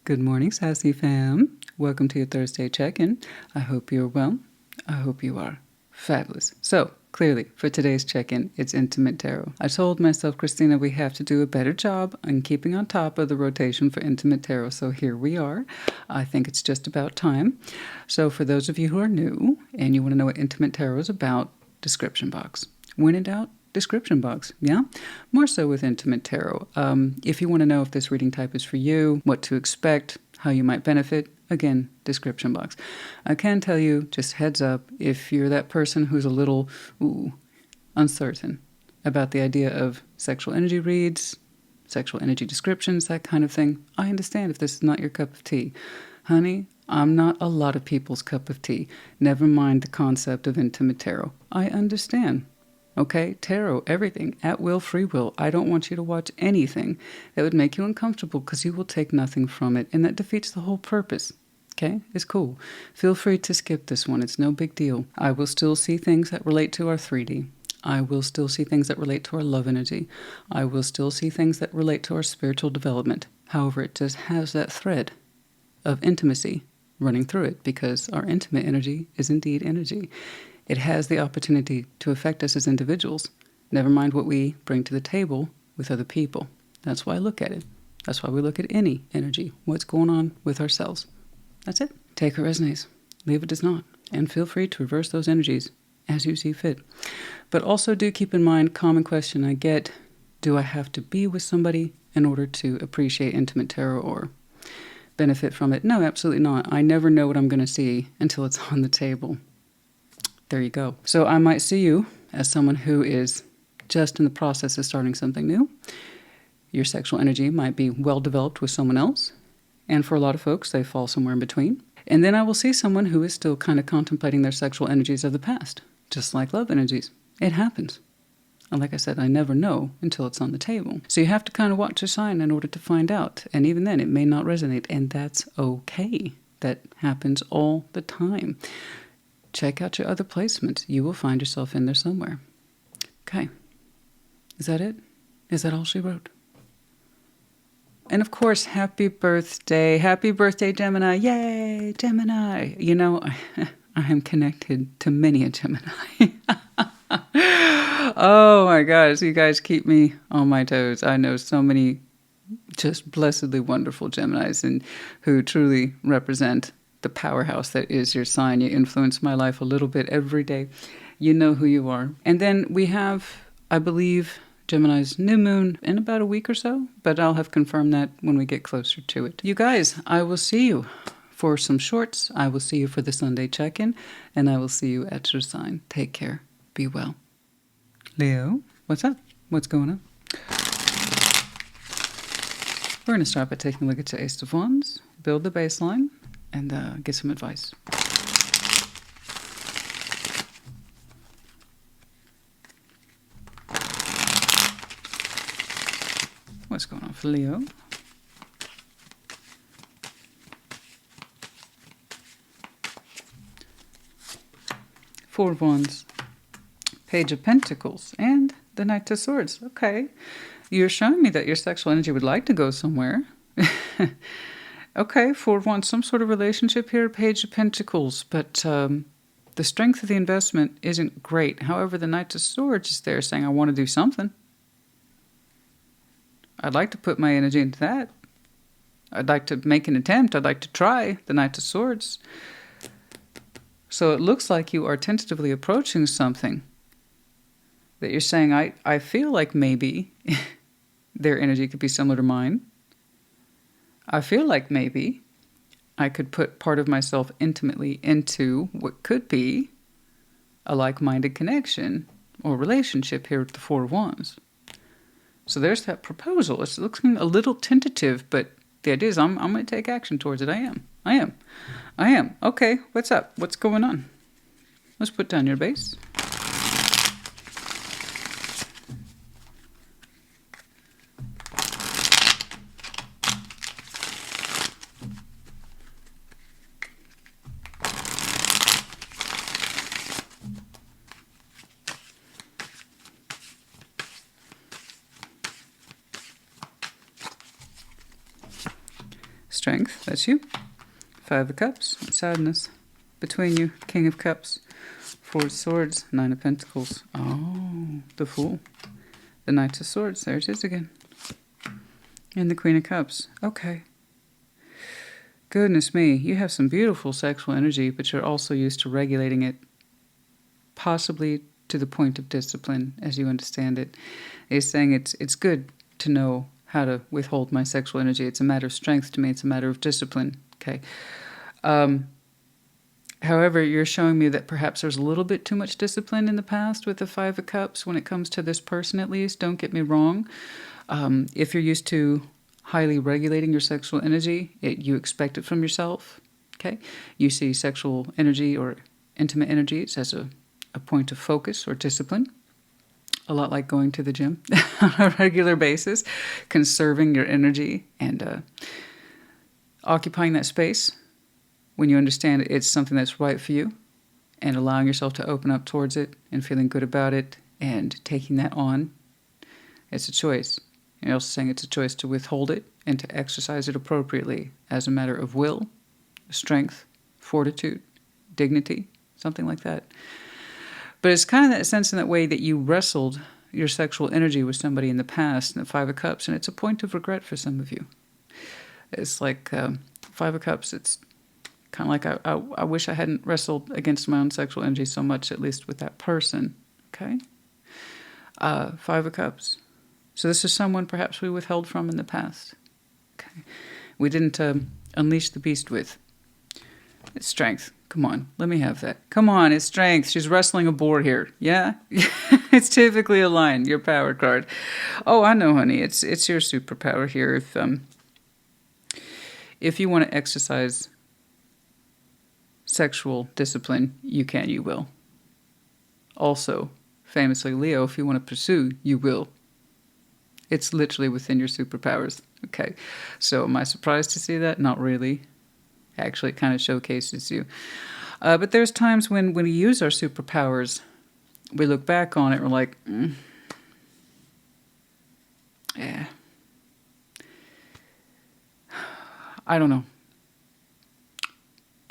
Good morning, Sassy fam. Welcome to your Thursday check-in. I hope you're well. I hope you are fabulous. So, clearly, for today's check-in, it's Intimate Tarot. I told myself, Christina, we have to do a better job on keeping on top of the rotation for Intimate Tarot. So here we are. I think it's just about time. So for those of you who are new and you want to know what Intimate Tarot is about, description box. When in doubt, description box, yeah? More so with Intimate Tarot. If you want to know if this reading type is for you, what to expect, how you might benefit, again, description box. I can tell you, just heads up, if you're that person who's a little uncertain about the idea of sexual energy reads, sexual energy descriptions, that kind of thing, I understand if this is not your cup of tea. Honey, I'm not a lot of people's cup of tea. Never mind the concept of Intimate Tarot. I understand. Okay, tarot, everything, at will, free will. I don't want you to watch anything that would make you uncomfortable because you will take nothing from it, and that defeats the whole purpose. Okay, it's cool. Feel free to skip this one. It's no big deal. I will still see things that relate to our 3D. I will still see things that relate to our love energy. I will still see things that relate to our spiritual development. However, it just has that thread of intimacy running through it because our intimate energy is indeed energy. It has the opportunity to affect us as individuals, never mind what we bring to the table with other people. That's why I look at it. That's why we look at any energy, what's going on with ourselves. That's it. Take what resonates, leave it does not, and feel free to reverse those energies as you see fit. But also do keep in mind, common question I get, do I have to be with somebody in order to appreciate Intimate Tarot or benefit from it? No, absolutely not. I never know what I'm going to see until it's on the table. There you go. So I might see you as someone who is just in the process of starting something new. Your sexual energy might be well developed with someone else. And for a lot of folks, they fall somewhere in between. And then I will see someone who is still kind of contemplating their sexual energies of the past, just like love energies. It happens. And like I said, I never know until it's on the table. So you have to kind of watch your sign in order to find out. And even then, it may not resonate. And that's okay. That happens all the time. Check out your other placements. You will find yourself in there somewhere. Okay. Is that it? Is that all she wrote? And of course, happy birthday. Happy birthday, Gemini. Yay, Gemini. You know, I am connected to many a Gemini. Oh my gosh, you guys keep me on my toes. I know so many just blessedly wonderful Geminis and who truly represent the powerhouse that is your sign. You influence my life a little bit every day. You know who you are. And then we have, I believe, Gemini's new moon in about a week or so, but I'll have confirmed that when we get closer to it. You guys, I will see you for some shorts. I will see you for the Sunday check-in, and I will see you at your sign. Take care. Be well. Leo, what's up? What's going on? We're going to start by taking a look at your Ace of Wands, build the baseline, and get some advice. What's going on for Leo? Four of Wands, Page of Pentacles, and the Knight of Swords. Okay, you're showing me that your sexual energy would like to go somewhere. Okay, Four of Wands, some sort of relationship here, Page of Pentacles, but the strength of the investment isn't great. However, the Knight of Swords is there saying, I want to do something. I'd like to put my energy into that. I'd like to make an attempt. I'd like to try the Knight of Swords. So it looks like you are tentatively approaching something that you're saying, I feel like maybe their energy could be similar to mine. I feel like maybe I could put part of myself intimately into what could be a like-minded connection or relationship here with the Four of Wands. So there's that proposal. It's looking a little tentative, but the idea is I'm going to take action towards it. I am. Okay, what's up? What's going on? Let's put down your base. Strength, that's you. Five of Cups, sadness between you. King of Cups, Four of Swords, Nine of Pentacles. Oh, the Fool. The Knight of Swords, there it is again. And the Queen of Cups. Okay. Goodness me, you have some beautiful sexual energy, but you're also used to regulating it, possibly to the point of discipline, as you understand it. He's saying it's good to know how to withhold my sexual energy. It's a matter of strength to me. It's a matter of discipline. Okay. However, you're showing me that perhaps there's a little bit too much discipline in the past with the Five of Cups when it comes to this person, at least. Don't get me wrong. If you're used to highly regulating your sexual energy, you expect it from yourself. Okay. You see sexual energy or intimate energies as a point of focus or discipline. A lot like going to the gym on a regular basis, conserving your energy and occupying that space when you understand it's something that's right for you, and allowing yourself to open up towards it and feeling good about it and taking that on. It's a choice. You're also saying it's a choice to withhold it and to exercise it appropriately as a matter of will, strength, fortitude, dignity, something like that. But it's kind of that sense in that way that you wrestled your sexual energy with somebody in the past, in the Five of Cups, and it's a point of regret for some of you. It's like Five of Cups, it's kind of like I wish I hadn't wrestled against my own sexual energy so much, at least with that person. Okay? Five of Cups. So this is someone perhaps we withheld from in the past. Okay? We didn't unleash the beast with. It's strength. Come on, let me have that. Come on, it's strength. She's wrestling a boar here. Yeah? It's typically a lion, your power card. Oh, I know, honey. It's your superpower here. If you want to exercise sexual discipline, you can, you will. Also, famously, Leo, if you want to pursue, you will. It's literally within your superpowers. Okay, so am I surprised to see that? Not really. Actually, it kind of showcases you. But there's times when we use our superpowers, we look back on it, we're like, yeah. I don't know.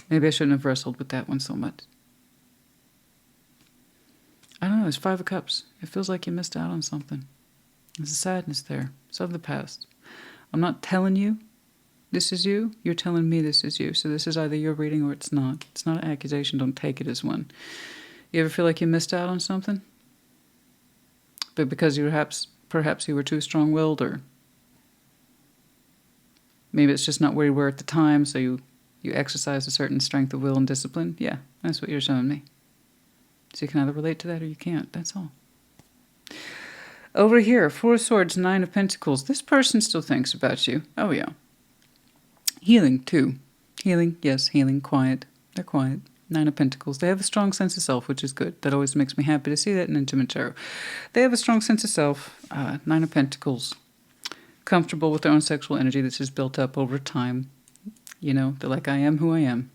Maybe I shouldn't have wrestled with that one so much. I don't know, there's Five of Cups. It feels like you missed out on something. There's a sadness there. It's of the past. I'm not telling you this is you. You're telling me this is you. So this is either your reading or it's not. It's not an accusation. Don't take it as one. You ever feel like you missed out on something? But because you perhaps you were too strong-willed, or maybe it's just not where you were at the time, so you exercise a certain strength of will and discipline. Yeah, that's what you're showing me. So you can either relate to that or you can't. That's all. Over here, Four of Swords, Nine of Pentacles. This person still thinks about you. Oh, yeah. Healing, too. Healing, yes, healing, quiet. They're quiet. Nine of Pentacles. They have a strong sense of self, which is good. That always makes me happy to see that in Intimate Tarot. They have a strong sense of self. Nine of Pentacles. Comfortable with their own sexual energy that's just built up over time. You know, they're like, I am who I am.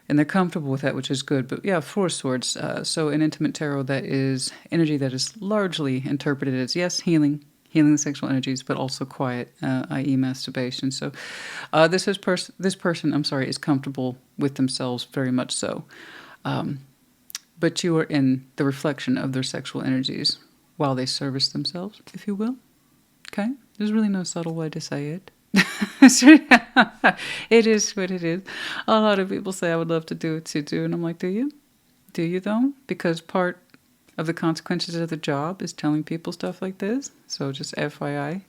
And they're comfortable with that, which is good. But yeah, Four of Swords. So in Intimate Tarot, that is energy that is largely interpreted as, yes, healing the sexual energies, but also quiet, i.e. masturbation. So this person, I'm sorry, is comfortable with themselves, very much so. But you are in the reflection of their sexual energies while they service themselves, if you will. Okay? There's really no subtle way to say it. It is what it is. A lot of people say, I would love to do it too, and I'm like, do you? Do you, though? Because part of the consequences of the job is telling people stuff like this. So just FYI.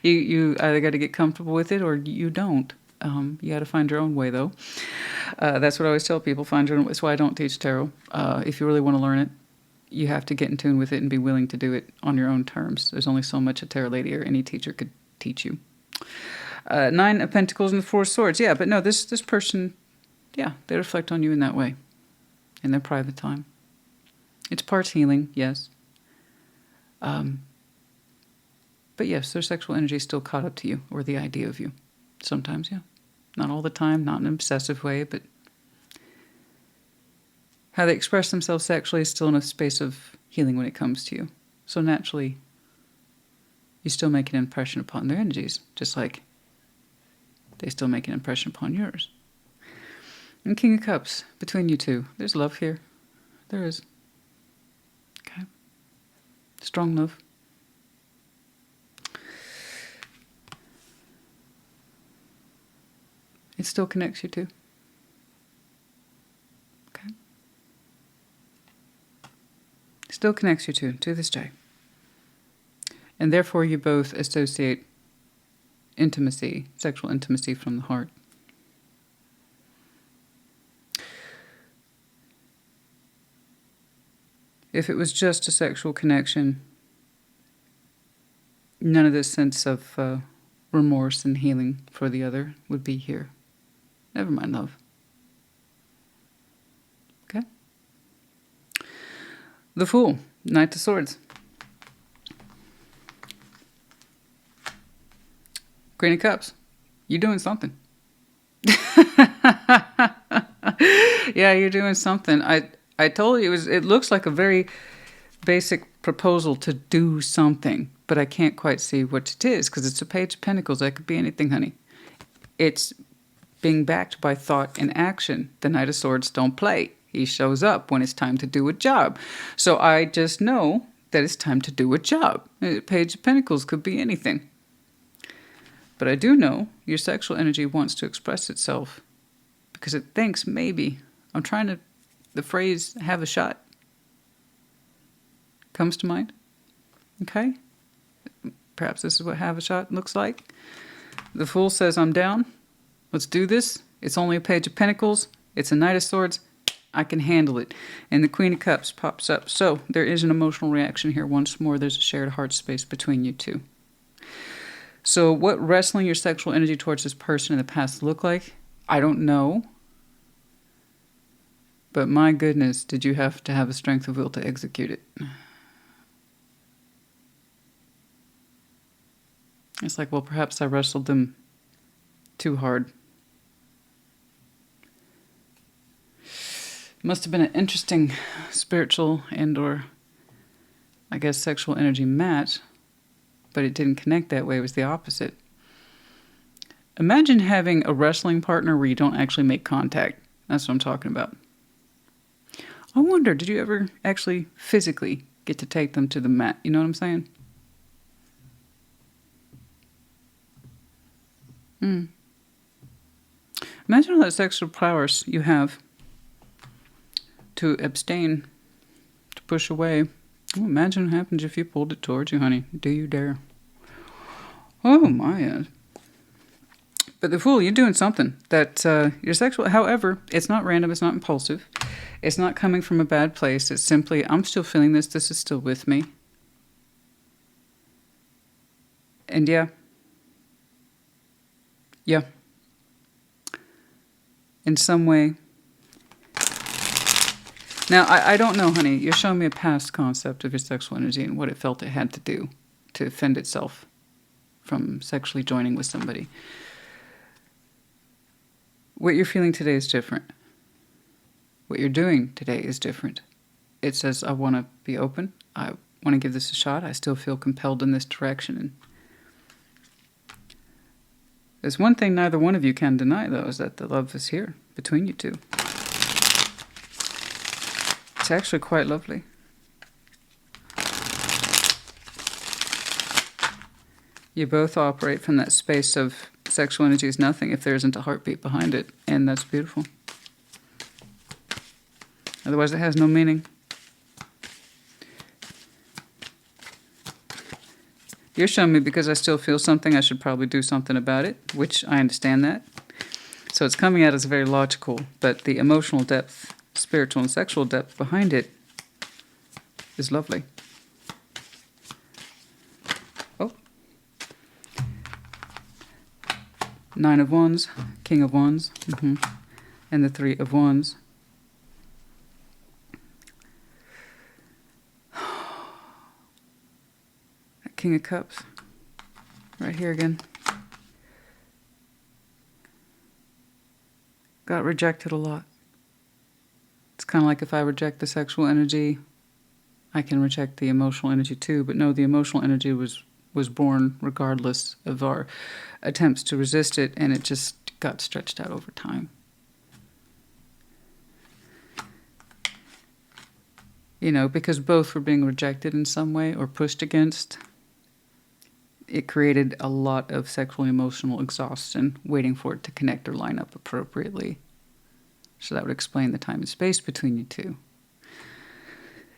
You either got to get comfortable with it or you don't. You got to find your own way, though. That's what I always tell people, find your own way. That's why I don't teach tarot. If you really want to learn it, you have to get in tune with it and be willing to do it on your own terms. There's only so much a tarot lady or any teacher could teach you. Nine of Pentacles and the Four of Swords. Yeah, but no, this person, yeah, they reflect on you in that way. In their private time. It's parts healing, yes. But yes, their sexual energy is still caught up to you, or the idea of you. Sometimes, yeah. Not all the time, not in an obsessive way, but how they express themselves sexually is still in a space of healing when it comes to you. So naturally, you still make an impression upon their energies, just like they still make an impression upon yours. And King of Cups, between you two, there's love here. There is. Okay. Strong love. It still connects you two. Okay. Still connects you two to this day. And therefore you both associate intimacy, sexual intimacy from the heart. If it was just a sexual connection, none of this sense of remorse and healing for the other would be here. Never mind love. Okay? The Fool, Knight of Swords. Queen of Cups, you're doing something. Yeah, you're doing something. I told you it looks like a very basic proposal to do something, but I can't quite see what it is because it's a Page of Pentacles. That could be anything, honey. It's being backed by thought and action. The Knight of Swords don't play. He shows up when it's time to do a job. So I just know that it's time to do a job. Page of Pentacles could be anything. But I do know your sexual energy wants to express itself because it thinks maybe, I'm trying to, the phrase, have a shot, comes to mind. Okay? Perhaps this is what have a shot looks like. The Fool says, I'm down. Let's do this. It's only a Page of Pentacles. It's a Knight of Swords. I can handle it. And the Queen of Cups pops up. So there is an emotional reaction here. Once more, there's a shared heart space between you two. So what wrestling your sexual energy towards this person in the past look like, I don't know. But my goodness, did you have to have a strength of will to execute it? It's like, well, perhaps I wrestled them too hard. Must have been an interesting spiritual and or, I guess, sexual energy match. But it didn't connect that way. It was the opposite. Imagine having a wrestling partner where you don't actually make contact. That's what I'm talking about. I wonder, did you ever actually physically get to take them to the mat? You know what I'm saying? Imagine all that sexual prowess you have to abstain, to push away. Well, imagine what happens if you pulled it towards you, honey. Do you dare? Oh, my. But the Fool, you're doing something. That your sexual... However, it's not random. It's not impulsive. It's not coming from a bad place. It's simply, I'm still feeling this. This is still with me. And yeah. Yeah. In some way... Now, I don't know, honey. You're showing me a past concept of your sexual energy and what it felt it had to do to defend itself from sexually joining with somebody. What you're feeling today is different. What you're doing today is different. It says, I want to be open. I want to give this a shot. I still feel compelled in this direction. And there's one thing neither one of you can deny, though, is that the love is here between you two. It's actually quite lovely. You both operate from that space of sexual energy is nothing if there isn't a heartbeat behind it, and that's beautiful. Otherwise it has no meaning. You're showing me because I still feel something, I should probably do something about it, which I understand that. So it's coming out as very logical, but the emotional depth, spiritual and sexual depth behind it is lovely. Oh. Nine of Wands, King of Wands, and the Three of Wands. That King of Cups, right here again. Got rejected a lot. It's kind of like if I reject the sexual energy, I can reject the emotional energy too. But no, the emotional energy was was born regardless of our attempts to resist it, and it just got stretched out over time. You know, because both were being rejected in some way or pushed against. It created a lot of sexual and emotional exhaustion waiting for it to connect or line up appropriately. So that would explain the time and space between you two.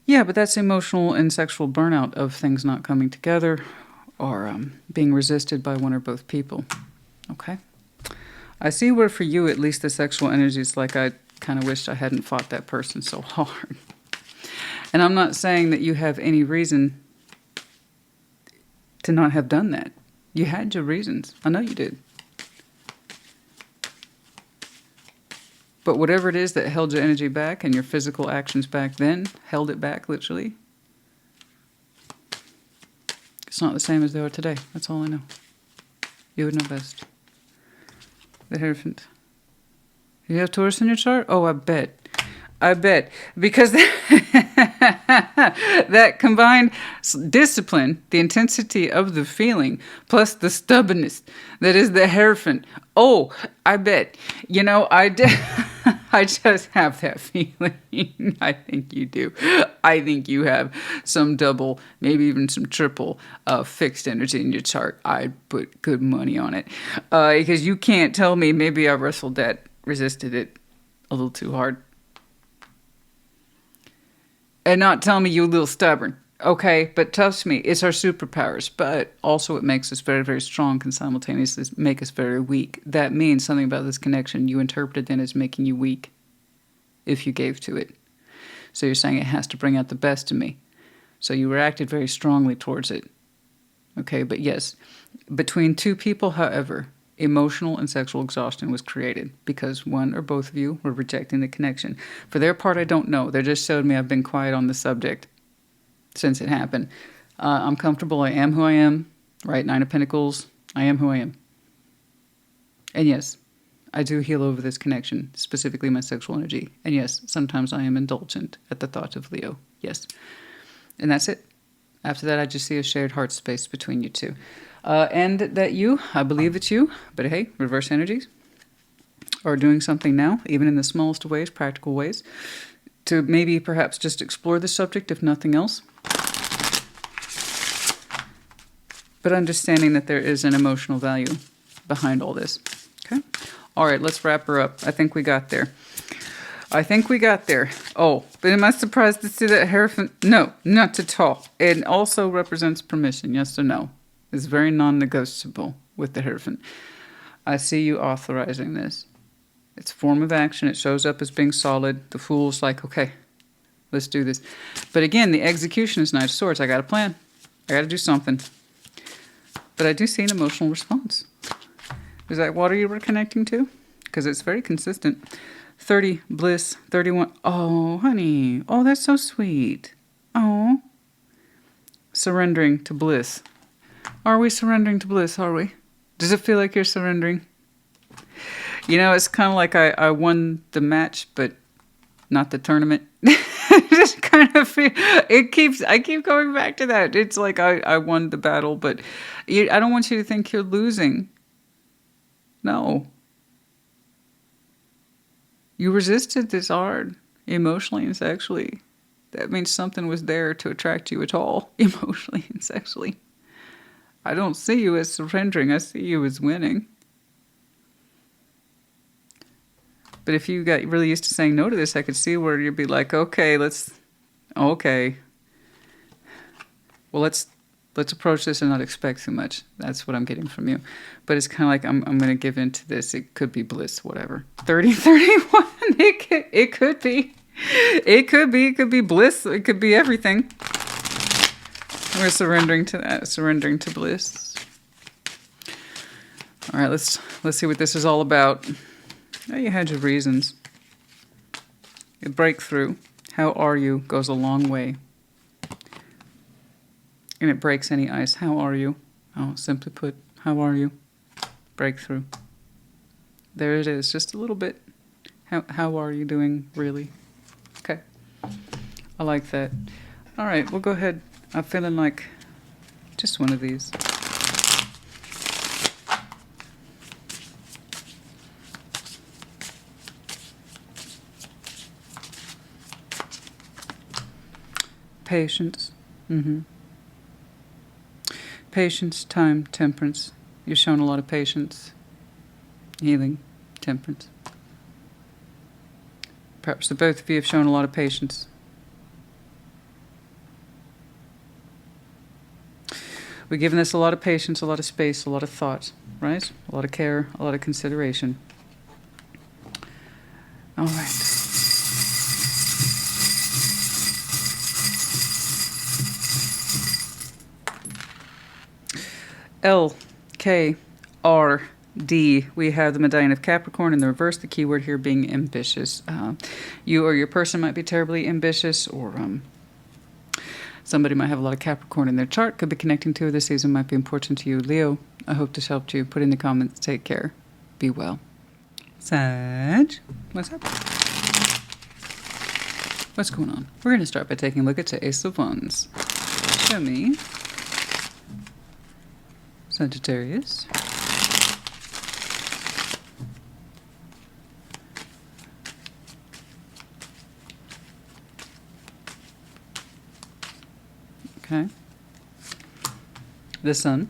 Yeah, but that's emotional and sexual burnout of things not coming together or being resisted by one or both people. Okay? I see where for you, at least the sexual energy is like, I kind of wished I hadn't fought that person so hard. And I'm not saying that you have any reason to not have done that. You had your reasons. I know you did. But whatever it is that held your energy back and your physical actions back then, held it back literally, it's not the same as they are today. That's all I know. You would know best. The Hierophant. You have Taurus in your chart? Oh, I bet. I bet. Because that combined discipline, the intensity of the feeling, plus the stubbornness that is the Hierophant. Oh, I bet. You know, I just have that feeling. I think you do. I think you have some double, maybe even some triple fixed energy in your chart. I'd put good money on it. Because you can't tell me maybe I resisted it a little too hard. And not tell me you're a little stubborn. Okay, but trust me, it's our superpowers. But also it makes us very, very strong, can simultaneously make us very weak. That means something about this connection you interpreted then as making you weak if you gave to it. So you're saying it has to bring out the best in me. So you reacted very strongly towards it. Okay, but yes, between two people, however, emotional and sexual exhaustion was created because one or both of you were rejecting the connection. For their part, I don't know. They just showed me I've been quiet on the subject since it happened. I'm comfortable. I am who I am. Right? 9 of Pentacles. I am who I am. And yes, I do heal over this connection, specifically my sexual energy. And yes, sometimes I am indulgent at the thought of Leo. Yes. And that's it. After that, I just see a shared heart space between you two. And that you, I believe it's you, but hey, reverse energies are doing something now, even in the smallest of ways, practical ways, to maybe perhaps just explore the subject, if nothing else. But understanding that there is an emotional value behind all this. Okay? All right, let's wrap her up. I think we got there. Oh, but am I surprised to see that Hierophant? No, not at all. It also represents permission, yes or no. It's very non-negotiable with the Hierophant. I see you authorizing this. It's a form of action. It shows up as being solid. The Fool's like, okay, let's do this. But again, the execution is Knight of Swords. I got a plan. I got to do something. But I do see an emotional response. Is that water you were connecting to? Because it's very consistent. 30, bliss, 31. Oh, honey. Oh, that's so sweet. Oh. Surrendering to bliss. Are we surrendering to bliss, are we? Does it feel like you're surrendering? You know, it's kind of like I won the match, but not the tournament. Just kind of feel, I keep going back to that. It's like I won the battle, but I don't want you to think you're losing. No. You resisted this hard, emotionally and sexually. That means something was there to attract you at all, emotionally and sexually. I don't see you as surrendering. I see you as winning. But if you got really used to saying no to this, I could see where you'd be like, okay, okay. Well, let's approach this and not expect too much. That's what I'm getting from you. But it's kind of like, I'm going to give in to this. It could be bliss, whatever. 30, 31. It could be. It could be bliss. It could be everything. We're surrendering to that, surrendering to bliss. All right, let's see what this is all about. Oh, you had your reasons. Your breakthrough, how are you, goes a long way. And it breaks any ice. How are you? Oh, simply put, how are you? Breakthrough. There it is, just a little bit. How are you doing, really? Okay. I like that. All right, we'll go ahead. I'm feeling like just one of these. Patience. Patience, time, temperance. You're shown a lot of patience. Healing, temperance. Perhaps the both of you have shown a lot of patience. We're giving this a lot of patience, a lot of space, a lot of thought, right? A lot of care, a lot of consideration. All right. L, K, R, D. We have the Medallion of Capricorn in the reverse, the keyword here being ambitious. You or your person might be terribly ambitious, or somebody might have a lot of Capricorn in their chart, could be connecting to this season, might be important to you. Leo, I hope this helped you. Put in the comments, take care, be well. Sag, what's up? What's going on? We're going to start by taking a look at the Ace of Wands. Show me Sagittarius. Okay. The Sun,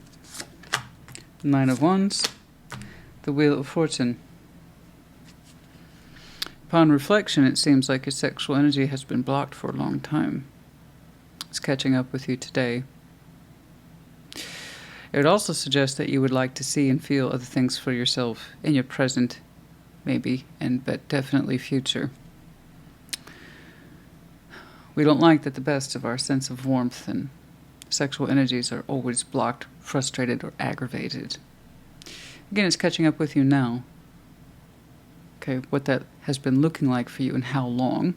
the Nine of Wands, the Wheel of Fortune. Upon reflection, it seems like your sexual energy has been blocked for a long time. It's catching up with you today. It would also suggest that you would like to see and feel other things for yourself in your present, maybe, but definitely future. We don't like that the best of our sense of warmth and sexual energies are always blocked, frustrated, or aggravated. Again, it's catching up with you now. Okay, what that has been looking like for you and how long.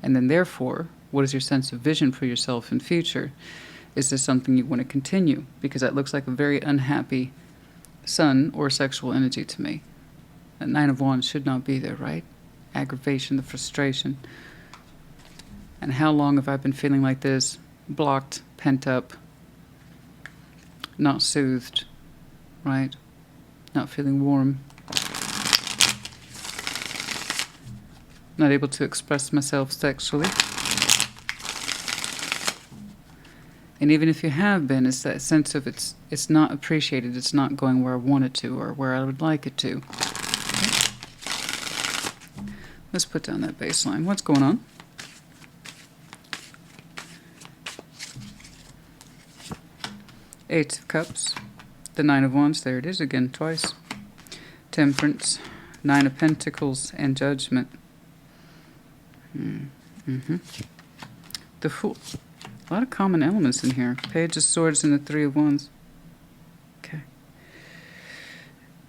And then therefore, what is your sense of vision for yourself in future? Is this something you want to continue? Because that looks like a very unhappy sun or sexual energy to me. That Nine of Wands should not be there, right? Aggravation, the frustration. And how long have I been feeling like this? Blocked, pent up, not soothed, right? Not feeling warm. Not able to express myself sexually. And even if you have been, it's that sense of it's not appreciated, it's not going where I want it to or where I would like it to. Okay. Let's put down that baseline. What's going on? Eight of Cups, the Nine of Wands, there it is again twice. Temperance, Nine of Pentacles, and Judgment. The Fool. A lot of common elements in here. Page of Swords and the Three of Wands. Okay.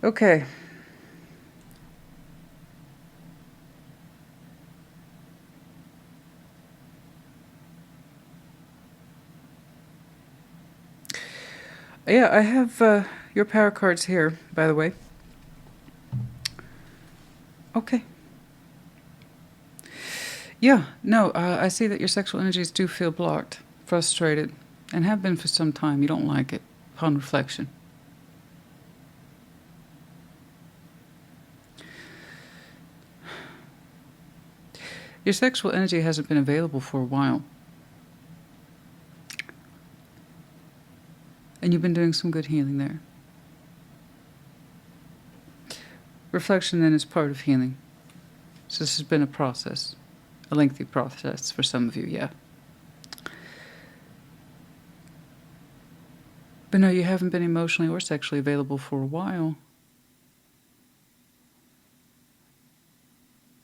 Okay. Yeah, I have your power cards here, by the way. Okay. Yeah, no, I see that your sexual energies do feel blocked, frustrated, and have been for some time. You don't like it, upon reflection. Your sexual energy hasn't been available for a while. And you've been doing some good healing there. Reflection then is part of healing. So this has been a process. A lengthy process for some of you, yeah. But no, you haven't been emotionally or sexually available for a while.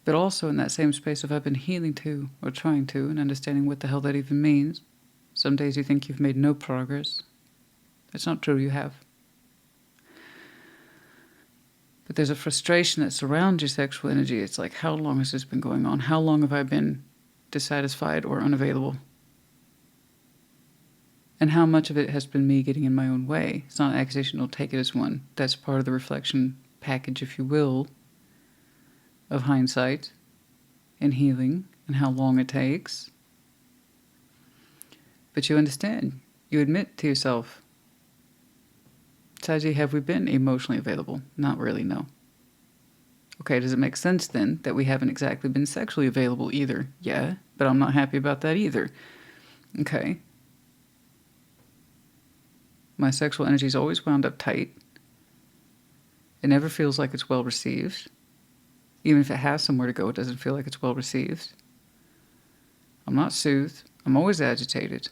But also in that same space of I've been healing too, or trying to, and understanding what the hell that even means. Some days you think you've made no progress. That's not true, you have. But there's a frustration that surrounds your sexual energy. It's like, how long has this been going on? How long have I been dissatisfied or unavailable? And how much of it has been me getting in my own way? It's not an accusation, don't take it as one. That's part of the reflection package, if you will, of hindsight and healing and how long it takes. But you understand. You admit to yourself, Saji, have we been emotionally available? Not really, no. Okay, does it make sense then that we haven't exactly been sexually available either? Yeah, but I'm not happy about that either. Okay. My sexual energy is always wound up tight. It never feels like it's well received. Even if it has somewhere to go, it doesn't feel like it's well received. I'm not soothed. I'm always agitated.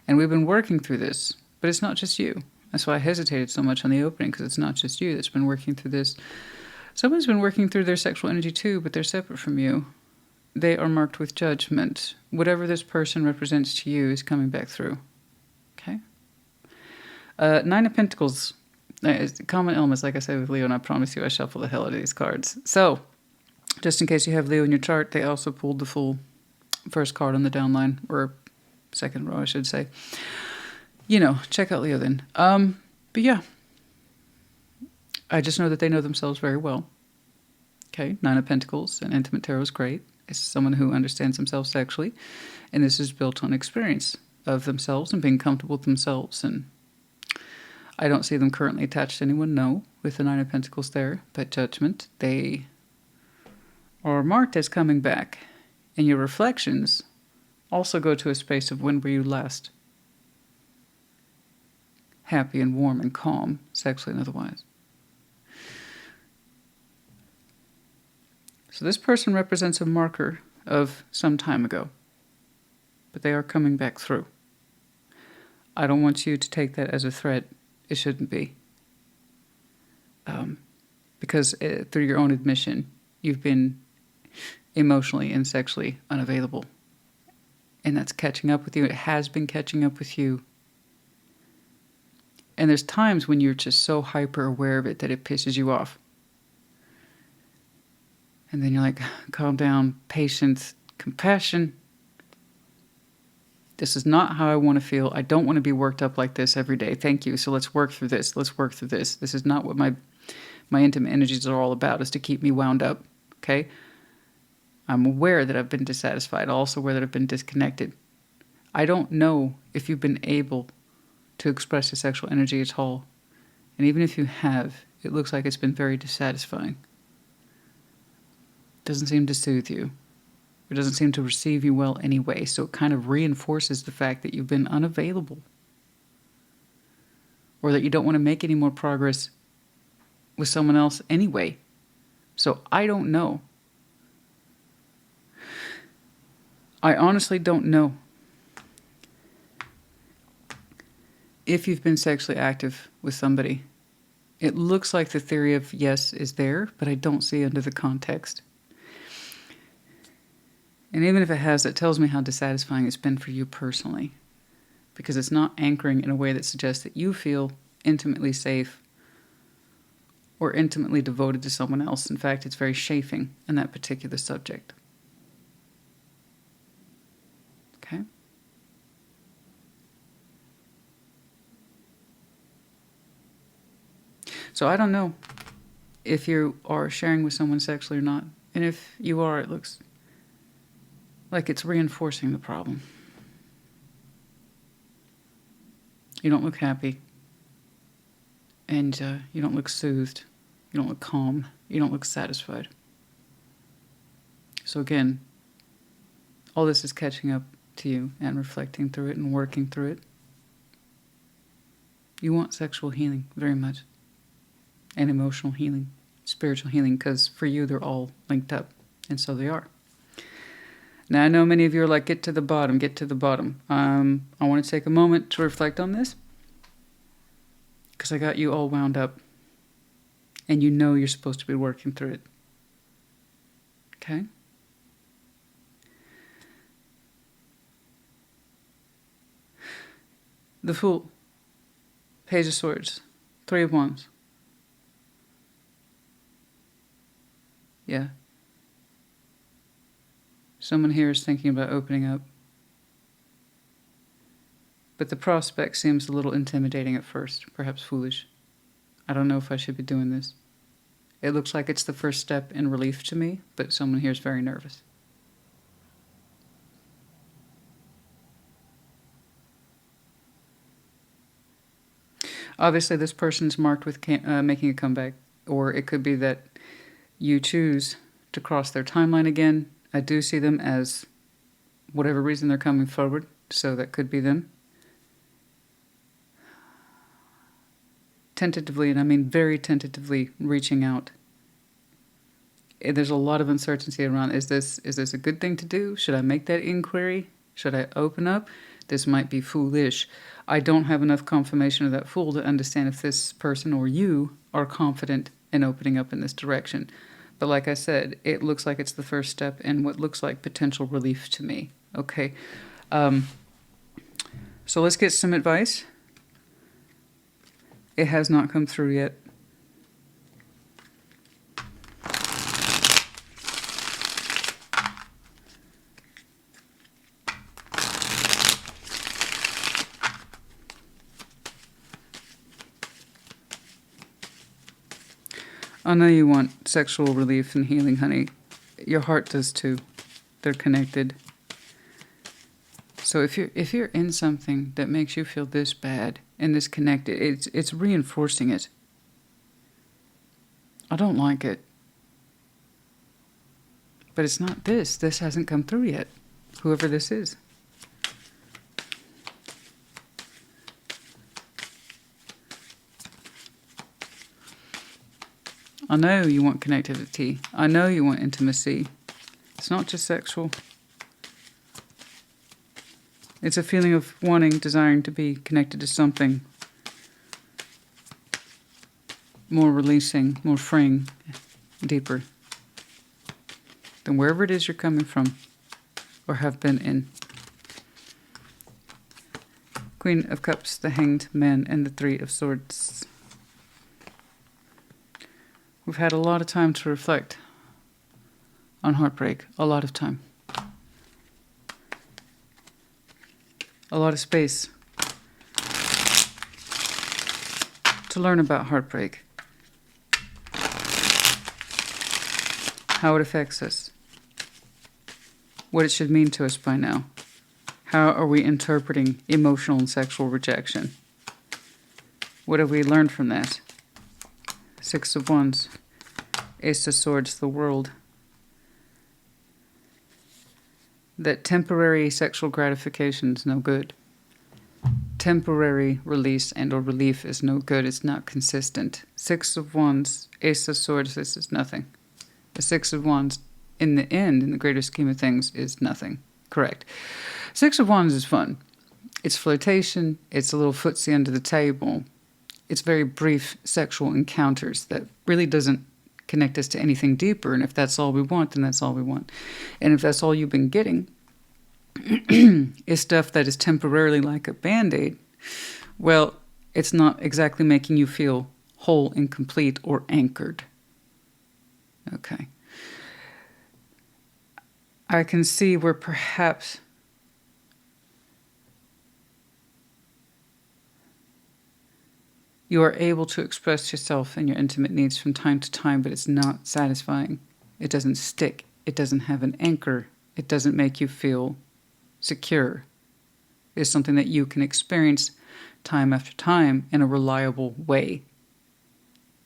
And we've been working through this, but it's not just you. That's why I hesitated so much on the opening, because it's not just you that's been working through this. Someone's been working through their sexual energy too, but they're separate from you. They are marked with judgment. Whatever this person represents to you is coming back through. Okay? Nine of Pentacles. Common elements, like I said with Leo, and I promise you I shuffle the hell out of these cards. So, just in case you have Leo in your chart, they also pulled the full first card on the downline, or second row, I should say. You know, check out Leo then. But yeah, I just know that they know themselves very well. Okay, Nine of Pentacles and Intimate Tarot is great. It's someone who understands themselves sexually, and this is built on experience of themselves and being comfortable with themselves. And I don't see them currently attached to anyone, no, with the Nine of Pentacles there, but judgment. They are marked as coming back. And your reflections also go to a space of when were you last happy and warm and calm, sexually and otherwise. So this person represents a marker of some time ago, but they are coming back through. I don't want you to take that as a threat. It shouldn't be. Because through your own admission, you've been emotionally and sexually unavailable. And that's catching up with you. It has been catching up with you. And there's times when you're just so hyper aware of it that it pisses you off. And then you're like, calm down, patience, compassion. This is not how I want to feel. I don't want to be worked up like this every day. Thank you. So let's work through this. Let's work through this. This is not what my intimate energies are all about, is to keep me wound up. Okay? I'm aware that I've been dissatisfied. Also aware that I've been disconnected. I don't know if you've been able to express your sexual energy at all. And even if you have, it looks like it's been very dissatisfying. It doesn't seem to soothe you. It doesn't seem to receive you well anyway, so it kind of reinforces the fact that you've been unavailable. Or that you don't want to make any more progress with someone else anyway. So I don't know. I honestly don't know if you've been sexually active with somebody. It looks like the theory of yes is there, but I don't see under the context. And even if it has, it tells me how dissatisfying it's been for you personally. Because it's not anchoring in a way that suggests that you feel intimately safe or intimately devoted to someone else. In fact, it's very chafing in that particular subject. Okay? So I don't know if you are sharing with someone sexually or not. And if you are, it looks like it's reinforcing the problem. You don't look happy. And you don't look soothed. You don't look calm. You don't look satisfied. So again, all this is catching up to you and reflecting through it and working through it. You want sexual healing very much. And emotional healing, spiritual healing, because for you they're all linked up. And so they are. Now, I know many of you are like, get to the bottom, get to the bottom. I want to take a moment to reflect on this, because I got you all wound up, and you know you're supposed to be working through it. Okay? The Fool, Page of Swords, Three of Wands. Yeah. Someone here is thinking about opening up. But the prospect seems a little intimidating at first, perhaps foolish. I don't know if I should be doing this. It looks like it's the first step in relief to me, but someone here is very nervous. Obviously, this person's marked with making a comeback, or it could be that you choose to cross their timeline again. I do see them as whatever reason they're coming forward. So that could be them. Tentatively, and I mean very tentatively, reaching out. There's a lot of uncertainty around, is this a good thing to do? Should I make that inquiry? Should I open up? This might be foolish. I don't have enough confirmation of that fool to understand if this person or you are confident in opening up in this direction. But like I said, it looks like it's the first step in what looks like potential relief to me. Okay. So let's get some advice. It has not come through yet. I know you want sexual relief and healing, honey. Your heart does too. They're connected. So if you're in something that makes you feel this bad and this connected, it's reinforcing it. I don't like it. But it's not this. This hasn't come through yet. Whoever this is. I know you want connectivity. I know you want intimacy. It's not just sexual. It's a feeling of wanting, desiring to be connected to something more releasing, more freeing, deeper than wherever it is you're coming from or have been in. Queen of Cups, the Hanged Man, and the Three of Swords. We've had a lot of time to reflect on heartbreak. A lot of time. A lot of space to learn about heartbreak. How it affects us. What it should mean to us by now. How are we interpreting emotional and sexual rejection? What have we learned from that? Six of Wands, Ace of Swords, the World. That temporary sexual gratification is no good. Temporary release and or relief is no good. It's not consistent. Six of Wands, Ace of Swords, this is nothing. The Six of Wands, in the end, in the greater scheme of things, is nothing. Correct. Six of Wands is fun. It's flirtation. It's a little footsie under the table. It's very brief sexual encounters that really doesn't connect us to anything deeper. And if that's all we want, then that's all we want. And if that's all you've been getting is stuff that is temporarily like a Band-Aid, well, it's not exactly making you feel whole and complete or anchored. Okay. I can see where perhaps you are able to express yourself and your intimate needs from time to time, but it's not satisfying. It doesn't stick. It doesn't have an anchor. It doesn't make you feel secure. It's something that you can experience time after time in a reliable way.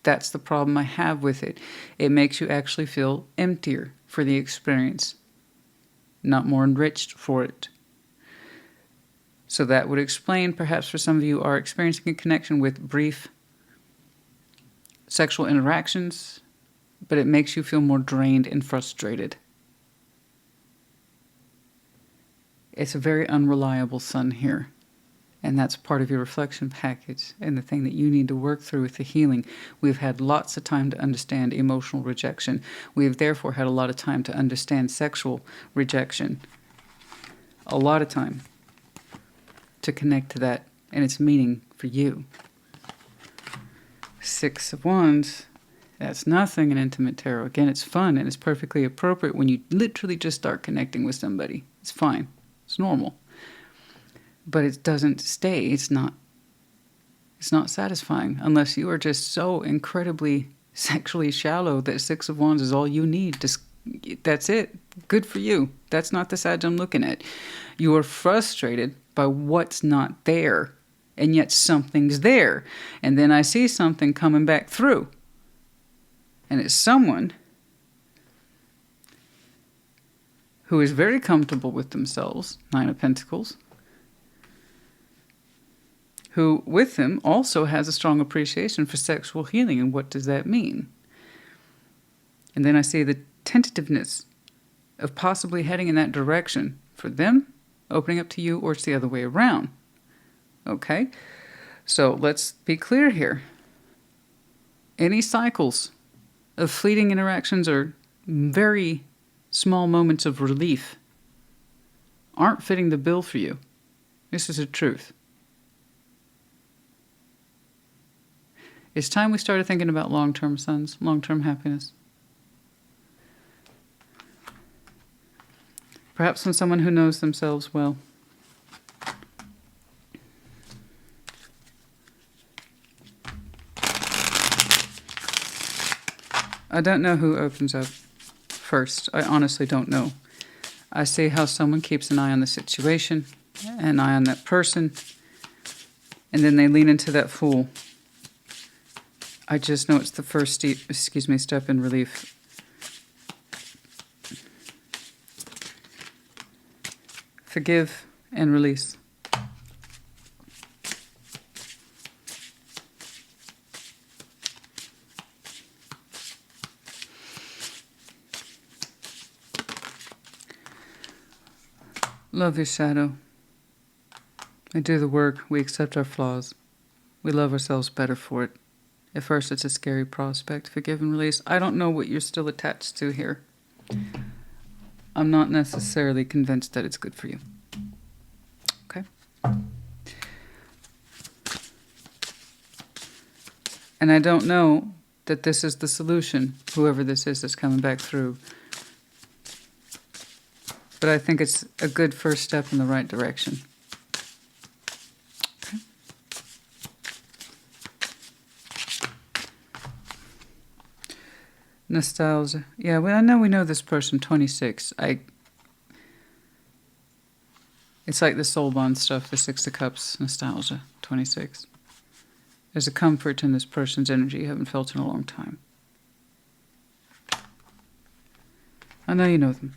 That's the problem I have with it. It makes you actually feel emptier for the experience, not more enriched for it. So that would explain, perhaps for some of you are experiencing a connection with brief sexual interactions, but it makes you feel more drained and frustrated. It's a very unreliable sun here. And that's part of your reflection package and the thing that you need to work through with the healing. We've had lots of time to understand emotional rejection. We have therefore had a lot of time to understand sexual rejection. A lot of time to connect to that and its meaning for you. Six of Wands, that's nothing in intimate tarot. Again, it's fun and it's perfectly appropriate when you literally just start connecting with somebody. It's fine. It's normal. But it doesn't stay. It's not satisfying unless you are just so incredibly sexually shallow that Six of Wands is all you need. That's it. Good for you. That's not the side I'm looking at. You are frustrated by what's not there, and yet something's there. And then I see something coming back through. And it's someone who is very comfortable with themselves, Nine of Pentacles, who with them also has a strong appreciation for sexual healing. And what does that mean? And then I see the tentativeness of possibly heading in that direction for them, opening up to you, or it's the other way around. Okay? So let's be clear here. Any cycles of fleeting interactions or very small moments of relief aren't fitting the bill for you. This is the truth. It's time we started thinking about long-term sons, long-term happiness. Perhaps from someone who knows themselves well. I don't know who opens up first. I honestly don't know. I see how someone keeps an eye on the situation, an eye on that person, and then they lean into that Fool. I just know it's the first step in relief. Forgive and release. Love your shadow. We do the work. We accept our flaws. We love ourselves better for it. At first, it's a scary prospect. Forgive and release. I don't know what you're still attached to here. I'm not necessarily convinced that it's good for you. Okay? And I don't know that this is the solution, whoever this is that's coming back through. But I think it's a good first step in the right direction. Okay. Nostalgia. Yeah, well, I know we know this person, 26. It's like the soul bond stuff, the Six of Cups, nostalgia, 26. There's a comfort in this person's energy you haven't felt in a long time. I know you know them.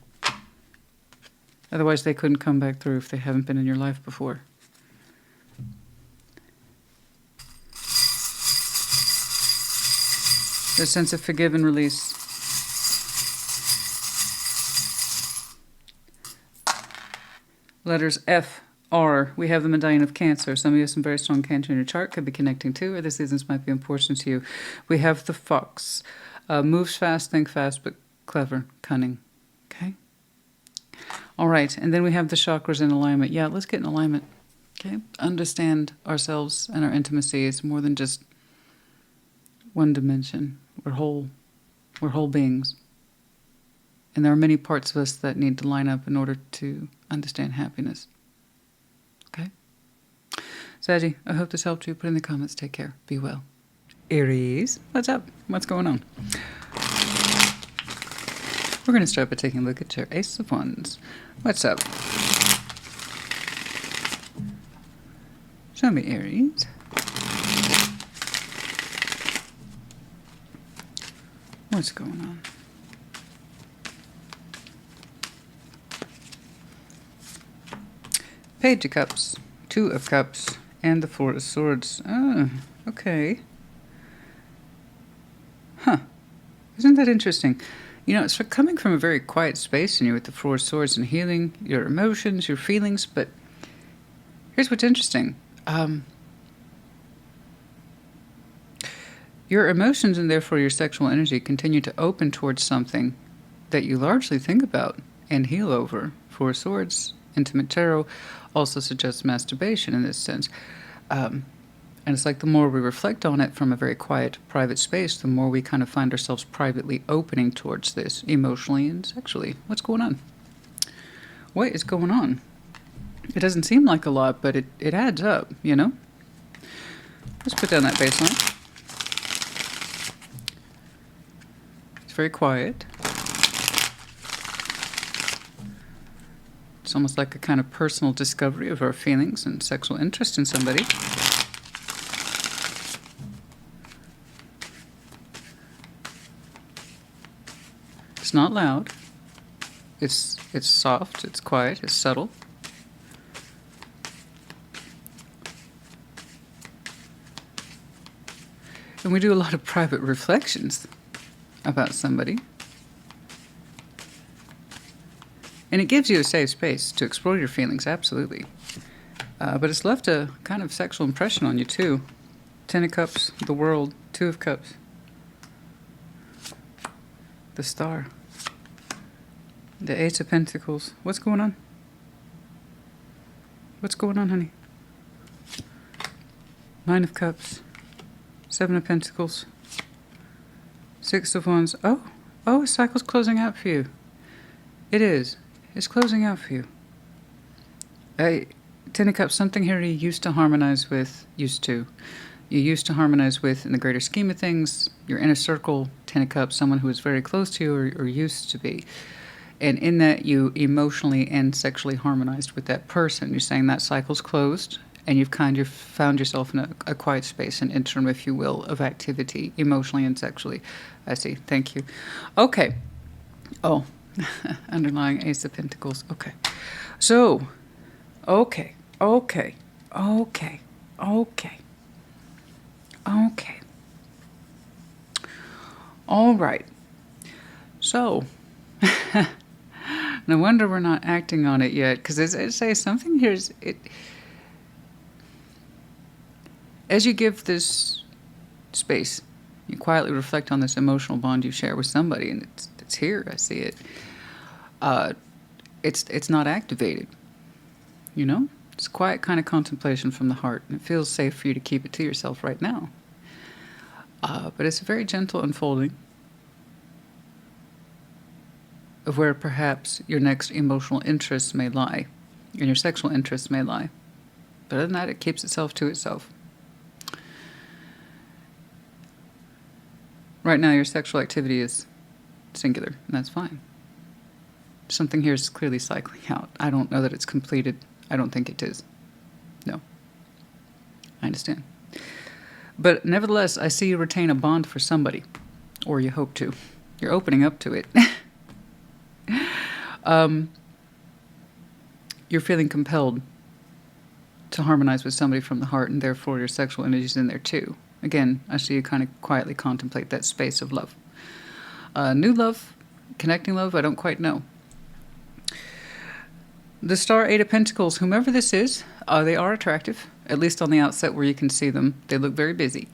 Otherwise, they couldn't come back through if they haven't been in your life before. The sense of forgive and release. Letters F, R. We have the medallion of Cancer. Some of you have some very strong Cancer in your chart. Could be connecting to, or the seasons might be important to you. We have the Fox. Moves fast, think fast, but clever, cunning. Okay? All right, and then we have the chakras in alignment. Yeah, let's get in alignment. Okay? Understand ourselves and our intimacy is more than just one dimension. We're whole beings. And there are many parts of us that need to line up in order to understand happiness. Okay? Saggy, I hope this helped you. Put in the comments. Take care. Be well. Aries, what's up? What's going on? We're going to start by taking a look at your Ace of Wands. What's up? Show me, Aries. What's going on? Page of Cups, Two of Cups, and the Four of Swords. Oh, okay. Huh. Isn't that interesting? You know, it's coming from a very quiet space in you with the Four of Swords and healing your emotions, your feelings, but here's what's interesting. Your emotions and therefore your sexual energy continue to open towards something that you largely think about and heal over. Four of Swords, intimate tarot, also suggests masturbation in this sense. And it's like the more we reflect on it from a very quiet, private space, the more we kind of find ourselves privately opening towards this, emotionally and sexually. What's going on? What is going on? It doesn't seem like a lot, but it adds up, you know? Let's put down that baseline. It's very quiet. It's almost like a kind of personal discovery of our feelings and sexual interest in somebody. It's not loud. it's soft, it's quiet, it's subtle. And we do a lot of private reflections about somebody. And it gives you a safe space to explore your feelings, absolutely. But it's left a kind of sexual impression on you, too. 10 of Cups, the World, 2 of Cups, the Star, the Ace of Pentacles. What's going on? What's going on, honey? 9 of Cups, 7 of Pentacles, 6 of Wands. Oh, a cycle's closing out for you. It is. It's closing out for you. 10 of Cups, something here you used to harmonize with, You used to harmonize with in the greater scheme of things, your inner circle. 10 of Cups, someone who is very close to you or used to be. And in that, you emotionally and sexually harmonized with that person. You're saying that cycle's closed, and you've kind of found yourself in a quiet space, an interim, if you will, of activity, emotionally and sexually. I see. Thank you. Okay. Oh, underlying Ace of Pentacles. Okay. So, okay. All right. So, no wonder we're not acting on it yet, because as I say, something here is it. As you give this space, you quietly reflect on this emotional bond you share with somebody, and it's here. I see it. It's not activated. You know, it's quiet kind of contemplation from the heart, and it feels safe for you to keep it to yourself right now. But it's a very gentle unfolding of where perhaps your next emotional interests may lie, and your sexual interests may lie. But other than that, it keeps itself to itself. Right now, your sexual activity is singular, and that's fine. Something here is clearly cycling out. I don't know that it's completed. I don't think it is. No. I understand. But nevertheless, I see you retain a bond for somebody, or you hope to. You're opening up to it. You're feeling compelled to harmonize with somebody from the heart, and therefore your sexual energy is in there too. Again, I see you kind of quietly contemplate that space of love. New love, connecting love, I don't quite know. The Star, 8 of Pentacles, whomever this is, they are attractive, at least on the outset where you can see them. They look very busy.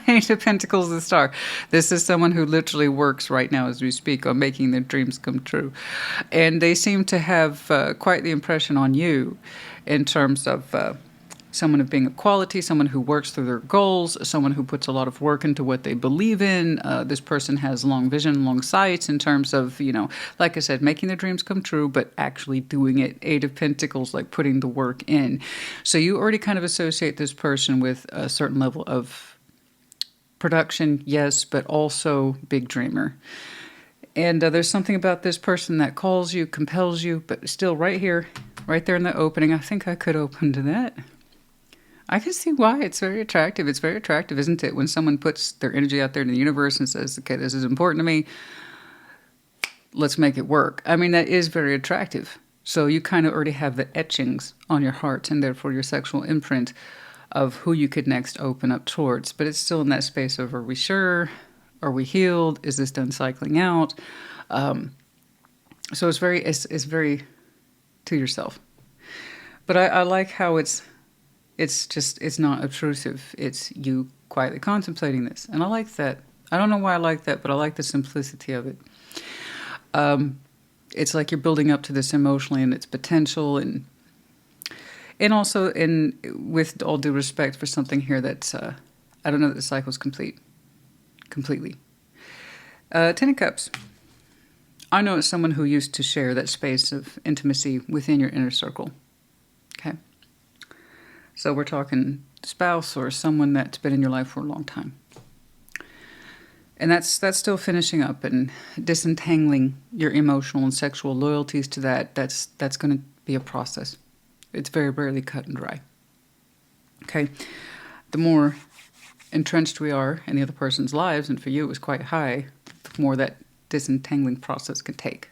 8 of Pentacles, the Star. This is someone who literally works right now as we speak on making their dreams come true. And they seem to have quite the impression on you in terms of someone of being of quality, someone who works through their goals, someone who puts a lot of work into what they believe in. This person has long vision, long sights in terms of, you know, like I said, making their dreams come true, but actually doing it. 8 of Pentacles, like putting the work in. So you already kind of associate this person with a certain level of production, yes, but also big dreamer. And there's something about this person that calls you, compels you, but still right here, right there in the opening. I think I could open to that. I can see why. It's very attractive. It's very attractive, isn't it? When someone puts their energy out there in the universe and says, okay, this is important to me, let's make it work. I mean, that is very attractive. So you kind of already have the etchings on your heart and therefore your sexual imprint of who you could next open up towards. But it's still in that space of, are we sure? Are we healed? Is this done cycling out? So it's very to yourself. But I like how it's not obtrusive. It's you quietly contemplating this. And I like that. I don't know why I like that, but I like the simplicity of it. It's like you're building up to this emotionally and its potential, and also with all due respect for something here that's, I don't know that the cycle's completely. 10 of Cups. I know it's someone who used to share that space of intimacy within your inner circle. Okay. So we're talking spouse or someone that's been in your life for a long time. And that's still finishing up and disentangling your emotional and sexual loyalties to that. That's going to be a process. It's very rarely cut and dry. Okay. The more entrenched we are in the other person's lives, and for you it was quite high, the more that disentangling process can take.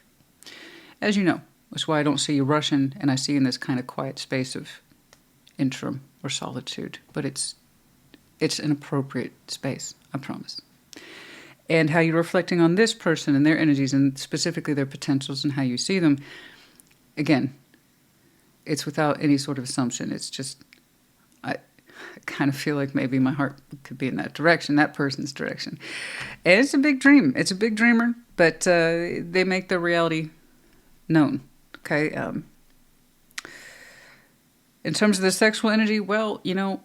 as you know. That's why I don't see you rushing, and I see you in this kind of quiet space of interim or solitude. But it's an appropriate space, I promise. And how you're reflecting on this person and their energies, and specifically their potentials and how you see them, again, it's without any sort of assumption. It's just, I kind of feel like maybe my heart could be in that direction, that person's direction. And it's a big dream. It's a big dreamer, but they make their reality known. Okay. In terms of the sexual energy, well, you know,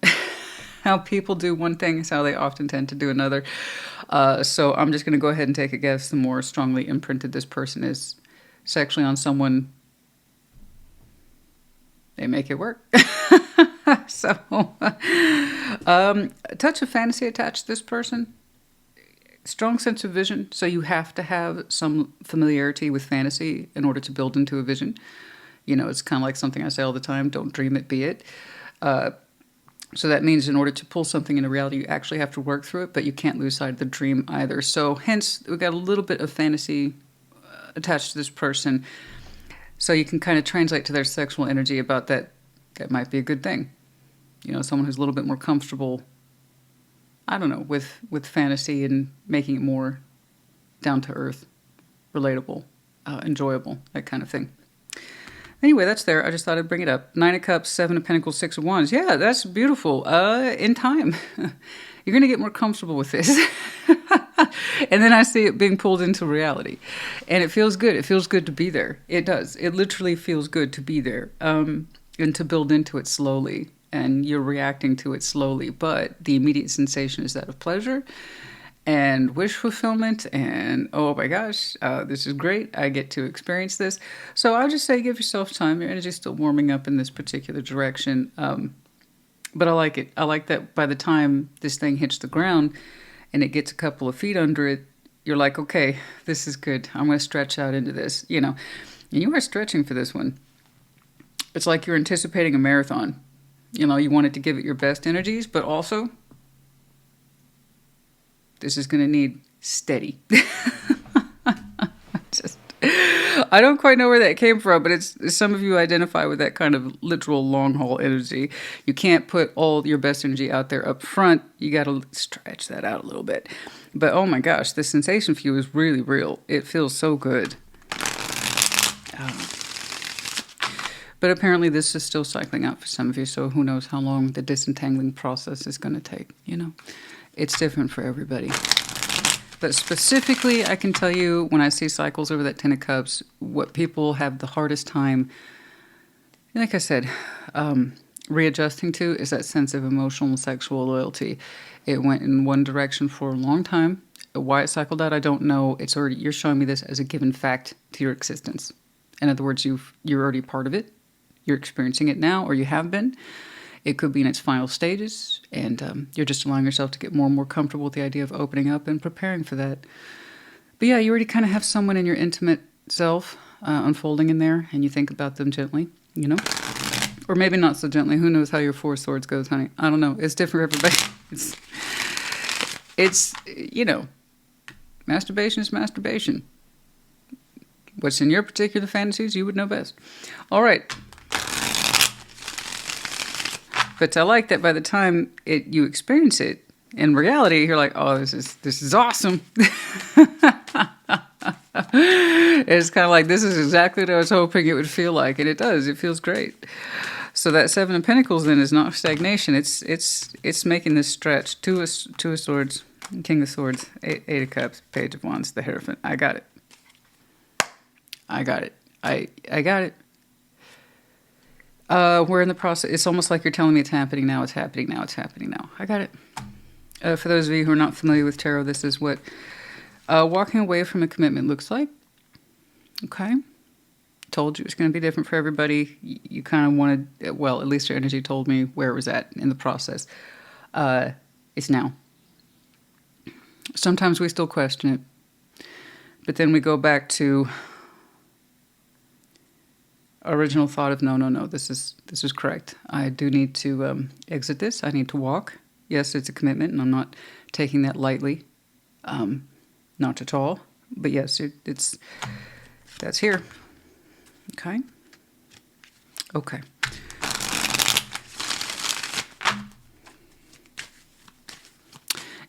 how people do one thing is how they often tend to do another. So I'm just going to go ahead and take a guess. The more strongly imprinted this person is sexually on someone, they make it work. So, a touch of fantasy attached to this person. Strong sense of vision. So you have to have some familiarity with fantasy in order to build into a vision. You know, it's kind of like something I say all the time, don't dream it, be it. So that means in order to pull something into reality, you actually have to work through it, but you can't lose sight of the dream either. So hence, we've got a little bit of fantasy attached to this person. So you can kind of translate to their sexual energy about that. That might be a good thing. You know, someone who's a little bit more comfortable, I don't know, with fantasy and making it more down to earth, relatable, enjoyable, that kind of thing. Anyway, that's there. I just thought I'd bring it up. 9 of Cups, 7 of Pentacles, 6 of Wands. Yeah, that's beautiful. In time, you're going to get more comfortable with this. And then I see it being pulled into reality. And it feels good. It feels good to be there. It does. It literally feels good to be there. And to build into it slowly. And you're reacting to it slowly. But the immediate sensation is that of pleasure and wish fulfillment, and oh my gosh, this is great. I get to experience this. So I'll just say give yourself time. Your energy's still warming up in this particular direction. But I like it. I like that by the time this thing hits the ground and it gets a couple of feet under it, you're like, okay, this is good. I'm going to stretch out into this, you know. And you are stretching for this one. It's like you're anticipating a marathon. You know, you wanted to give it your best energies, but also this is going to need steady. I don't quite know where that came from, but it's some of you identify with that kind of literal long haul energy. You can't put all your best energy out there up front. You got to stretch that out a little bit. But oh my gosh, the sensation for you is really real. It feels so good. But apparently this is still cycling out for some of you, so who knows how long the disentangling process is going to take, you know. It's different for everybody. But specifically, I can tell you, when I see cycles over that 10 of Cups, what people have the hardest time, like I said, readjusting to is that sense of emotional and sexual loyalty. It went in one direction for a long time. Why it cycled out, I don't know. It's already, you're showing me this as a given fact to your existence. In other words, you're already part of it. You're experiencing it now, or you have been. It could be in its final stages, and you're just allowing yourself to get more and more comfortable with the idea of opening up and preparing for that. But yeah, you already kind of have someone in your intimate self unfolding in there, and you think about them gently, you know? Or maybe not so gently. Who knows how your 4 of Swords goes, honey? I don't know. It's different for everybody. It's you know, masturbation is masturbation. What's in your particular fantasies, you would know best. All right. But I like that by the time you experience it in reality, you're like, oh, this is awesome. It's kind of like, this is exactly what I was hoping it would feel like, and it does. It feels great. So that 7 of Pentacles then is not stagnation. It's making this stretch. 2 of Swords, King of Swords, 8 of Cups, Page of Wands, the Hierophant. I got it. I got it. I got it. We're in the process. It's almost like you're telling me it's happening now, it's happening now, it's happening now. I got it. For those of you who are not familiar with tarot, this is what walking away from a commitment looks like. Okay. Told you it's going to be different for everybody. You kind of wanted, well, at least your energy told me where it was at in the process. It's now. Sometimes we still question it. But then we go back to original thought of no, this is correct. I do need to exit this. I need to walk. Yes, it's a commitment, and I'm not taking that lightly. Not at all. But yes, that's here. Okay. Okay.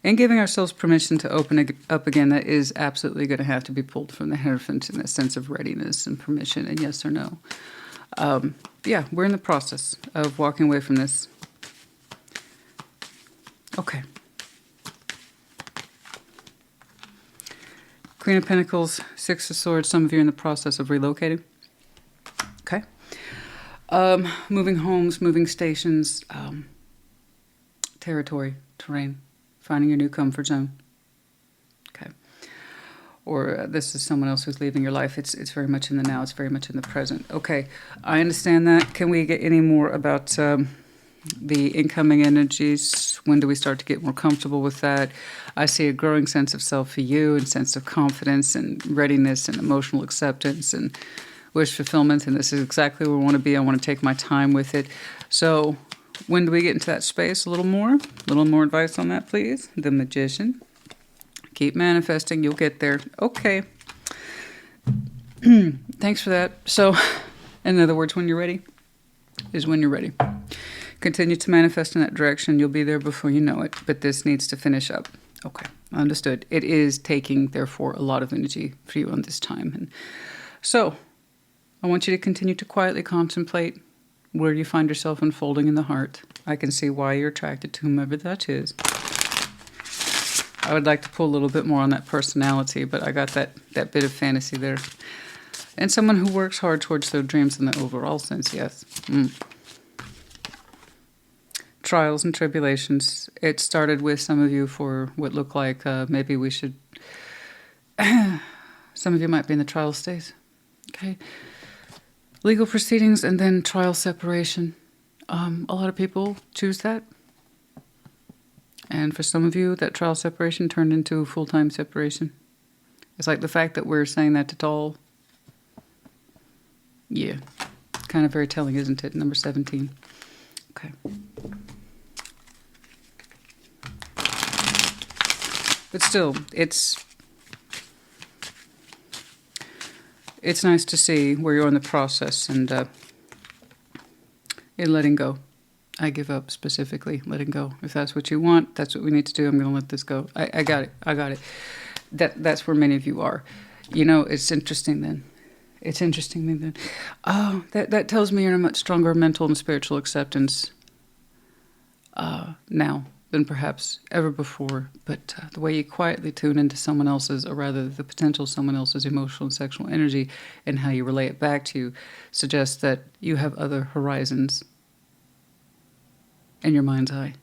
And giving ourselves permission to open up again, that is absolutely going to have to be pulled from the Hierophant in a sense of readiness and permission and yes or no. Yeah, we're in the process of walking away from this. Okay. Queen of Pentacles, Six of Swords. Some of you are in the process of relocating. Okay. Moving homes, moving stations, territory, terrain, finding your new comfort zone. Okay. Or this is someone else who's leaving your life. It's very much in the now. It's very much in the present. Okay. I understand that. Can we get any more about the incoming energies? When do we start to get more comfortable with that? I see a growing sense of self for you and sense of confidence and readiness and emotional acceptance and wish fulfillment. And this is exactly where I want to be. I want to take my time with it. So when do we get into that space? A little more advice on that, please. The Magician. Keep manifesting. You'll get there. Okay. Thanks for that. So in other words, when you're ready is when you're ready. Continue to manifest in that direction. You'll be there before you know it. But this needs to finish up. Okay. Understood. It is taking, therefore, a lot of energy for you on this time. And so I want you to continue to quietly contemplate where you find yourself unfolding in the heart. I can see why you're attracted to whomever that is. I would like to pull a little bit more on that personality, but I got that bit of fantasy there. And someone who works hard towards their dreams in the overall sense, yes. Trials and tribulations. It started with some of you for what looked like maybe we should... some of you might be in the trial stage. Okay. Legal proceedings and then trial separation. A lot of people choose that. And for some of you, that trial separation turned into full-time separation. It's like the fact that we're saying that at all. Yeah. Kind of very telling, isn't it? Number 17. Okay. But still, it's nice to see where you're in the process and in letting go. I give up specifically, letting go. If that's what you want, that's what we need to do. I'm going to let this go. I got it. I got it. That's where many of you are. You know, it's interesting then. It's interesting then. Oh, that tells me you're in a much stronger mental and spiritual acceptance now than perhaps ever before. But the way you quietly tune into someone else's, or rather the potential someone else's emotional and sexual energy and how you relay it back to you suggests that you have other horizons in your mind's eye,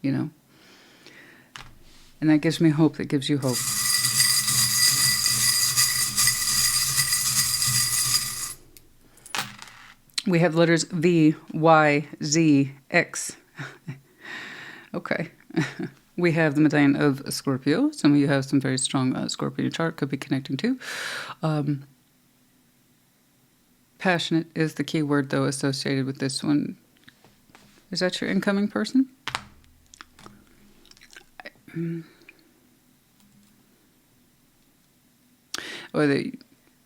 you know? And that gives me hope, that gives you hope. We have letters V, Y, Z, X. Okay. We have the medallion of Scorpio. Some of you have some very strong Scorpio in your chart, could be connecting to. Passionate is the key word, though, associated with this one. Is that your incoming person? Or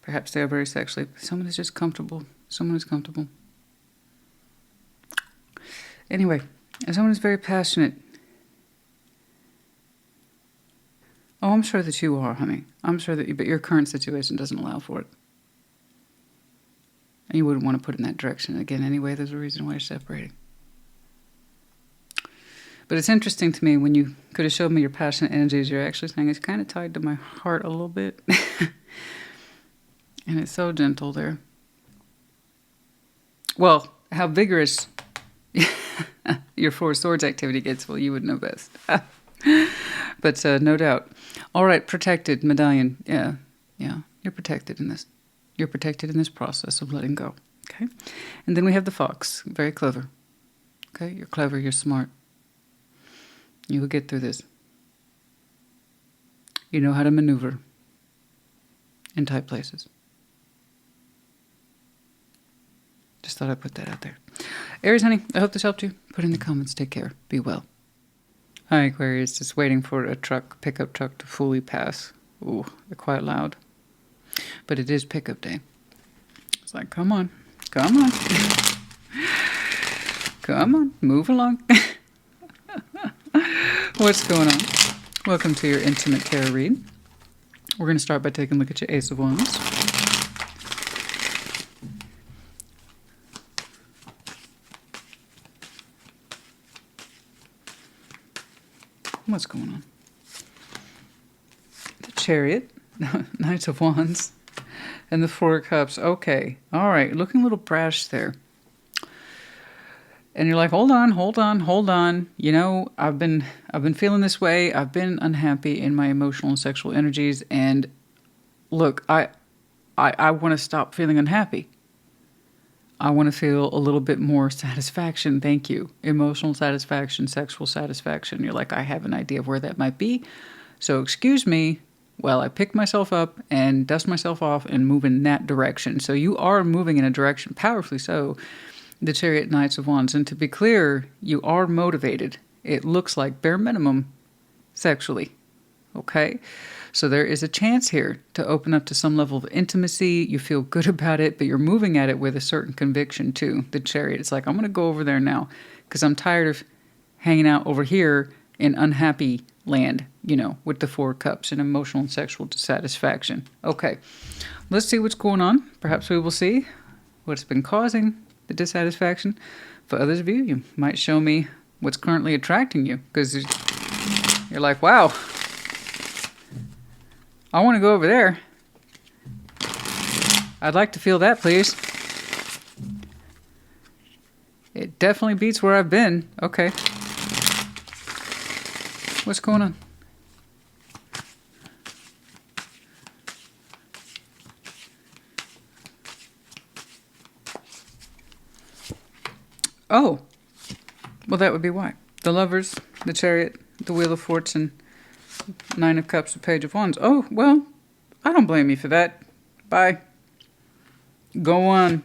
perhaps they are very sexually. Someone is just comfortable. Someone is comfortable. Anyway, someone is very passionate. Oh, I'm sure that you are, honey. I'm sure that you, but your current situation doesn't allow for it. And you wouldn't want to put it in that direction. Again, anyway, there's a reason why you're separating. But it's interesting to me when you could have showed me your passionate energies, you're actually saying it's kind of tied to my heart a little bit. And it's so gentle there. Well, how vigorous your Four of Swords activity gets, well, you would know best. But no doubt. All right, protected medallion. Yeah, you're protected in this. You're protected in this process of letting go. Okay? And then we have the fox. Very clever. Okay? You're clever, you're smart. You will get through this. You know how to maneuver in tight places. Just thought I'd put that out there. Aries, honey, I hope this helped you. Put in the comments. Take care. Be well. Hi, Aquarius. Just waiting for a pickup truck to fully pass. Ooh, they're quite loud. But it is pickup day. It's like, come on, come on, come on, move along. What's going on? Welcome to your intimate tarot read. We're going to start by taking a look at your Ace of Wands. What's going on? The Chariot, Knight of Wands, and the Four of Cups. Okay, all right, looking a little brash there. And you're like, hold on, hold on, hold on. You know, I've been feeling this way. I've been unhappy in my emotional and sexual energies. And look, I want to stop feeling unhappy. I want to feel a little bit more satisfaction. Thank you. Emotional satisfaction, sexual satisfaction. You're like, I have an idea of where that might be. So excuse me while I pick myself up and dust myself off and move in that direction. So you are moving in a direction, powerfully so. The Chariot, Knights of Wands. And to be clear, you are motivated. It looks like bare minimum sexually. Okay? So there is a chance here to open up to some level of intimacy. You feel good about it, but you're moving at it with a certain conviction too. The Chariot. It's like, I'm going to go over there now because I'm tired of hanging out over here in unhappy land, you know, with the Four Cups and emotional and sexual dissatisfaction. Okay. Let's see what's going on. Perhaps we will see what's been causing the dissatisfaction. For others of you, you might show me what's currently attracting you, because you're like, wow, I want to go over there. I'd like to feel that, please. It definitely beats where I've been. Okay. What's going on? Oh, well, that would be why. The Lovers, the Chariot, the Wheel of Fortune, Nine of Cups, the Page of Wands. Oh, well, I don't blame you for that. Bye. Go on.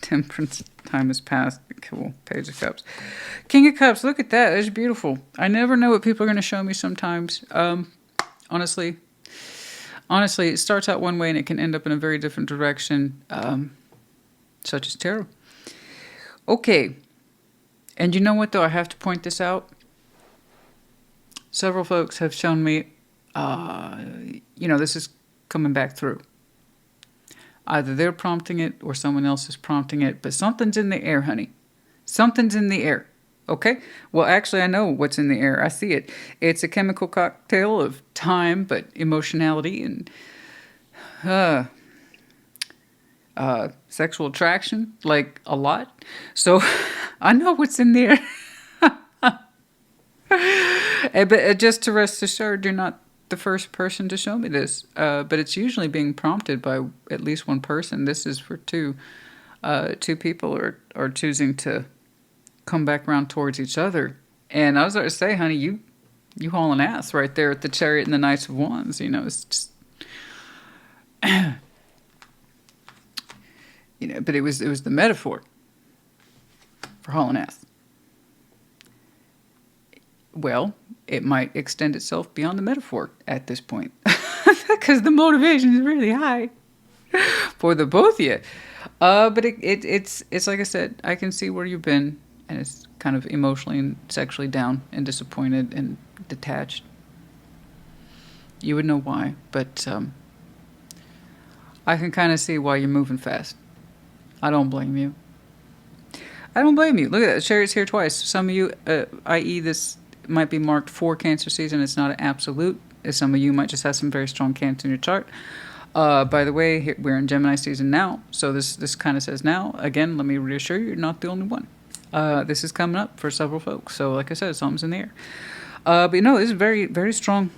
Temperance, time has passed. Cool. Page of Cups. King of Cups, look at that. That's beautiful. I never know what people are going to show me sometimes. Honestly, it starts out one way and it can end up in a very different direction, such as tarot. Okay, and you know what, though? I have to point this out. Several folks have shown me, this is coming back through. Either they're prompting it or someone else is prompting it, but something's in the air, honey. Something's in the air, okay? Well, actually, I know what's in the air. I see it. It's a chemical cocktail of time, but emotionality and sexual attraction, like a lot. So I know what's in there. But just to rest assured, you're not the first person to show me this. But it's usually being prompted by at least one person. This is for two. Two people are choosing to come back around towards each other. And I was going to say, honey, you hauling ass right there at the Chariot and the Knights of Wands. You know, it's just... but it was the metaphor for hauling ass. Well, it might extend itself beyond the metaphor at this point, because the motivation is really high for the both of you. But it's like I said, I can see where you've been, and it's kind of emotionally and sexually down and disappointed and detached. You would know why, but I can kind of see why you're moving fast. I don't blame you. I don't blame you. Look at that. The Chariot's here twice. Some of you, i.e. this might be marked for Cancer season. It's not an absolute. Some of you might just have some very strong Cancer in your chart. By the way, we're in Gemini season now. So this kind of says now. Again, let me reassure you, you're not the only one. This is coming up for several folks. So like I said, something's in the air. But this is very, very strong.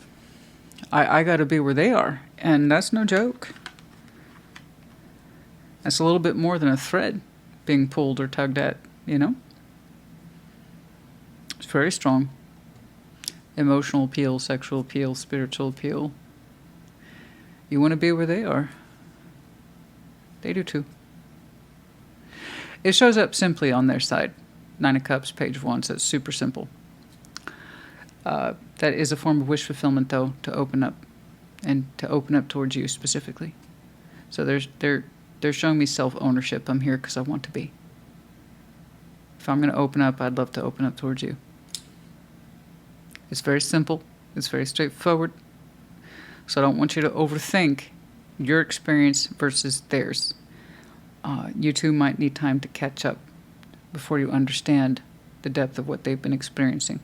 I got to be where they are. And that's no joke. That's a little bit more than a thread being pulled or tugged at, It's very strong. Emotional appeal, sexual appeal, spiritual appeal. You want to be where they are. They do too. It shows up simply on their side. Nine of Cups, Page of Wands. That's super simple. That is a form of wish fulfillment, though, to open up. And to open up towards you specifically. So they're They're showing me self-ownership. I'm here because I want to be. If I'm going to open up, I'd love to open up towards you. It's very simple. It's very straightforward. So I don't want you to overthink your experience versus theirs. You two might need time to catch up before you understand the depth of what they've been experiencing.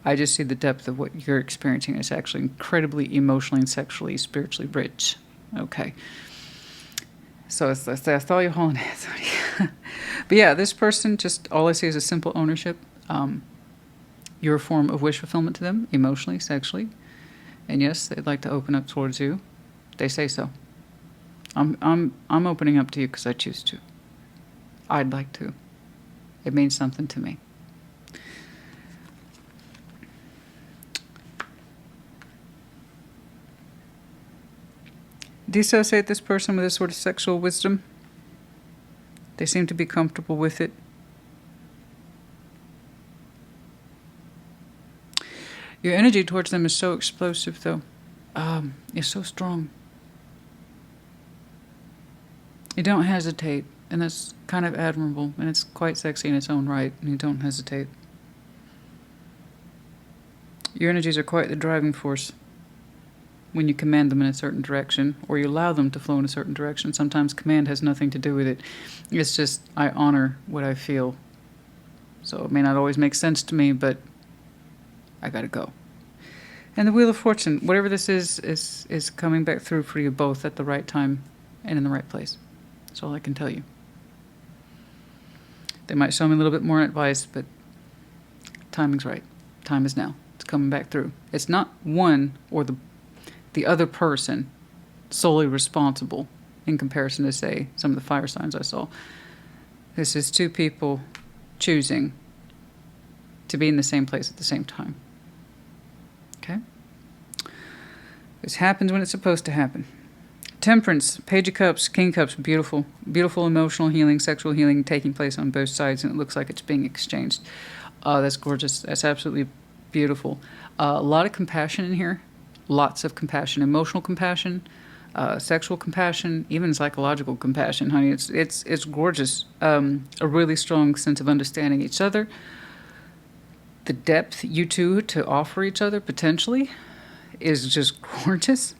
I just see the depth of what you're experiencing is actually incredibly emotionally and sexually, spiritually rich. Okay. So that's all you're hauling ass. But yeah, this person, just all I see is a simple ownership. You're a form of wish fulfillment to them, emotionally, sexually. And yes, they'd like to open up towards you. They say so. I'm opening up to you because I choose to. I'd like to. It means something to me. Do you associate this person with a sort of sexual wisdom? They seem to be comfortable with it. Your energy towards them is so explosive, though. It's so strong. You don't hesitate, and that's kind of admirable, and it's quite sexy in its own right, and you don't hesitate. Your energies are quite the driving force when you command them in a certain direction, or you allow them to flow in a certain direction. Sometimes command has nothing to do with it. It's just, I honor what I feel. So it may not always make sense to me, but I gotta go. And the Wheel of Fortune, whatever this is coming back through for you both at the right time and in the right place. That's all I can tell you. They might show me a little bit more advice, but timing's right. Time is now. It's coming back through. It's not one or the other person solely responsible in comparison to, say, some of the fire signs I saw. This is two people choosing to be in the same place at the same time. Okay? This happens when it's supposed to happen. Temperance, Page of Cups, King of Cups, beautiful. Beautiful emotional healing, sexual healing taking place on both sides, and it looks like it's being exchanged. That's gorgeous. That's absolutely beautiful. A lot of compassion in here. Lots of compassion. Emotional compassion, sexual compassion, even psychological compassion, honey. It's gorgeous. A really strong sense of understanding each other. The depth you two to offer each other potentially is just gorgeous.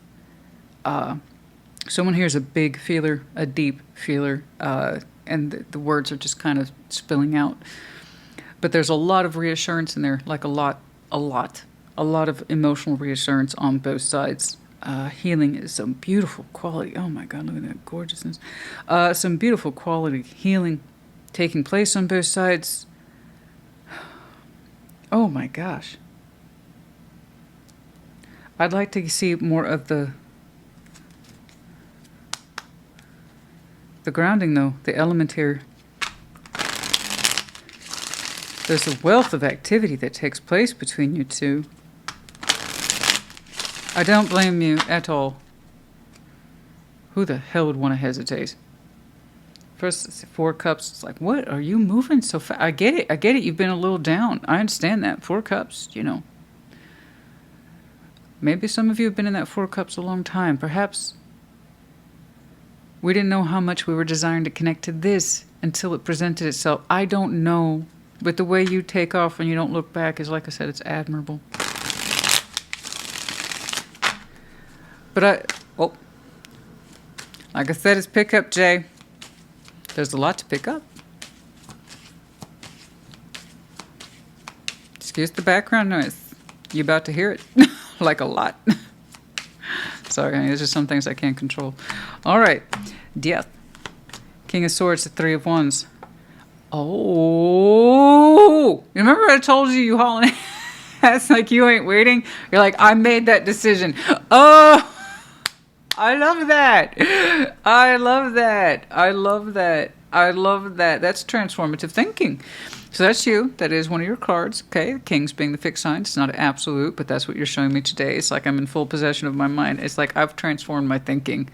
Someone here is a big feeler, a deep feeler, and the words are just kind of spilling out. But there's a lot of reassurance in there, like a lot of emotional reassurance on both sides. Healing is some beautiful quality. Oh my God, look at that gorgeousness. Some beautiful quality healing taking place on both sides. Oh my gosh. I'd like to see more of the grounding, though, the element here. There's a wealth of activity that takes place between you two. I don't blame you at all. Who the hell would want to hesitate? First, 4 Cups. It's like, what? Are you moving so fast? I get it. You've been a little down. I understand that. 4 Cups, you know. Maybe some of you have been in that 4 Cups a long time. Perhaps we didn't know how much we were desiring to connect to this until it presented itself. I don't know. But the way you take off when you don't look back is, like I said, it's admirable. But like I said, it's pick up, Jay. There's a lot to pick up. Excuse the background noise. You about to hear it? Like a lot. Sorry, there's just some things I can't control. All right. Death. King of Swords, the 3 of Wands. Oh, remember I told you hauling ass like you ain't waiting? You're like, I made that decision. Oh, I love that. I love that. I love that. I love that. That's transformative thinking. So that's you. That is one of your cards. Okay, the Kings being the fixed sign. It's not an absolute, but that's what you're showing me today. It's like I'm in full possession of my mind. It's like I've transformed my thinking.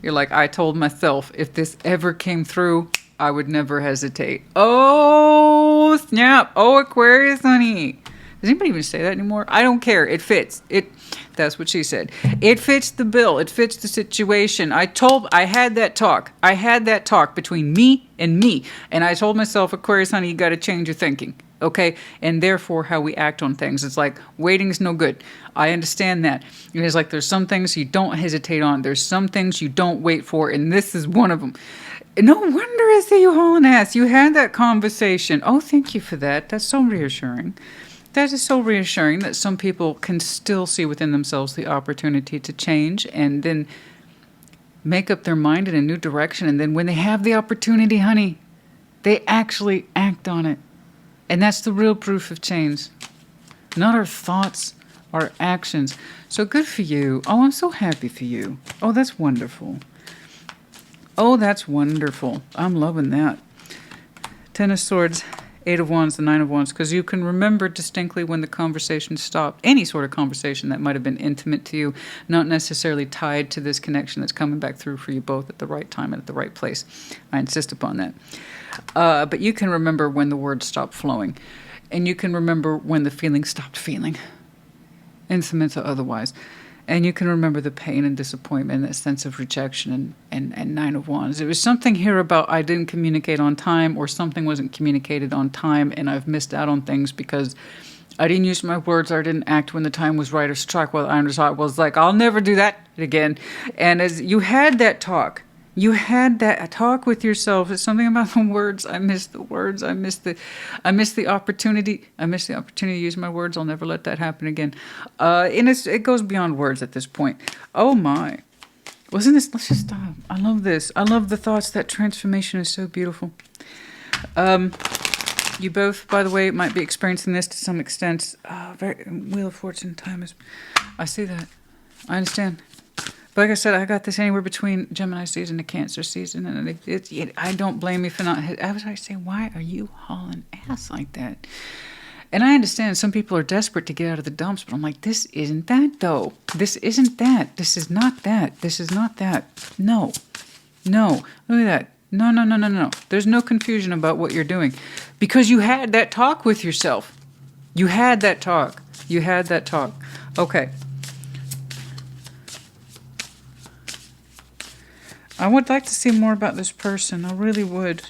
You're like, I told myself, if this ever came through, I would never hesitate. Oh, snap. Oh, Aquarius, honey. Does anybody even say that anymore? I don't care. It fits. That's what she said. It fits the bill. It fits the situation. I had that talk. I had that talk between me. And I told myself, Aquarius, honey, you got to change your thinking. Okay? And therefore, how we act on things. It's like, waiting is no good. I understand that. It's like, there's some things you don't hesitate on. There's some things you don't wait for. And this is one of them. No wonder I see you hauling ass. You had that conversation. Oh, thank you for that. That's so reassuring. That is so reassuring that some people can still see within themselves the opportunity to change and then make up their mind in a new direction. And then when they have the opportunity, honey, they actually act on it. And that's the real proof of change. Not our thoughts, our actions. So good for you. Oh, I'm so happy for you. Oh, that's wonderful. Oh, that's wonderful. I'm loving that. Ten of Swords, Eight of Wands, the Nine of Wands, because you can remember distinctly when the conversation stopped. Any sort of conversation that might have been intimate to you, not necessarily tied to this connection that's coming back through for you both at the right time and at the right place. I insist upon that. But you can remember when the words stopped flowing. And you can remember when the feeling stopped feeling, intimate or otherwise. And you can remember the pain and disappointment, that sense of rejection and Nine of Wands. There was something here about I didn't communicate on time, or something wasn't communicated on time, and I've missed out on things because I didn't use my words, or I didn't act when the time was right, or struck while I was like, I'll never do that again. And as you had that talk, you had that talk with yourself. It's something about the words. I miss the words. I miss the opportunity. I miss the opportunity to use my words. I'll never let that happen again. And it goes beyond words at this point. Oh my. Wasn't this, let's just stop. I love this. I love the thoughts. That transformation is so beautiful. You both, by the way, might be experiencing this to some extent. Wheel of Fortune time is, I see that. I understand. But like I said, I got this anywhere between Gemini season to Cancer season, and I don't blame you for not. I was like, saying, why are you hauling ass like that? And I understand some people are desperate to get out of the dumps, but I'm like, this isn't that though. This isn't that. This is not that. This is not that. No, look at that. No. There's no confusion about what you're doing, because you had that talk with yourself. You had that talk. Okay. I would like to see more about this person. I really would.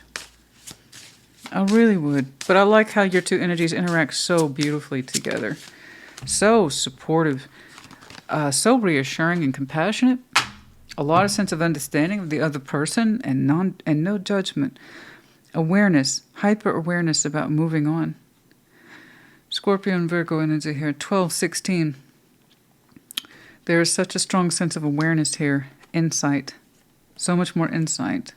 But I like how your two energies interact so beautifully together. So supportive. So reassuring and compassionate. A lot of sense of understanding of the other person and no judgment. Awareness. Hyper-awareness about moving on. Scorpio and Virgo energy here. 12-16. There is such a strong sense of awareness here. Insight. So much more insight.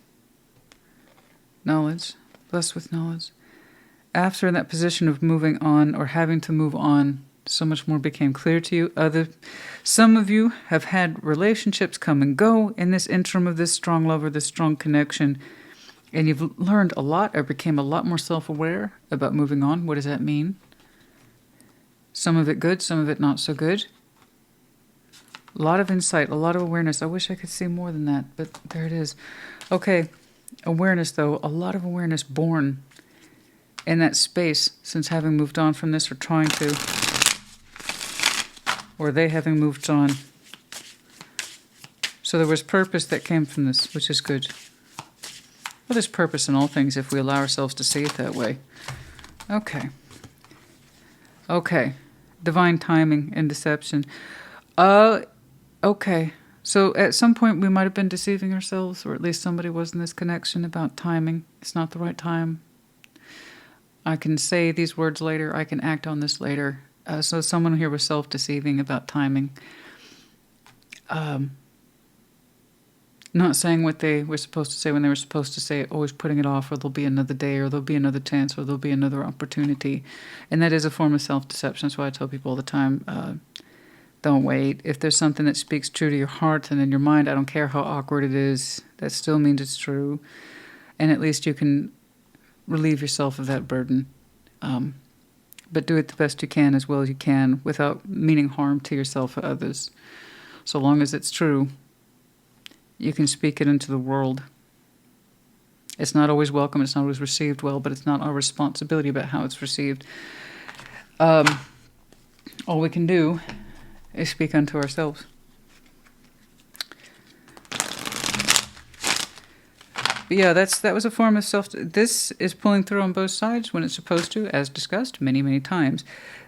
Knowledge. Blessed with knowledge. After that position of moving on or having to move on, so much more became clear to you. Some of you have had relationships come and go in this interim of this strong love or this strong connection, and you've learned a lot or became a lot more self-aware about moving on. What does that mean? Some of it good, some of it not so good. A lot of insight, a lot of awareness. I wish I could see more than that, but there it is. Okay, awareness though, a lot of awareness born in that space since having moved on from this or trying to, or they having moved on. So there was purpose that came from this, which is good. Well, there's purpose in all things if we allow ourselves to see it that way. Okay. Divine timing and deception. Okay, so at some point we might have been deceiving ourselves, or at least somebody was in this connection about timing. It's not the right time. I can say these words later. I can act on this later. So someone here was self-deceiving about timing. Not saying what they were supposed to say when they were supposed to say it, always putting it off, or there'll be another day, or there'll be another chance, or there'll be another opportunity. And that is a form of self-deception. That's why I tell people all the time, don't wait. If there's something that speaks true to your heart and in your mind, I don't care how awkward it is, that still means it's true. And at least you can relieve yourself of that burden. But do it the best you can, as well as you can, without meaning harm to yourself or others. So long as it's true, you can speak it into the world. It's not always welcome, it's not always received well, but it's not our responsibility about how it's received. All we can do speak unto ourselves. But yeah, that was a form of self. This is pulling through on both sides when it's supposed to, as discussed many, many times.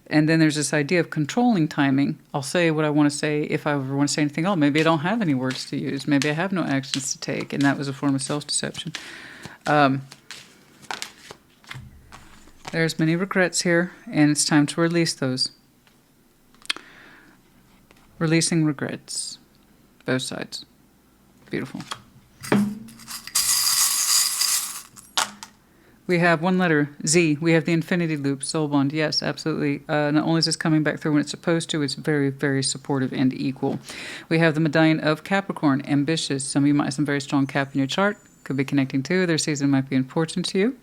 And then there's this idea of controlling timing. I'll say what I want to say if I ever want to say anything else. Maybe I don't have any words to use. Maybe I have no actions to take. And that was a form of self-deception. There's many regrets here, and it's time to release those. Releasing regrets. Both sides. Beautiful. We have one letter, Z. We have the infinity loop, soul bond. Yes, absolutely. Not only is this coming back through when it's supposed to, it's very, very supportive and equal. We have the medallion of Capricorn, ambitious. Some of you might have some very strong Cap in your chart. Could be connecting to. Their season might be important to you.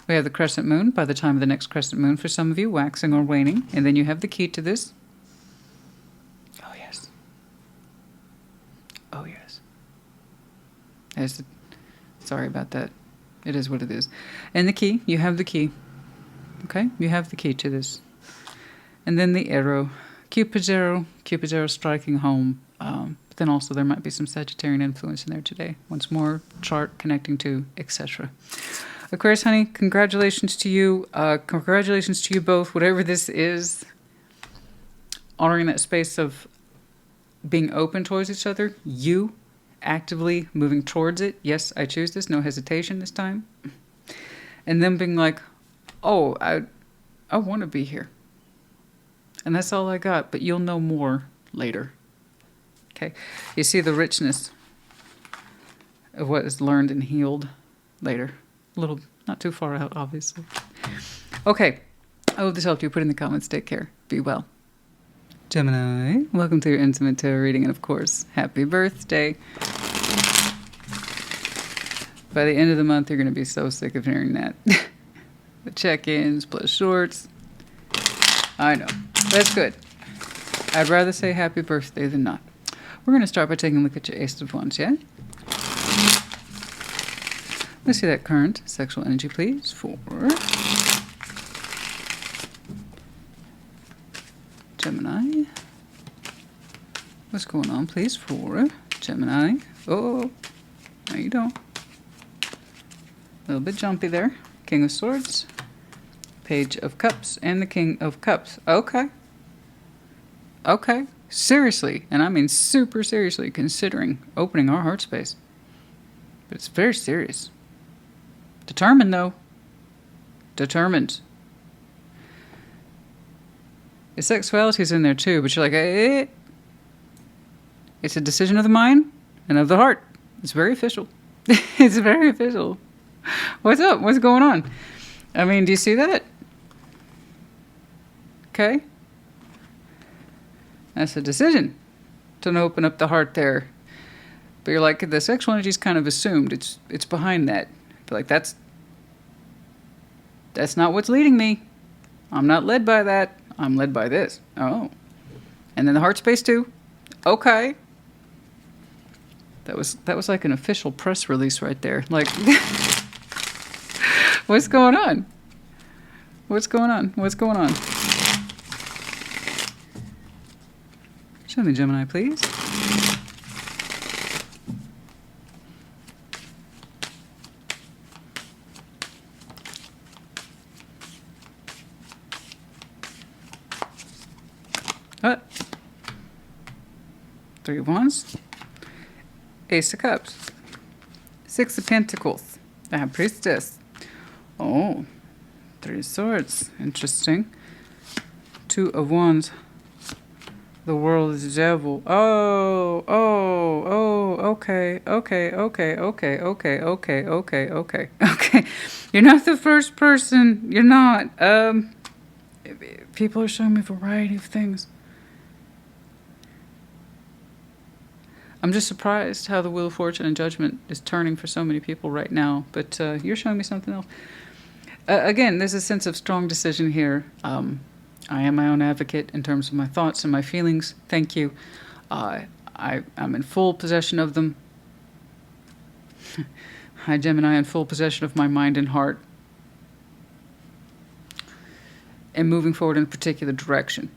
We have the crescent moon by the time of the next crescent moon for some of you, waxing or waning. And then you have the key to this. Oh, yes. Oh, yes. Sorry about that. It is what it is. And the key, you have the key. Okay? You have the key to this. And then the arrow. Cupid's arrow striking home. But then also there might be some Sagittarian influence in there today. Once more, chart connecting to, etc. Aquarius, honey, congratulations to you. Congratulations to you both. Whatever this is, honoring that space of being open towards each other. You actively moving towards it. Yes, I choose this. No hesitation this time. And then being like, oh, I want to be here. And that's all I got. But you'll know more later. Okay. You see the richness of what is learned and healed later. A little, not too far out, obviously. Okay. I hope this helped you. Put in the comments. Take care. Be well. Gemini, welcome to your intimate tarot reading, and of course, happy birthday. By the end of the month, you're going to be so sick of hearing that. The check-ins plus shorts. I know. That's good. I'd rather say happy birthday than not. We're going to start by taking a look at your Ace of Wands, yeah? Let's see that current sexual energy, please, for Gemini. What's going on, please, for Gemini? Oh, no, you don't. A little bit jumpy there. King of Swords, Page of Cups, and the King of Cups. Okay. Okay. Seriously, and I mean super seriously, considering opening our heart space. But it's very serious. Determined, though. Determined. The sexuality is in there too, but you're like, eh. It's a decision of the mind and of the heart. It's very official. It's very official. What's up? What's going on? I mean, do you see that? Okay. That's a decision to open up the heart there. But you're like, the sexual energy is kind of assumed. It's behind that. But like, that's not what's leading me. I'm not led by that. I'm led by this. Oh. And then the heart space too. Okay. That was like an official press release right there. Like, what's going on? What's going on? What's going on? Show me Gemini, please. Three of Wands, Ace of Cups, Six of Pentacles, the High Priestess. Oh, Three of Swords, interesting. Two of Wands, the World is the Devil. Oh, okay. You're not the first person. You're not. People are showing me a variety of things. I'm just surprised how the Wheel of Fortune and Judgment is turning for so many people right now. But you're showing me something else. Again, there's a sense of strong decision here. I am my own advocate in terms of my thoughts and my feelings. Thank you. I'm in full possession of them. Hi, Gemini, in full possession of my mind and heart. And moving forward in a particular direction.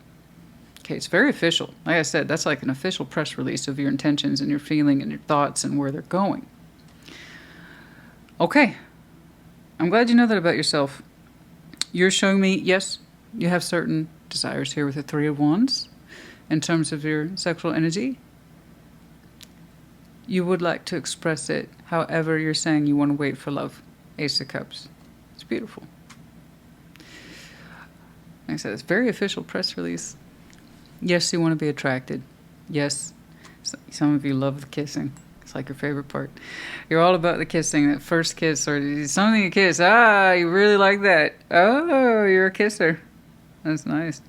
Okay, it's very official. Like I said, that's like an official press release of your intentions and your feeling and your thoughts and where they're going. Okay, I'm glad you know that about yourself. You're showing me, yes, you have certain desires here with the Three of Wands in terms of your sexual energy. You would like to express it. However, you're saying you want to wait for love. Ace of Cups. It's beautiful. Like I said, it's a very official press release. Yes, you want to be attracted. Yes, some of you love the kissing. It's like your favorite part. You're all about the kissing, that first kiss, or something you kiss. Ah, you really like that. Oh, you're a kisser. That's nice.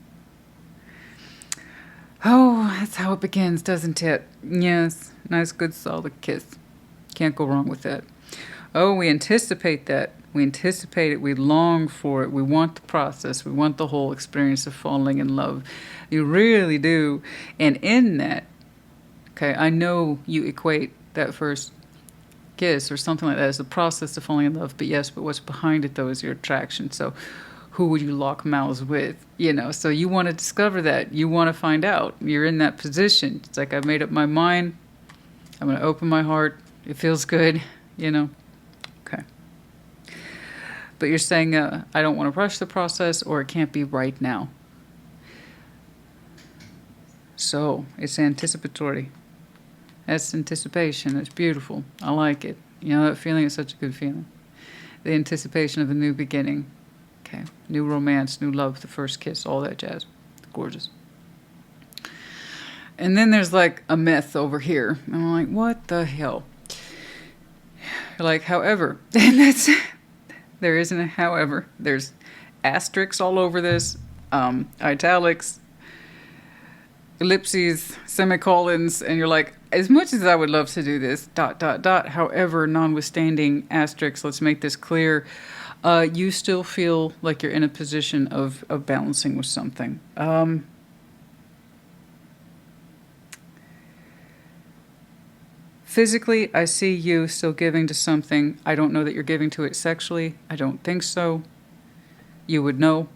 Oh, that's how it begins, doesn't it? Yes, nice, good, solid kiss. Can't go wrong with that. Oh, we anticipate that. We anticipate it. We long for it. We want the process. We want the whole experience of falling in love. You really do. And in that, okay, I know you equate that first kiss or something like that as the process of falling in love. But yes, but what's behind it, though, is your attraction. So who would you lock mouths with? You know, so you want to discover that. You want to find out. You're in that position. It's like I've made up my mind. I'm going to open my heart. It feels good, you know. Okay. But you're saying, I don't want to rush the process, or it can't be right now. So, it's anticipatory. That's anticipation. It's beautiful. I like it. You know, that feeling is such a good feeling. The anticipation of a new beginning. Okay. New romance, new love, the first kiss, all that jazz. Gorgeous. And then there's like a myth over here. And I'm like, what the hell? You're like, however. And that's... There isn't a however. There's asterisks all over this, italics, ellipses, semicolons, and you're like, as much as I would love to do this, ... However, notwithstanding asterisks, let's make this clear. You still feel like you're in a position of balancing with something. Physically, I see you still giving to something. I don't know that you're giving to it sexually. I don't think so. You would know.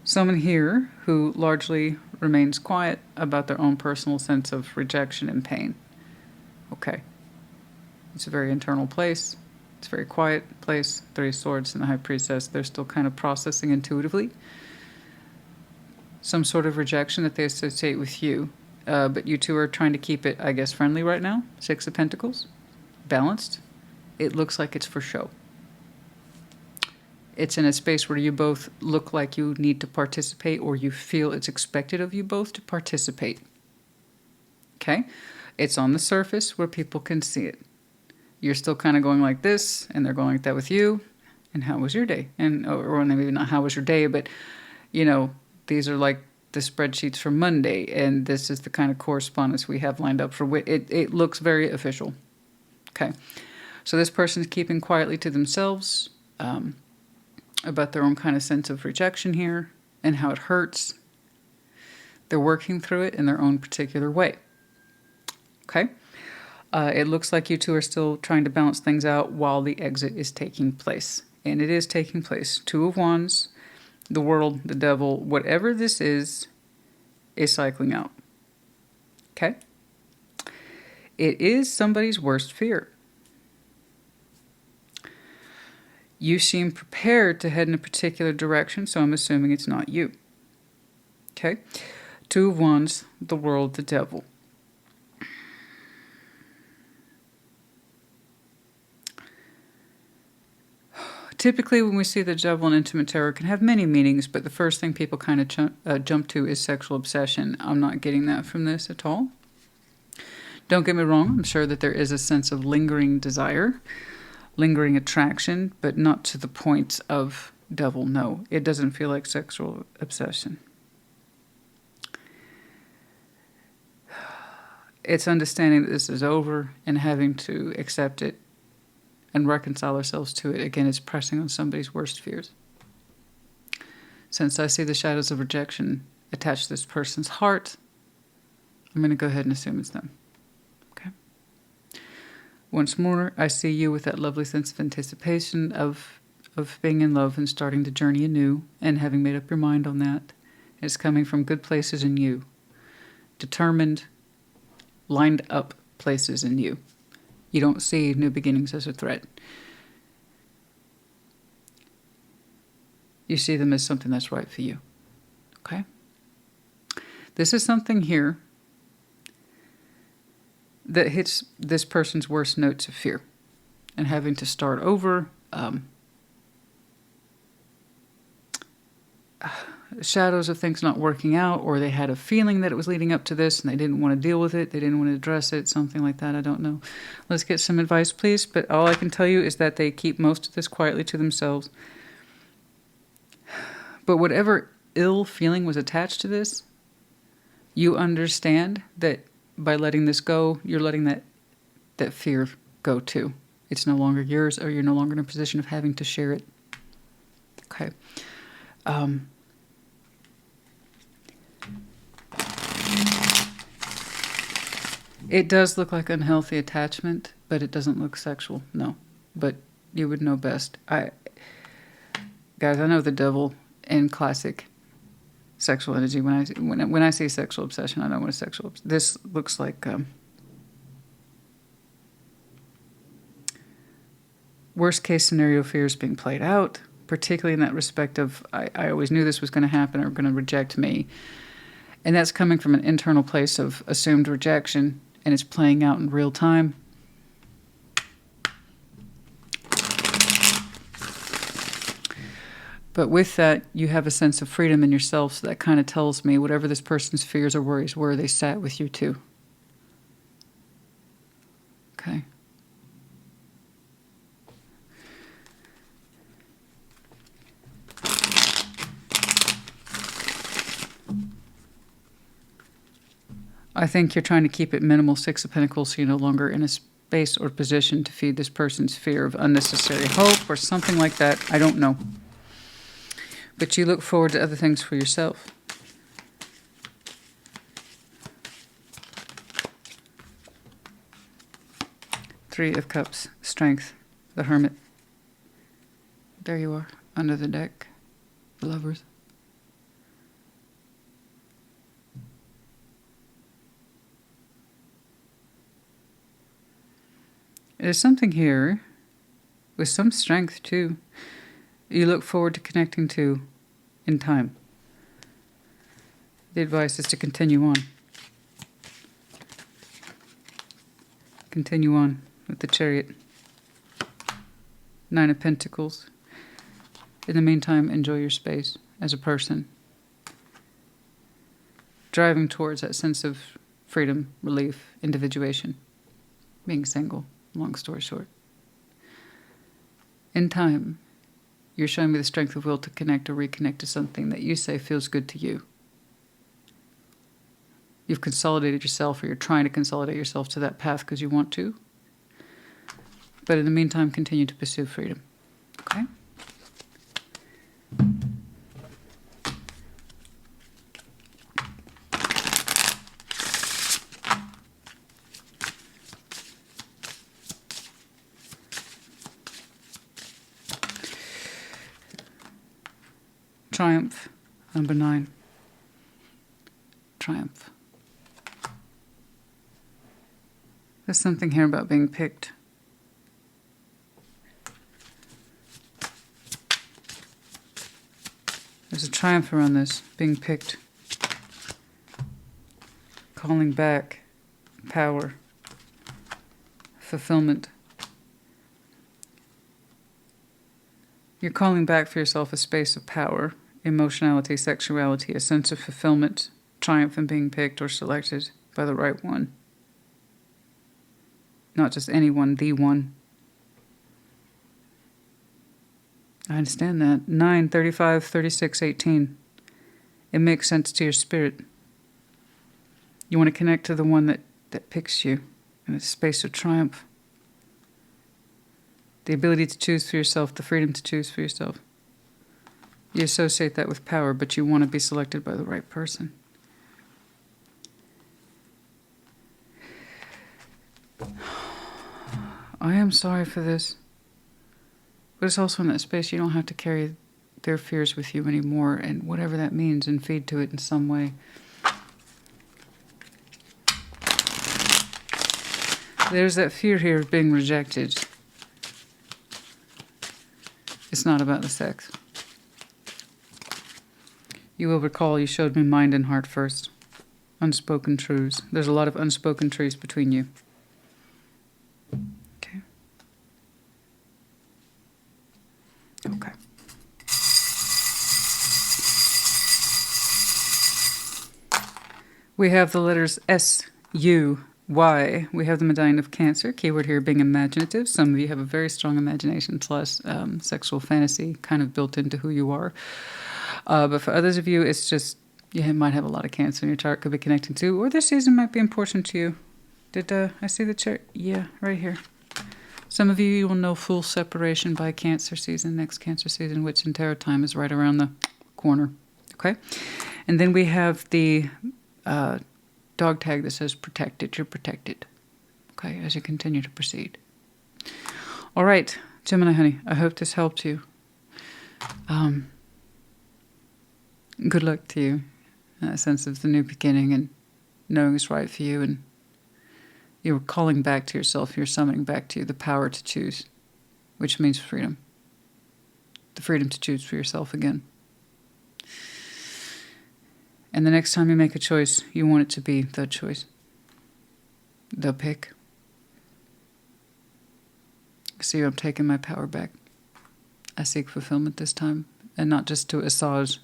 Someone here who largely remains quiet about their own personal sense of rejection and pain. Okay. It's a very internal place. It's a very quiet place. Three of Swords and the High Priestess, they're still kind of processing intuitively some sort of rejection that they associate with you. But you two are trying to keep it, I guess, friendly right now. Six of Pentacles. Balanced. It looks like it's for show. It's in a space where you both look like you need to participate, or you feel it's expected of you both to participate. Okay? It's on the surface where people can see it. You're still kind of going like this, and they're going like that with you. And how was your day? And or maybe not how was your day, but, you know, these are like the spreadsheets for Monday, and this is the kind of correspondence we have lined up for it. It looks very official. Okay. So this person is keeping quietly to themselves about their own kind of sense of rejection here and how it hurts. They're working through it in their own particular way. Okay. It looks like you two are still trying to balance things out while the exit is taking place. And it is taking place. Two of Wands, the world, the devil, whatever this is cycling out. Okay? It is somebody's worst fear. You seem prepared to head in a particular direction, so I'm assuming it's not you. Okay? Two of Wands, the world, the devil. Typically, when we see the devil in intimate tarot, it can have many meanings, but the first thing people kind of jump to is sexual obsession. I'm not getting that from this at all. Don't get me wrong. I'm sure that there is a sense of lingering desire, lingering attraction, but not to the point of devil. No, it doesn't feel like sexual obsession. It's understanding that this is over and having to accept it and reconcile ourselves to it. Again, it's pressing on somebody's worst fears. Since I see the shadows of rejection attached to this person's heart, I'm going to go ahead and assume it's them. Okay? Once more, I see you with that lovely sense of anticipation of of being in love and starting the journey anew and having made up your mind on that. It's coming from good places in you. Determined, lined up places in you. You don't see new beginnings as a threat. You see them as something that's right for you. Okay? This is something here that hits this person's worst notes of fear and having to start over. Shadows of things not working out, or they had a feeling that it was leading up to this and they didn't want to deal with it, they didn't want to address it, something like that. I don't know. Let's get some advice, please. But all I can tell you is that they keep most of this quietly to themselves. But whatever ill feeling was attached to this, you understand that by letting this go, you're letting that fear go too. It's no longer yours, or you're no longer in a position of having to share it. Okay. It does look like unhealthy attachment, but it doesn't look sexual. No, but you would know best. Guys, I know the devil in classic sexual energy. When I see sexual obsession, I know what a sexual. This looks like worst case scenario fears being played out, particularly in that respect of I always knew this was going to happen or going to reject me, and that's coming from an internal place of assumed rejection. And it's playing out in real time. But with that, you have a sense of freedom in yourself. So that kind of tells me whatever this person's fears or worries were, they sat with you too. Okay. I think you're trying to keep it minimal, Six of Pentacles, so you're no longer in a space or position to feed this person's fear of unnecessary hope or something like that. I don't know. But you look forward to other things for yourself. Three of Cups, Strength, the Hermit. There you are, under the deck, the Lovers. There's something here with some strength too. You look forward to connecting to in time. The advice is to continue on. Continue on with the Chariot. Nine of Pentacles. In the meantime, enjoy your space as a person. Driving towards that sense of freedom, relief, individuation. Being single. Long story short. In time, you're showing me the strength of will to connect or reconnect to something that you say feels good to you. You've consolidated yourself, or you're trying to consolidate yourself to that path because you want to. But in the meantime, continue to pursue freedom. Okay? Triumph, number 9. Triumph. There's something here about being picked. There's a triumph around this, being picked. Calling back, power, fulfillment. You're calling back for yourself a space of power, emotionality, sexuality, a sense of fulfillment, triumph in being picked or selected by the right one. Not just anyone, the one. I understand that. 9, 35, 36, 18. It makes sense to your spirit. You want to connect to the one that picks you in a space of triumph. The ability to choose for yourself, the freedom to choose for yourself. You associate that with power, but you want to be selected by the right person. I am sorry for this. But it's also in that space you don't have to carry their fears with you anymore, and whatever that means, and feed to it in some way. There's that fear here of being rejected. It's not about the sex. You will recall you showed me mind and heart first. Unspoken truths. There's a lot of unspoken truths between you. Okay. Okay. We have the letters S, U, Y. We have the medallion of Cancer. Keyword here being imaginative. Some of you have a very strong imagination plus sexual fantasy kind of built into who you are. But for others of you, it's just, you might have a lot of Cancer in your chart, could be connecting to, or this season might be important to you. Did I see the chart? Yeah, right here. Some of you will know full separation by Cancer season, next Cancer season, which in tarot time is right around the corner. Okay? And then we have the dog tag that says protected. You're protected. Okay, as you continue to proceed. All right, Gemini honey, I hope this helped you. Good luck to you. A sense of the new beginning and knowing it's right for you, and you're calling back to yourself, you're summoning back to you the power to choose, which means freedom. The freedom to choose for yourself again. And the next time you make a choice, you want it to be the choice. The pick. See, I'm taking my power back. I seek fulfillment this time, and not just to assuage.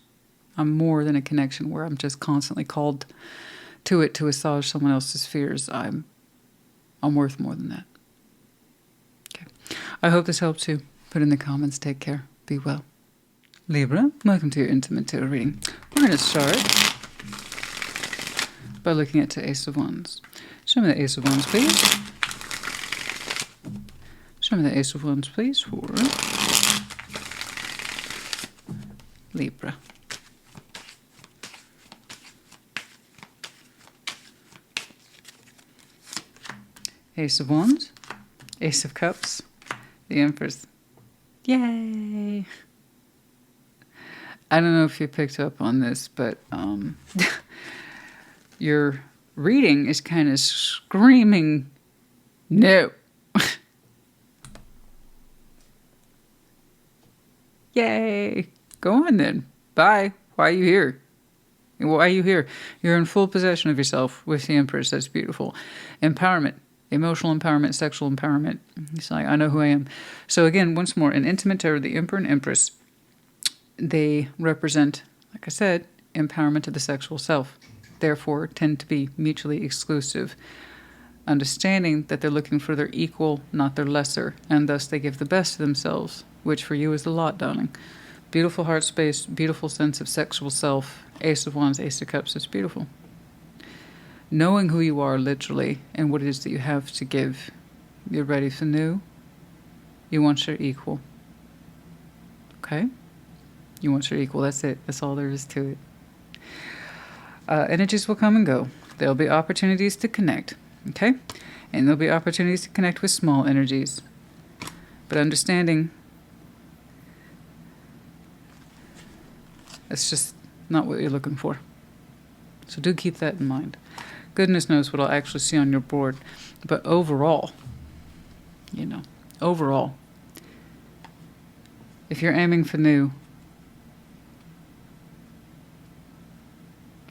I'm more than a connection where I'm just constantly called to it to assuage someone else's fears. I'm worth more than that. Okay. I hope this helps you. Put in the comments. Take care. Be well. Libra, welcome to your intimate tarot reading. We're going to start by looking at the Ace of Wands. Show me the Ace of Wands, please. Show me the Ace of Wands, please, for Libra. Ace of Wands, Ace of Cups, the Empress. Yay! I don't know if you picked up on this, but your reading is kind of screaming, no. Yay! Go on then. Bye. Why are you here? Why are you here? You're in full possession of yourself with the Empress. That's beautiful. Empowerment. Emotional empowerment, sexual empowerment. It's like, I know who I am. So again, once more, in intimate tarot, the Emperor and Empress, they represent, like I said, empowerment of the sexual self. Therefore, tend to be mutually exclusive. Understanding that they're looking for their equal, not their lesser. And thus they give the best of themselves, which for you is a lot, darling. Beautiful heart space, beautiful sense of sexual self. Ace of Wands, Ace of Cups. It's beautiful. Knowing who you are, literally, and what it is that you have to give. You're ready for new. You want your equal. Okay? You want your equal. That's it. That's all there is to it. Energies will come and go. There'll be opportunities to connect. Okay? And there'll be opportunities to connect with small energies. But understanding that's just not what you're looking for. So do keep that in mind. Goodness knows what I'll actually see on your board. But overall, you know, overall, if you're aiming for new,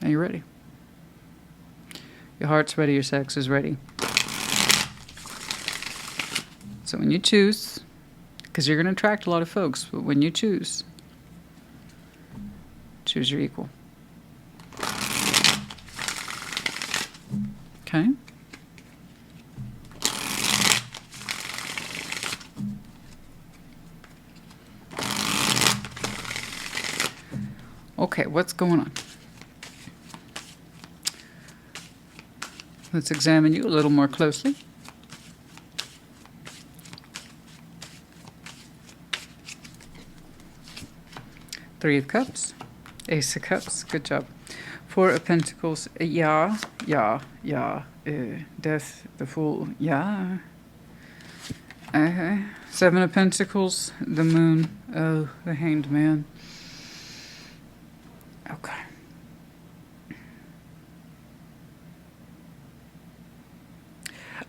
are you ready? Your heart's ready, your sex is ready. So when you choose, because you're going to attract a lot of folks, but when you choose your equal. Okay. Okay, what's going on? Let's examine you a little more closely. Three of Cups, Ace of Cups, good job. Four of Pentacles, death, the Fool, Okay. Seven of Pentacles, the Moon, oh, the Hanged Man. Okay.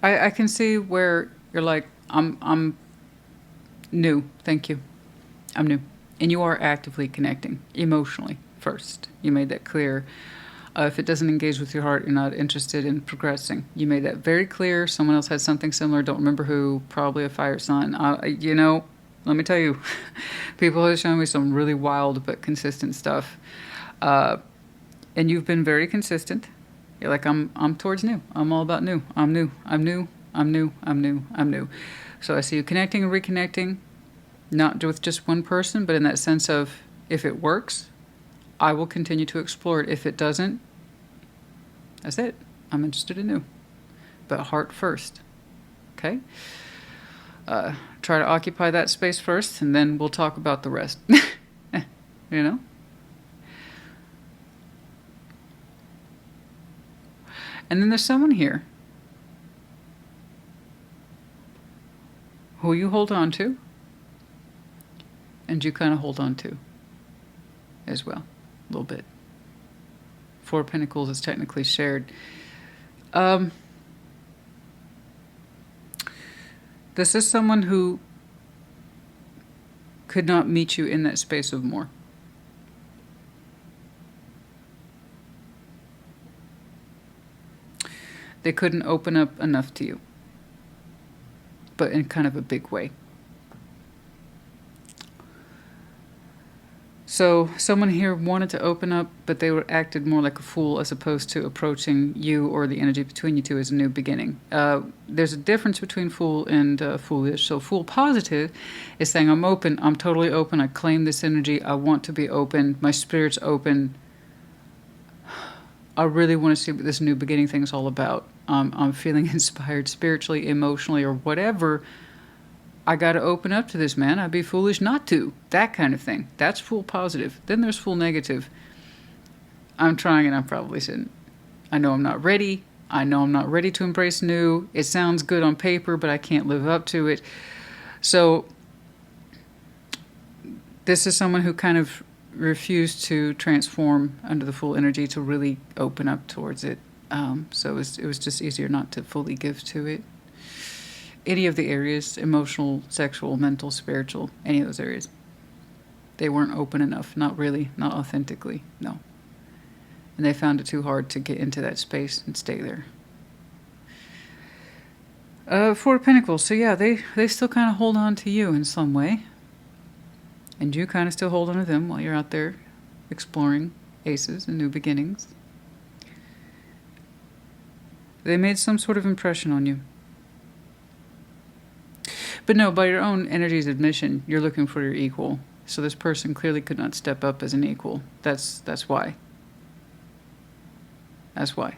I can see where you're like, I'm new. Thank you. I'm new. And you are actively connecting emotionally first. You made that clear. If it doesn't engage with your heart, you're not interested in progressing. You made that very clear. Someone else had something similar. Don't remember who. Probably a fire sign. You know, let me tell you, people have shown me some really wild but consistent stuff. And you've been very consistent. You're like, I'm towards new. I'm all about new. I'm new. I'm new. I'm new. I'm new. I'm new. So I see you connecting and reconnecting, not with just one person, but in that sense of, if it works, I will continue to explore it. If it doesn't, that's it. I'm interested in new. But heart first. Okay? Try to occupy that space first, and then we'll talk about the rest. You know? And then there's someone here who you hold on to, and you kind of hold on to as well, a little bit. Four of Pentacles is technically shared. This is someone who could not meet you in that space of more. They couldn't open up enough to you, but in kind of a big way. So someone here wanted to open up, but they were acted more like a fool as opposed to approaching you or the energy between you two as a new beginning. There's a difference between fool and foolish. So fool positive is saying, I'm open, I'm totally open, I claim this energy, I want to be open, my spirit's open. I really want to see what this new beginning thing is all about. I'm feeling inspired spiritually, emotionally, or whatever. I got to open up to this, man. I'd be foolish not to. That kind of thing. That's fool positive. Then there's fool negative. I'm trying and I probably shouldn't. I know I'm not ready. I know I'm not ready to embrace new. It sounds good on paper, but I can't live up to it. So this is someone who kind of refused to transform under the full energy to really open up towards it. So it was just easier not to fully give to it. Any of the areas, emotional, sexual, mental, spiritual, any of those areas. They weren't open enough. Not really. Not authentically. No. And they found it too hard to get into that space and stay there. Four of Pentacles. So yeah, they still kind of hold on to you in some way. And you kind of still hold on to them while you're out there exploring aces and new beginnings. They made some sort of impression on you. But no, by your own energy's admission, you're looking for your equal. So this person clearly could not step up as an equal. That's why. That's why.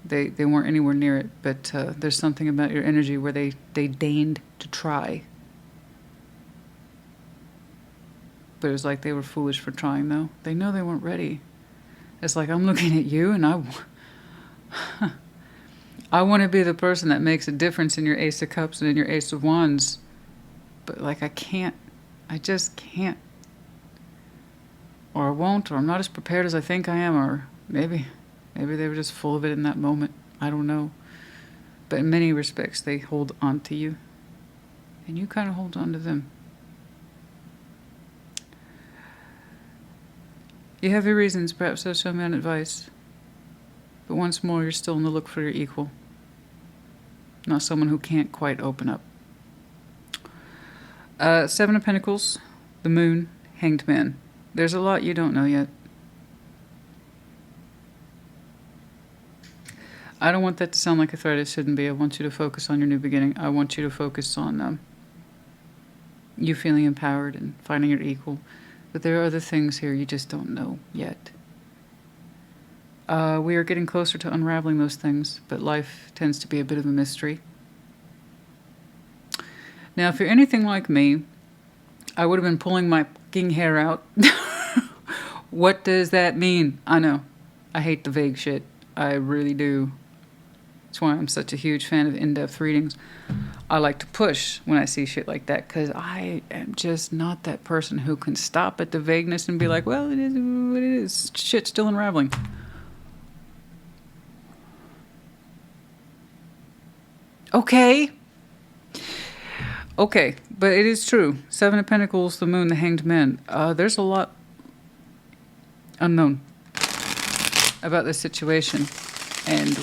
They weren't anywhere near it, but there's something about your energy where they deigned to try. But it was like they were foolish for trying, though. They know they weren't ready. It's like, I'm looking at you, and I want to be the person that makes a difference in your Ace of Cups and in your Ace of Wands. But, like, I can't. I just can't. Or I won't, or I'm not as prepared as I think I am, or maybe they were just full of it in that moment. I don't know. But in many respects, they hold on to you. And you kind of hold on to them. You have your reasons, perhaps they'll show me on advice. But once more, you're still on the look for your equal. Not someone who can't quite open up. Seven of Pentacles, the Moon, Hanged Man. There's a lot you don't know yet. I don't want that to sound like a threat. It shouldn't be. I want you to focus on your new beginning. I want you to focus on you feeling empowered and finding your equal. But there are other things here you just don't know yet. We are getting closer to unraveling those things, but life tends to be a bit of a mystery. Now, if you're anything like me, I would have been pulling my fucking hair out. What does that mean? I know. I hate the vague shit. I really do. That's why I'm such a huge fan of in-depth readings. I like to push when I see shit like that because I am just not that person who can stop at the vagueness and be like, well, it is what it is. Shit's still unraveling. Okay. Okay, but it is true. Seven of Pentacles, the Moon, the Hanged Man. There's a lot unknown about this situation. And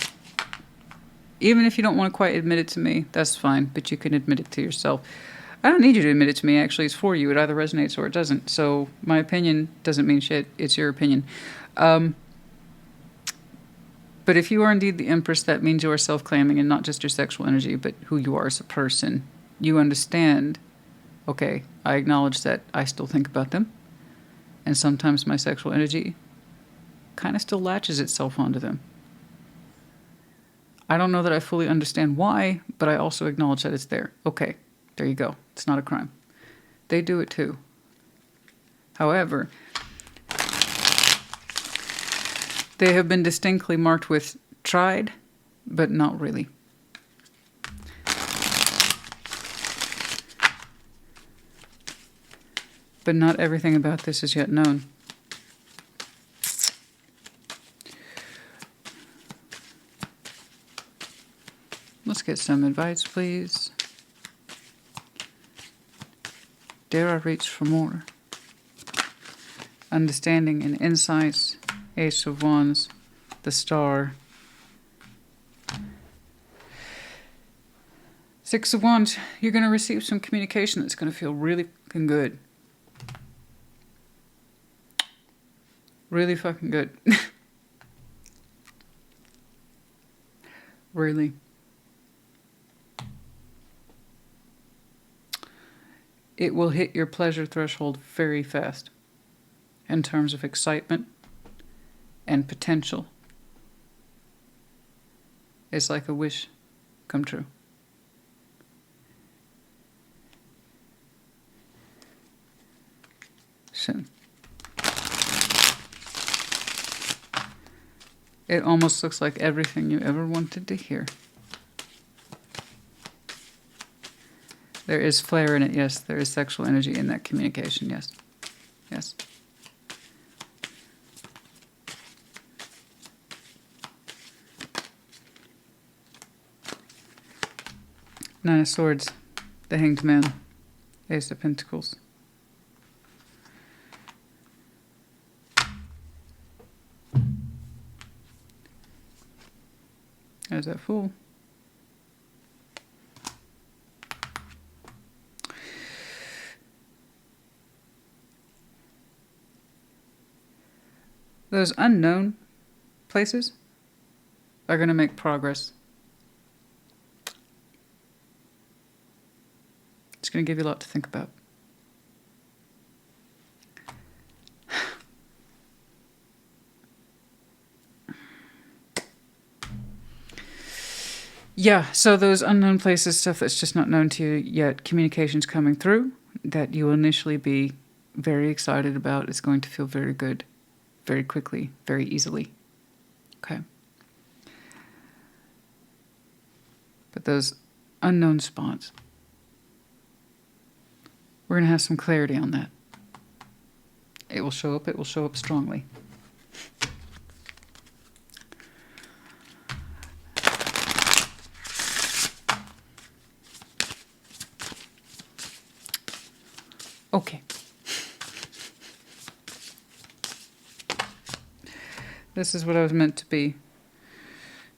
even if you don't want to quite admit it to me, that's fine, but you can admit it to yourself. I don't need you to admit it to me, actually. It's for you. It either resonates or it doesn't. So my opinion doesn't mean shit. It's your opinion. But if you are indeed the Empress, that means you are self-claiming and not just your sexual energy, but who you are as a person. You understand, okay, I acknowledge that I still think about them. And sometimes my sexual energy kind of still latches itself onto them. I don't know that I fully understand why, but I also acknowledge that it's there. Okay, there you go. It's not a crime. They do it too. However, they have been distinctly marked with tried, but not really. But not everything about this is yet known. Let's get some advice, please. Dare I reach for more? Understanding and insights. Ace of Wands. The Star. Six of Wands. You're going to receive some communication that's going to feel really fucking good. Really fucking good. Really. It will hit your pleasure threshold very fast in terms of excitement and potential. It's like a wish come true. Soon. It almost looks like everything you ever wanted to hear. There is flair in it, yes. There is sexual energy in that communication, yes. Yes. Nine of Swords, the Hanged Man, Ace of Pentacles. There's that Fool. Those unknown places are going to make progress. It's going to give you a lot to think about. Yeah, so those unknown places, stuff that's just not known to you yet, communications coming through that you will initially be very excited about. It's going to feel very good, very quickly, very easily. Okay. But those unknown spots, we're going to have some clarity on that. It will show up strongly. Okay. This is what I was meant to be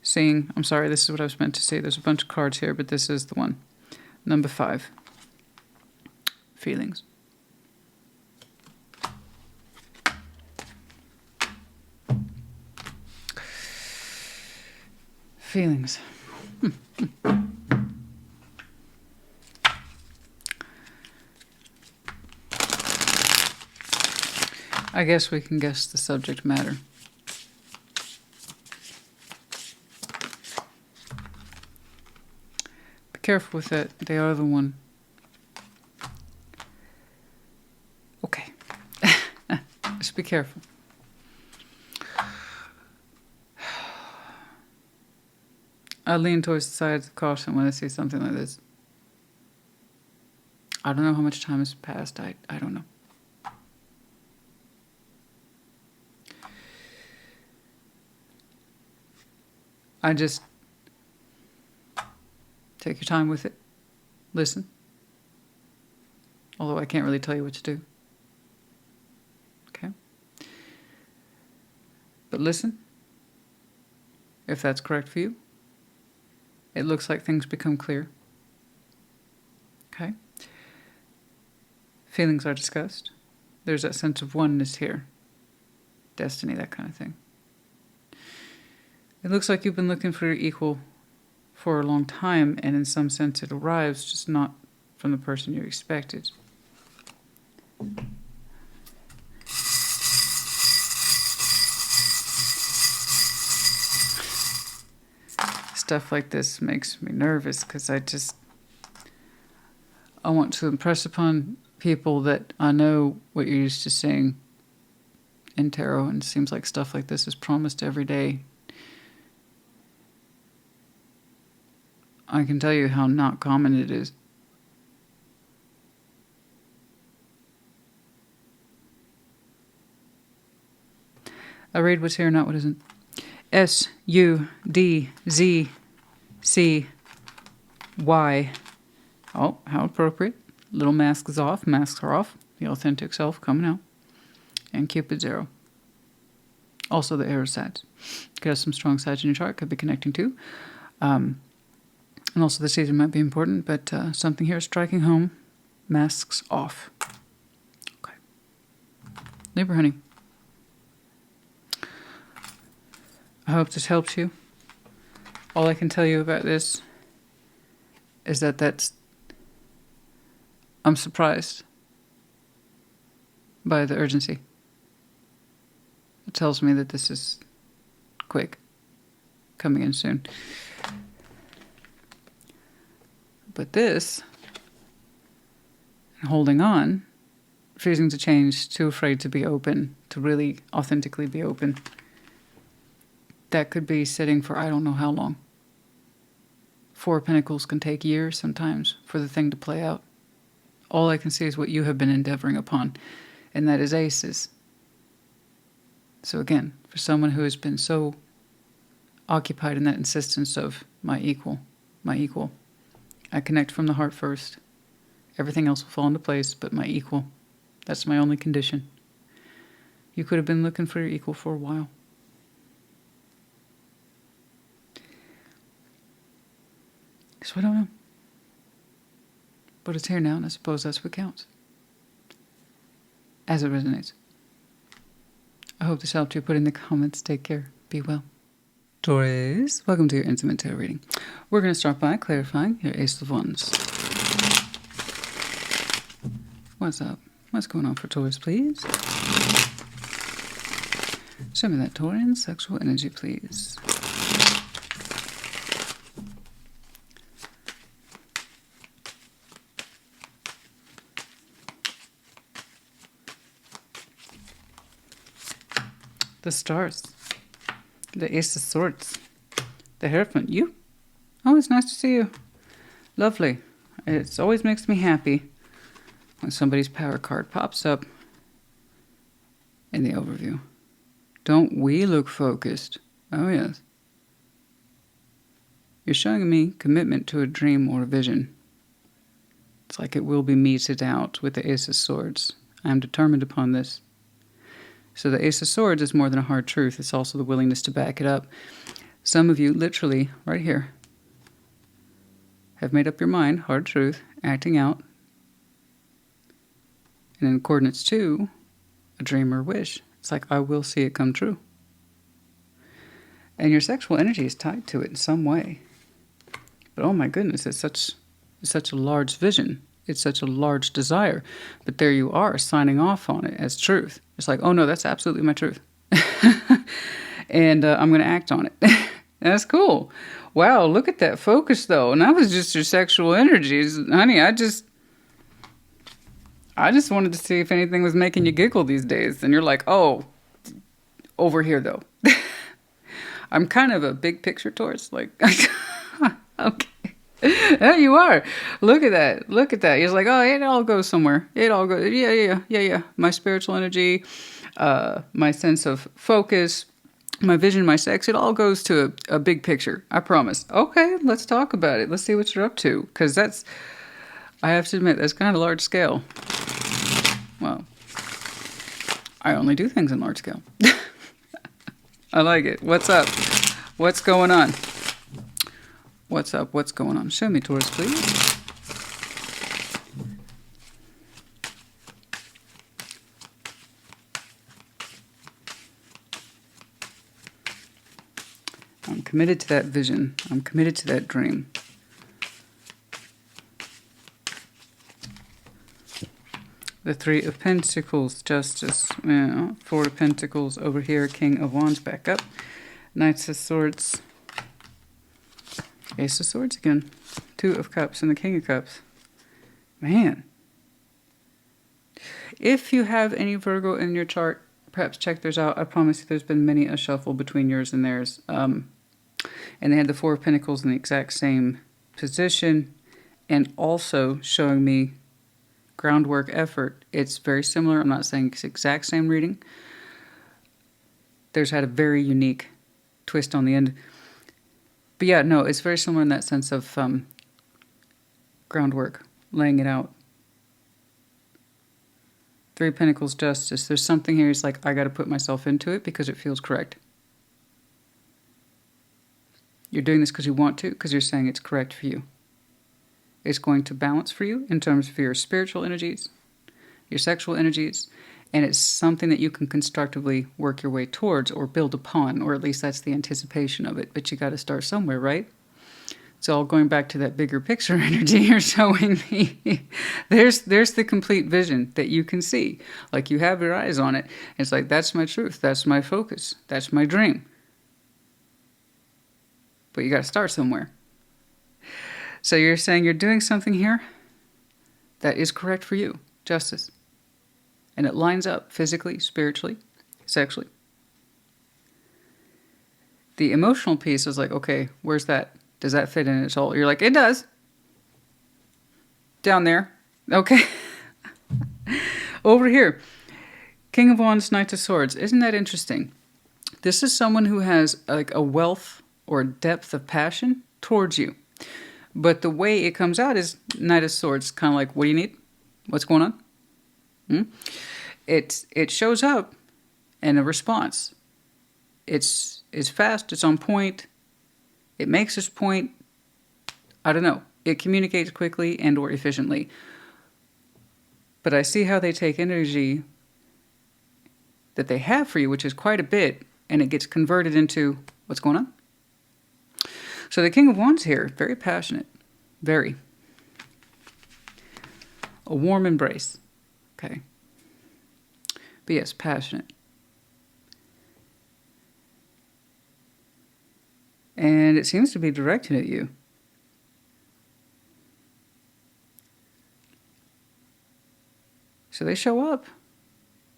seeing. I'm sorry, this is what I was meant to see. There's a bunch of cards here, but this is the one. Number 5. Feelings. Feelings. I guess we can guess the subject matter. Be careful with it. They are the one. Okay. Just be careful. I lean towards the side of caution when I see something like this. I don't know how much time has passed. I don't know. I just take your time with it. Listen. Although I can't really tell you what to do. Okay? But listen. If that's correct for you, it looks like things become clear. Okay? Feelings are discussed. There's that sense of oneness here. Destiny, that kind of thing. It looks like you've been looking for your equal for a long time, and in some sense it arrives, just not from the person you expected. Stuff like this makes me nervous because I want to impress upon people that I know what you're used to seeing in tarot, and it seems like stuff like this is promised every day. I can tell you how not common it is. I read what's here, not what isn't. SUDZCY. Oh, how appropriate. Little mask is off. Masks are off. The authentic self coming out. And Cupid 0. Also the arrow Sag. Could have some strong Sag in your chart. Could be connecting to. And also the season might be important, but something here is striking home. Masks off. Okay. Libra, honey. I hope this helps you. All I can tell you about this is that I'm surprised by the urgency. It tells me that this is quick, coming in soon. But this, holding on, refusing to change, too afraid to be open, to really authentically be open, that could be sitting for I don't know how long. 4 of Pentacles can take years sometimes for the thing to play out. All I can see is what you have been endeavoring upon, and that is aces. So again, for someone who has been so occupied in that insistence of my equal, I connect from the heart first. Everything else will fall into place, but my equal, that's my only condition. You could have been looking for your equal for a while. So I don't know. But it's here now, and I suppose that's what counts. As it resonates. I hope this helped you. Put in the comments. Take care. Be well. Taurus, welcome to your intimate tarot reading. We're going to start by clarifying your Ace of Wands. What's up? What's going on for Taurus, please? Show me that Taurian sexual energy, please. The stars, the Ace of Swords, the Hierophant. You? Oh, it's nice to see you. Lovely. It always makes me happy when somebody's power card pops up in the overview. Don't we look focused? Oh, yes. You're showing me commitment to a dream or a vision. It's like it will be meted out with the Ace of Swords. I am determined upon this. So the Ace of Swords is more than a hard truth. It's also the willingness to back it up. Some of you, literally, right here, have made up your mind, hard truth, acting out, and in coordinates to a dream or wish. It's like, I will see it come true. And your sexual energy is tied to it in some way. But oh my goodness, it's such a large vision. It's such a large desire. But there you are, signing off on it as truth. It's like, oh no, that's absolutely my truth. And I'm going to act on it. That's cool. Wow, look at that focus, though. And that was just your sexual energies. Honey, I just wanted to see if anything was making you giggle these days. And you're like, oh, over here, though. I'm kind of a big picture Taurus. Like, Okay. There you are. Look at that. Look at that. He's like, oh, it all goes somewhere. It all goes. Yeah. My spiritual energy, my sense of focus, my vision, my sex, it all goes to a big picture. I promise. Okay, let's talk about it. Let's see what you're up to. Because I have to admit, that's kind of large scale. Well, I only do things in large scale. I like it. What's up? What's going on? What's up? What's going on? Show me, Taurus, please. I'm committed to that vision. I'm committed to that dream. The Three of Pentacles, Justice. Yeah. Four of Pentacles over here. King of Wands back up. Knights of Swords. Ace of Swords again. Two of Cups and the King of Cups. Man. If you have any Virgo in your chart, perhaps check theirs out. I promise you there's been many a shuffle between yours and theirs. And they had the Four of Pentacles in the exact same position. And also showing me groundwork effort. It's very similar. I'm not saying it's the exact same reading. There's had a very unique twist on the end. But yeah, no, it's very similar in that sense of groundwork, laying it out. Three of Pentacles, Justice. There's something here. It's like, I got to put myself into it because it feels correct. You're doing this because you want to, because you're saying it's correct for you. It's going to balance for you in terms of your spiritual energies, your sexual energies, and it's something that you can constructively work your way towards or build upon, or at least that's the anticipation of it. But you got to start somewhere, right? It's all going back to that bigger picture energy you're showing me. There's the complete vision that you can see. Like you have your eyes on it. It's like, that's my truth. That's my focus. That's my dream. But you got to start somewhere. So you're saying you're doing something here that is correct for you, Justice. And it lines up physically, spiritually, sexually. The emotional piece is like, okay, where's that? Does that fit in at all? You're like, it does. Down there. Okay. Over here. King of Wands, Knight of Swords. Isn't that interesting? This is someone who has like a wealth or depth of passion towards you. But the way it comes out is Knight of Swords, kind of like, what do you need? What's going on? It shows up in a response. It's fast, it's on point, it makes its point, I don't know. It communicates quickly and or efficiently. But I see how they take energy that they have for you, which is quite a bit, and it gets converted into what's going on. So the King of Wands here, very passionate, very. A warm embrace, okay. But yes, passionate. And it seems to be directed at you. So they show up.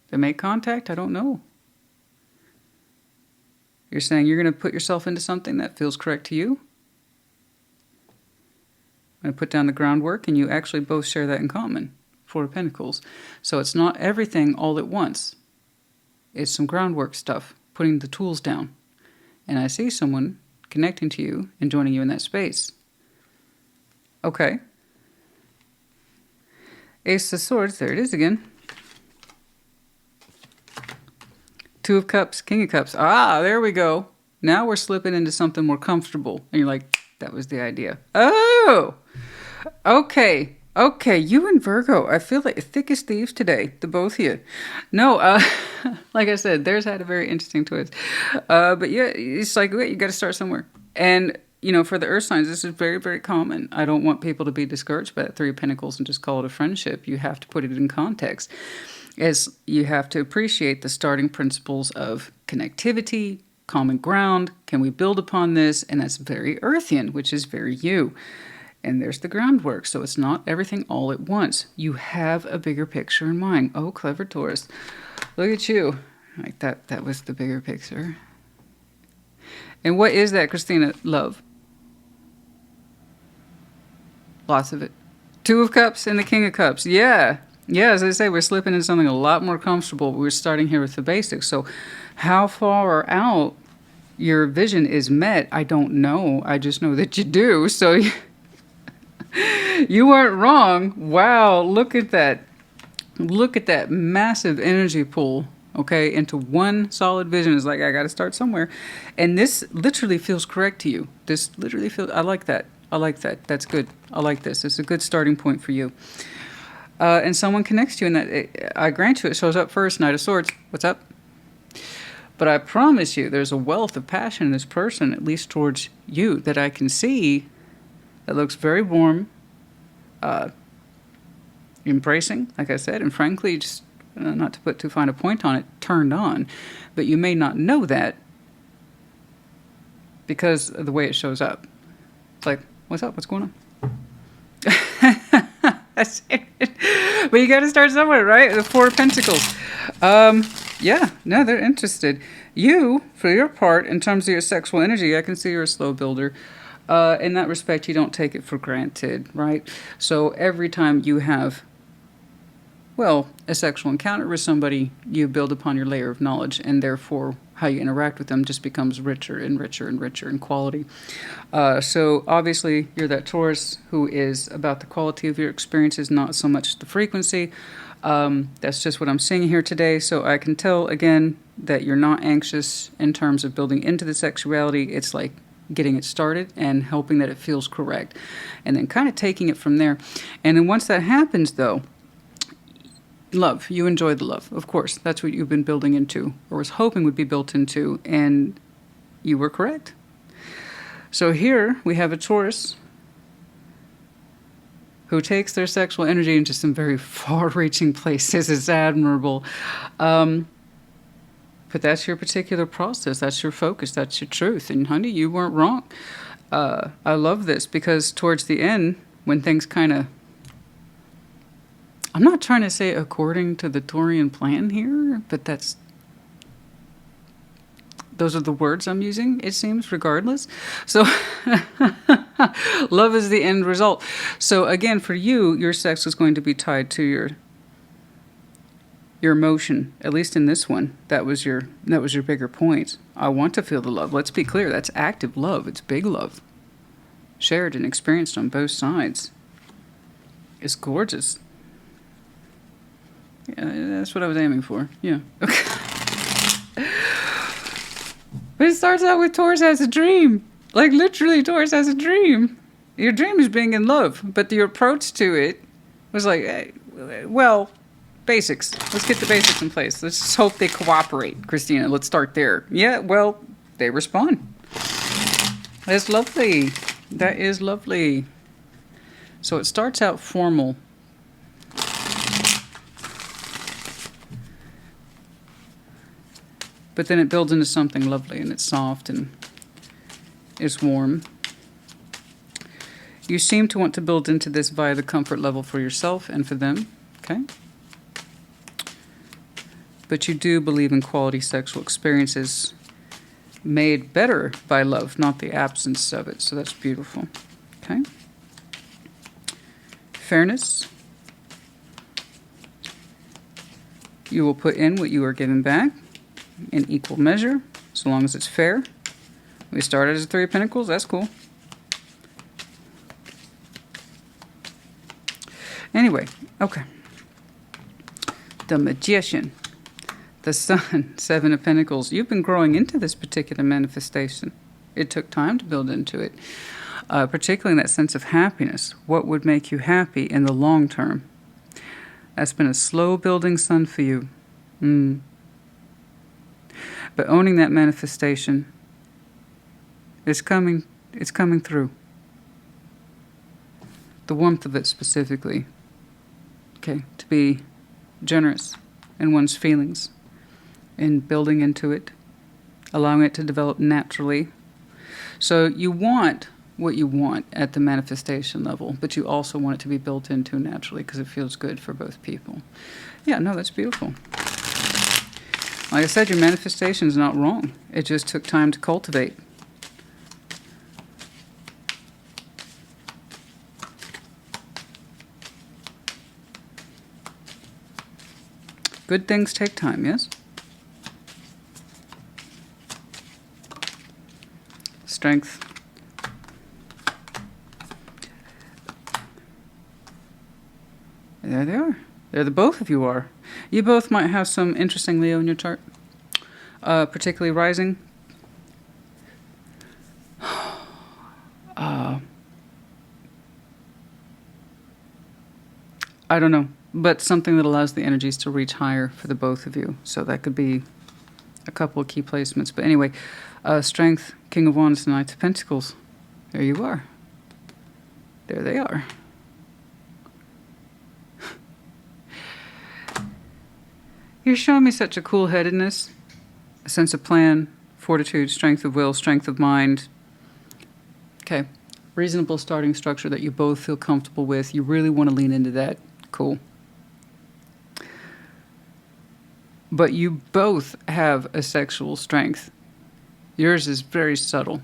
They make contact, I don't know. You're saying you're going to put yourself into something that feels correct to you. I'm going to put down the groundwork, and you actually both share that in common. Four of Pentacles. So it's not everything all at once. It's some groundwork stuff, putting the tools down. And I see someone connecting to you and joining you in that space. Okay. Ace of Swords, there it is again. Two of Cups, King of Cups. Ah, there we go. Now we're slipping into something more comfortable. And you're like, that was the idea. Oh, okay. Okay, you and Virgo, I feel like thick as thieves today, the both of you. No, like I said, theirs had a very interesting twist. But yeah, it's like, wait, you got to start somewhere. And, you know, for the earth signs, this is very, very common. I don't want people to be discouraged by that Three of Pentacles and just call it a friendship. You have to put it in context. As you have to appreciate the starting principles of connectivity, common ground. Can we build upon this? And that's very earthian, which is very you. And there's the groundwork. So it's not everything all at once. You have a bigger picture in mind. Oh, clever Taurus. Look at you. Like that was the bigger picture. And what is that, Christina? Love. Lots of it. Two of Cups and the King of Cups. Yeah. Yeah, as I say, we're slipping into something a lot more comfortable. We're starting here with the basics. So how far out your vision is met, I don't know. I just know that you do. So you weren't wrong. Wow, look at that. Look at that massive energy pool, okay, into one solid vision. Is like, I got to start somewhere. And this literally feels correct to you. This literally feels, I like that. I like that. That's good. I like this. It's a good starting point for you. And someone connects to you, and that I grant you, it shows up first. Knight of Swords. What's up? But I promise you, there's a wealth of passion in this person, at least towards you, that I can see that looks very warm, embracing, like I said, and frankly, just not to put too fine a point on it, turned on. But you may not know that because of the way it shows up. It's like, what's up? What's going on? That's it. But you got to start somewhere, right? The Four of Pentacles. Yeah, no, they're interested. You, for your part, in terms of your sexual energy, I can see you're a slow builder. In that respect, you don't take it for granted, right? So every time you have, well, a sexual encounter with somebody, you build upon your layer of knowledge, and therefore how you interact with them just becomes richer and richer and richer in quality. So obviously, you're that Taurus who is about the quality of your experiences, not so much the frequency. That's just what I'm seeing here today. So I can tell, again, that you're not anxious in terms of building into the sexuality. It's like getting it started and hoping that it feels correct, and then kind of taking it from there. And then once that happens, though, love. You enjoy the love. Of course, that's what you've been building into, or was hoping would be built into, and you were correct. So here we have a Taurus who takes their sexual energy into some very far-reaching places. It's admirable. But that's your particular process. That's your focus. That's your truth. And honey, you weren't wrong. I love this because towards the end, when things kind of, I'm not trying to say according to the Taurian plan here, but those are the words I'm using, it seems, regardless. So love is the end result. So again, for you, your sex is going to be tied to your emotion, at least in this one. That was your bigger point. I want to feel the love. Let's be clear. That's active love. It's big love. Shared and experienced on both sides. It's gorgeous. Yeah, that's what I was aiming for. Yeah. Okay. But it starts out with Taurus has a dream. Like literally, Taurus has a dream. Your dream is being in love, but your approach to it was like, hey, well, basics. Let's get the basics in place. Let's just hope they cooperate, Christina. Let's start there. Yeah, well, they respond. That's lovely. That is lovely. So it starts out formal. But then it builds into something lovely, and it's soft and it's warm. You seem to want to build into this via the comfort level for yourself and for them, okay? But you do believe in quality sexual experiences made better by love, not the absence of it. So that's beautiful, okay? Fairness. You will put in what you are given back in equal measure, so long as it's fair. We started as a Three of Pentacles. That's cool. Anyway, okay. The Magician. The Sun, Seven of Pentacles. You've been growing into this particular manifestation. It took time to build into it. Particularly in that sense of happiness. What would make you happy in the long term? That's been a slow building sun for you. But owning that manifestation is coming through. The warmth of it specifically. Okay, to be generous in one's feelings, in building into it, allowing it to develop naturally. So you want what you want at the manifestation level, but you also want it to be built into naturally because it feels good for both people. Yeah, no, that's beautiful. Like I said, your manifestation is not wrong. It just took time to cultivate. Good things take time, yes? Strength. There they are. There the both of you are. You both might have some interesting Leo in your chart. Particularly rising. I don't know, but something that allows the energies to reach higher for the both of you. So that could be a couple of key placements. But anyway, strength, King of Wands, Knight of Pentacles. There you are. There they are. You're showing me such a cool-headedness, a sense of plan, fortitude, strength of will, strength of mind. Okay. Reasonable starting structure that you both feel comfortable with. You really want to lean into that. Cool. But you both have a sexual strength. Yours is very subtle.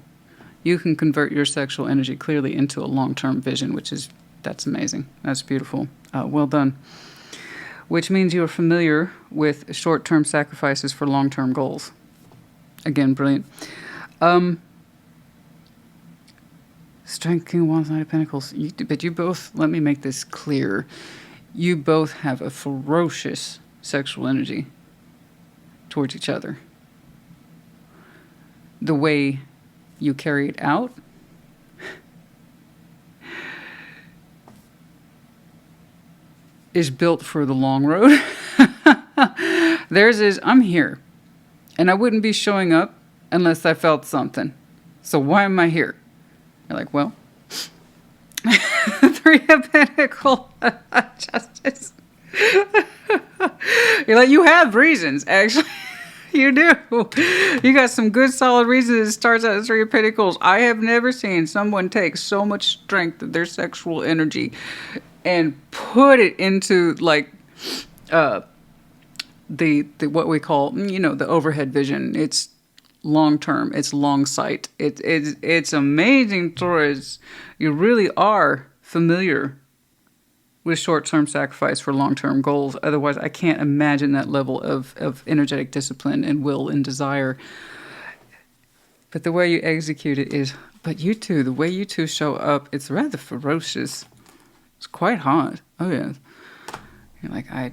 You can convert your sexual energy clearly into a long-term vision, that's amazing. That's beautiful. Well done. Which means you are familiar with short-term sacrifices for long-term goals. Again, brilliant. Strength, King of Wands, Knight of Pentacles. But you both, let me make this clear, you both have a ferocious sexual energy towards each other. The way you carry it out is built for the long road. Theirs is, I'm here, and I wouldn't be showing up unless I felt something. So why am I here? You're like, well, Three of Pentacles, Justice. You're like, you have reasons, actually. You do. You got some good solid reasons. It starts out as Three of Pentacles. I have never seen someone take so much strength of their sexual energy and put it into like the what we call, the overhead vision. It's long term. It's long sight. It's amazing, Taurus. You really are familiar with short-term sacrifice for long-term goals. Otherwise, I can't imagine that level of energetic discipline and will and desire. But the way you execute it is, but you two, the way you two show up, it's rather ferocious. It's quite hot. Oh, yeah. You're like, I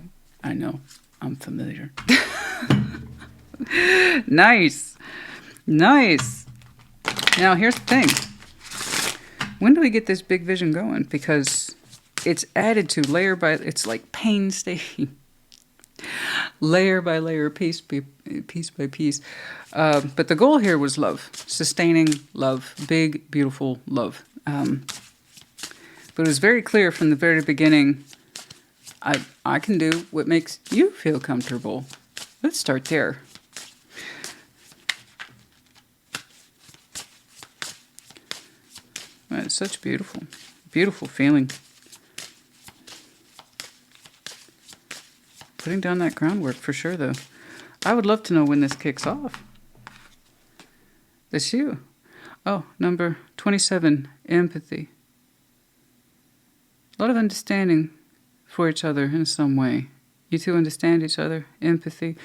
know. I'm familiar. Nice. Nice. Now, here's the thing. When do we get this big vision going? Because it's added to layer by, it's like painstaking, layer by layer, piece by piece. But the goal here was love, sustaining love, big, beautiful love. But it was very clear from the very beginning, I can do what makes you feel comfortable. Let's start there. Well, it's such beautiful, beautiful feeling. Putting down that groundwork for sure, though. I would love to know when this kicks off. It's you. Oh, number 27, empathy. A lot of understanding for each other in some way. You two understand each other, empathy.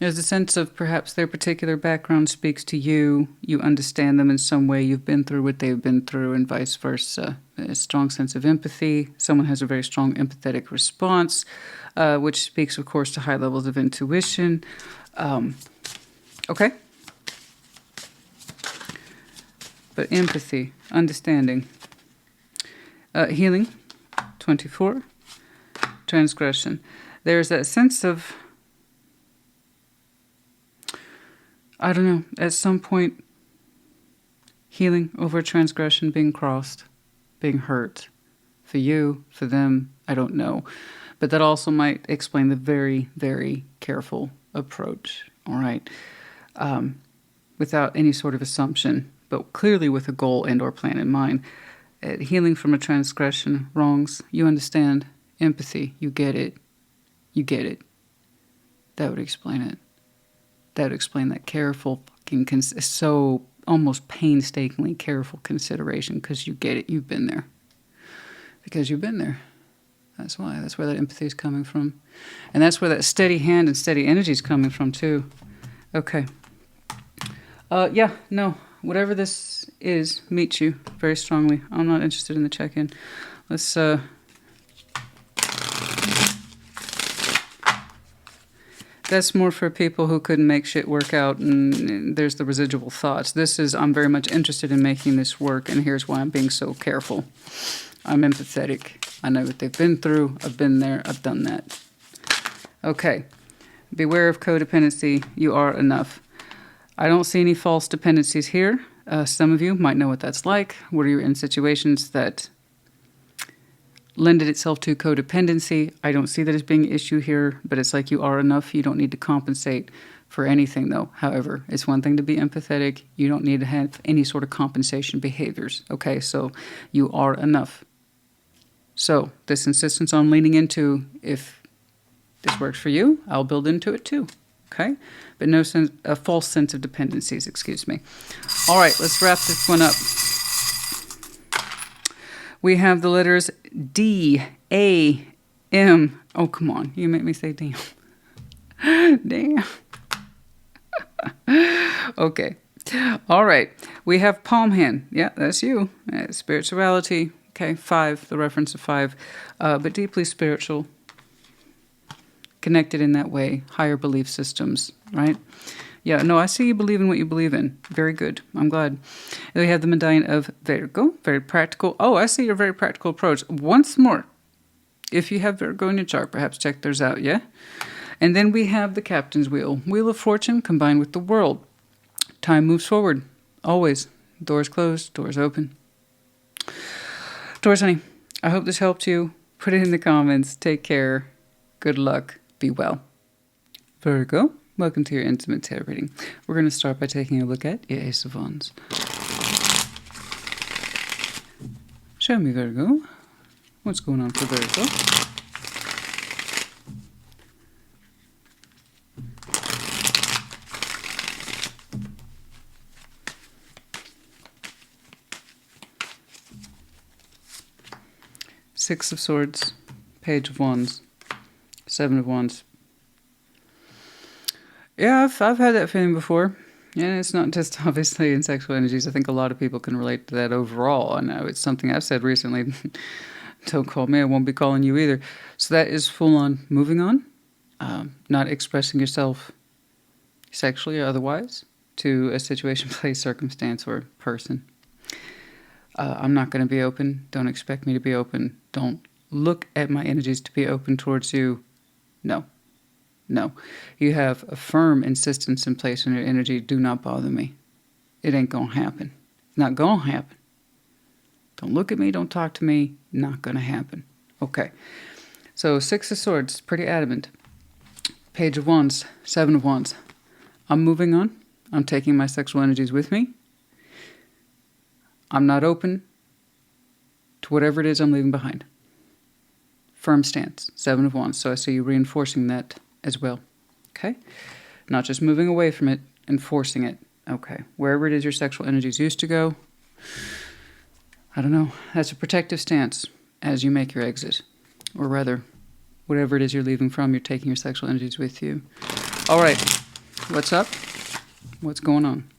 There's a sense of perhaps their particular background speaks to you. You understand them in some way. You've been through what they've been through and vice versa. A strong sense of empathy. Someone has a very strong empathetic response, which speaks, of course, to high levels of intuition. Okay? But empathy, understanding. Healing, 24. Transgression. There's that sense of, I don't know, at some point, healing over transgression, being crossed, being hurt. For you, for them, I don't know. But that also might explain the very, very careful approach, all right? Without any sort of assumption, but clearly with a goal and or plan in mind. Healing from a transgression, wrongs, you understand. Empathy, you get it. You get it. That would explain it. That would explain that careful, fucking, so almost painstakingly careful consideration, because you get it. You've been there. Because you've been there. That's why. That's where that empathy is coming from. And that's where that steady hand and steady energy is coming from, too. Okay. Yeah, no. Whatever this is, meets you very strongly. I'm not interested in the check-in. Let's, that's more for people who couldn't make shit work out, and there's the residual thoughts. This is, I'm very much interested in making this work, and here's why I'm being so careful. I'm empathetic. I know what they've been through. I've been there. I've done that. Okay. Beware of codependency. You are enough. I don't see any false dependencies here. Some of you might know what that's like, where you're in situations that lended itself to codependency. I don't see that as being an issue here, but it's like you are enough. You don't need to compensate for anything, though. However, it's one thing to be empathetic. You don't need to have any sort of compensation behaviors. Okay, so you are enough. So this insistence on leaning into, if this works for you, I'll build into it too. Okay, but no sense, a false sense of dependencies, excuse me. All right, let's wrap this one up. We have the letters D, A, M. Oh, come on. You make me say damn. Damn. Okay. All right. We have palm hand. Yeah, that's you. Spirituality. Okay, 5, the reference to 5. But deeply spiritual. Connected in that way. Higher belief systems, right? Yeah, no, I see you believe in what you believe in. Very good. I'm glad. And we have the medallion of Virgo. Very practical. Oh, I see your very practical approach. Once more, if you have Virgo in your chart, perhaps check theirs out, yeah? And then we have the captain's wheel. Wheel of Fortune combined with the world. Time moves forward. Always. Doors closed, doors open. Taurus, honey, I hope this helped you. Put it in the comments. Take care. Good luck. Be well. Virgo, welcome to your intimate tarot reading. We're going to start by taking a look at your Ace of Wands. Show me, Virgo. What's going on for Virgo? Six of Swords, Page of Wands, Seven of Wands. Yeah, I've had that feeling before. And it's not just obviously in sexual energies. I think a lot of people can relate to that overall. I know it's something I've said recently. Don't call me, I won't be calling you either. So that is full on moving on. Not expressing yourself sexually or otherwise to a situation, place, circumstance, or person. I'm not going to be open. Don't expect me to be open. Don't look at my energies to be open towards you. No. No. You have a firm insistence in place on your energy. Do not bother me. It ain't going to happen. It's not going to happen. Don't look at me. Don't talk to me. Not going to happen. Okay. So Six of Swords, pretty adamant. Page of Wands, Seven of Wands. I'm moving on. I'm taking my sexual energies with me. I'm not open to whatever it is I'm leaving behind. Firm stance, Seven of Wands. So I see you reinforcing that as well. Okay? Not just moving away from it, enforcing it. Okay. Wherever it is your sexual energies used to go, I don't know. That's a protective stance as you make your exit. Or rather, whatever it is you're leaving from, you're taking your sexual energies with you. All right. What's up? What's going on?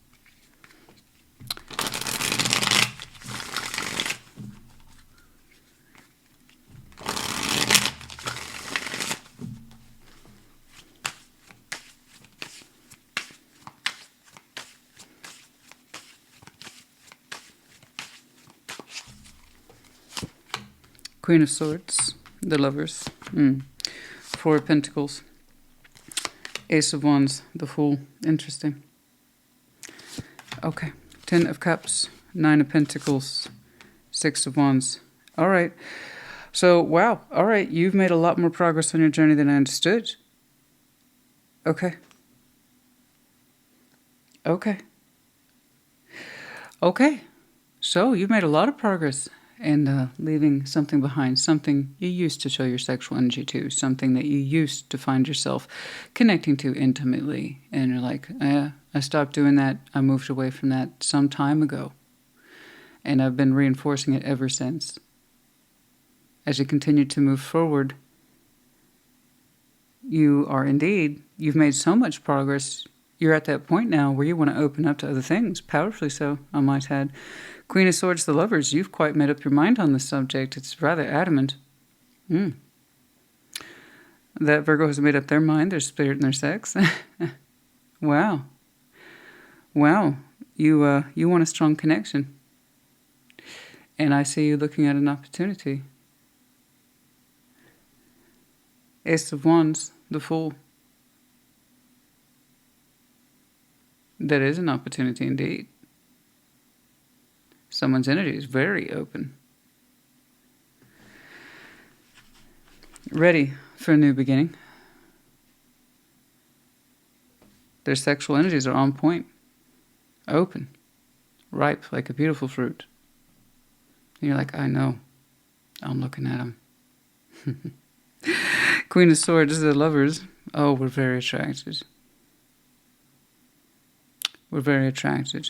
Queen of Swords, the Lovers, Four of Pentacles, Ace of Wands, the Fool. Interesting. Okay. 10 of Cups, 9 of Pentacles, 6 of Wands. All right. So, wow. All right. You've made a lot more progress on your journey than I understood. Okay. Okay. Okay. So, you've made a lot of progress. And leaving something behind, something you used to show your sexual energy to, something that you used to find yourself connecting to intimately. And you're like, I stopped doing that. I moved away from that some time ago. And I've been reinforcing it ever since. as you continue to move forward, you are indeed, you've made so much progress. You're at that point now where you want to open up to other things, powerfully so, I might add. Queen of Swords, the Lovers, you've quite made up your mind on this subject. It's rather adamant. That Virgo has made up their mind, their spirit, and their sex. Wow. Wow. You want a strong connection. And I see you looking at an opportunity. Ace of Wands, the Fool. That is an opportunity indeed. Someone's energy is very open. Ready for a new beginning. Their sexual energies are on point. Open. Ripe like a beautiful fruit. And you're like, I know. I'm looking at them. Queen of Swords, the Lovers. Oh, we're very attracted. We're very attracted.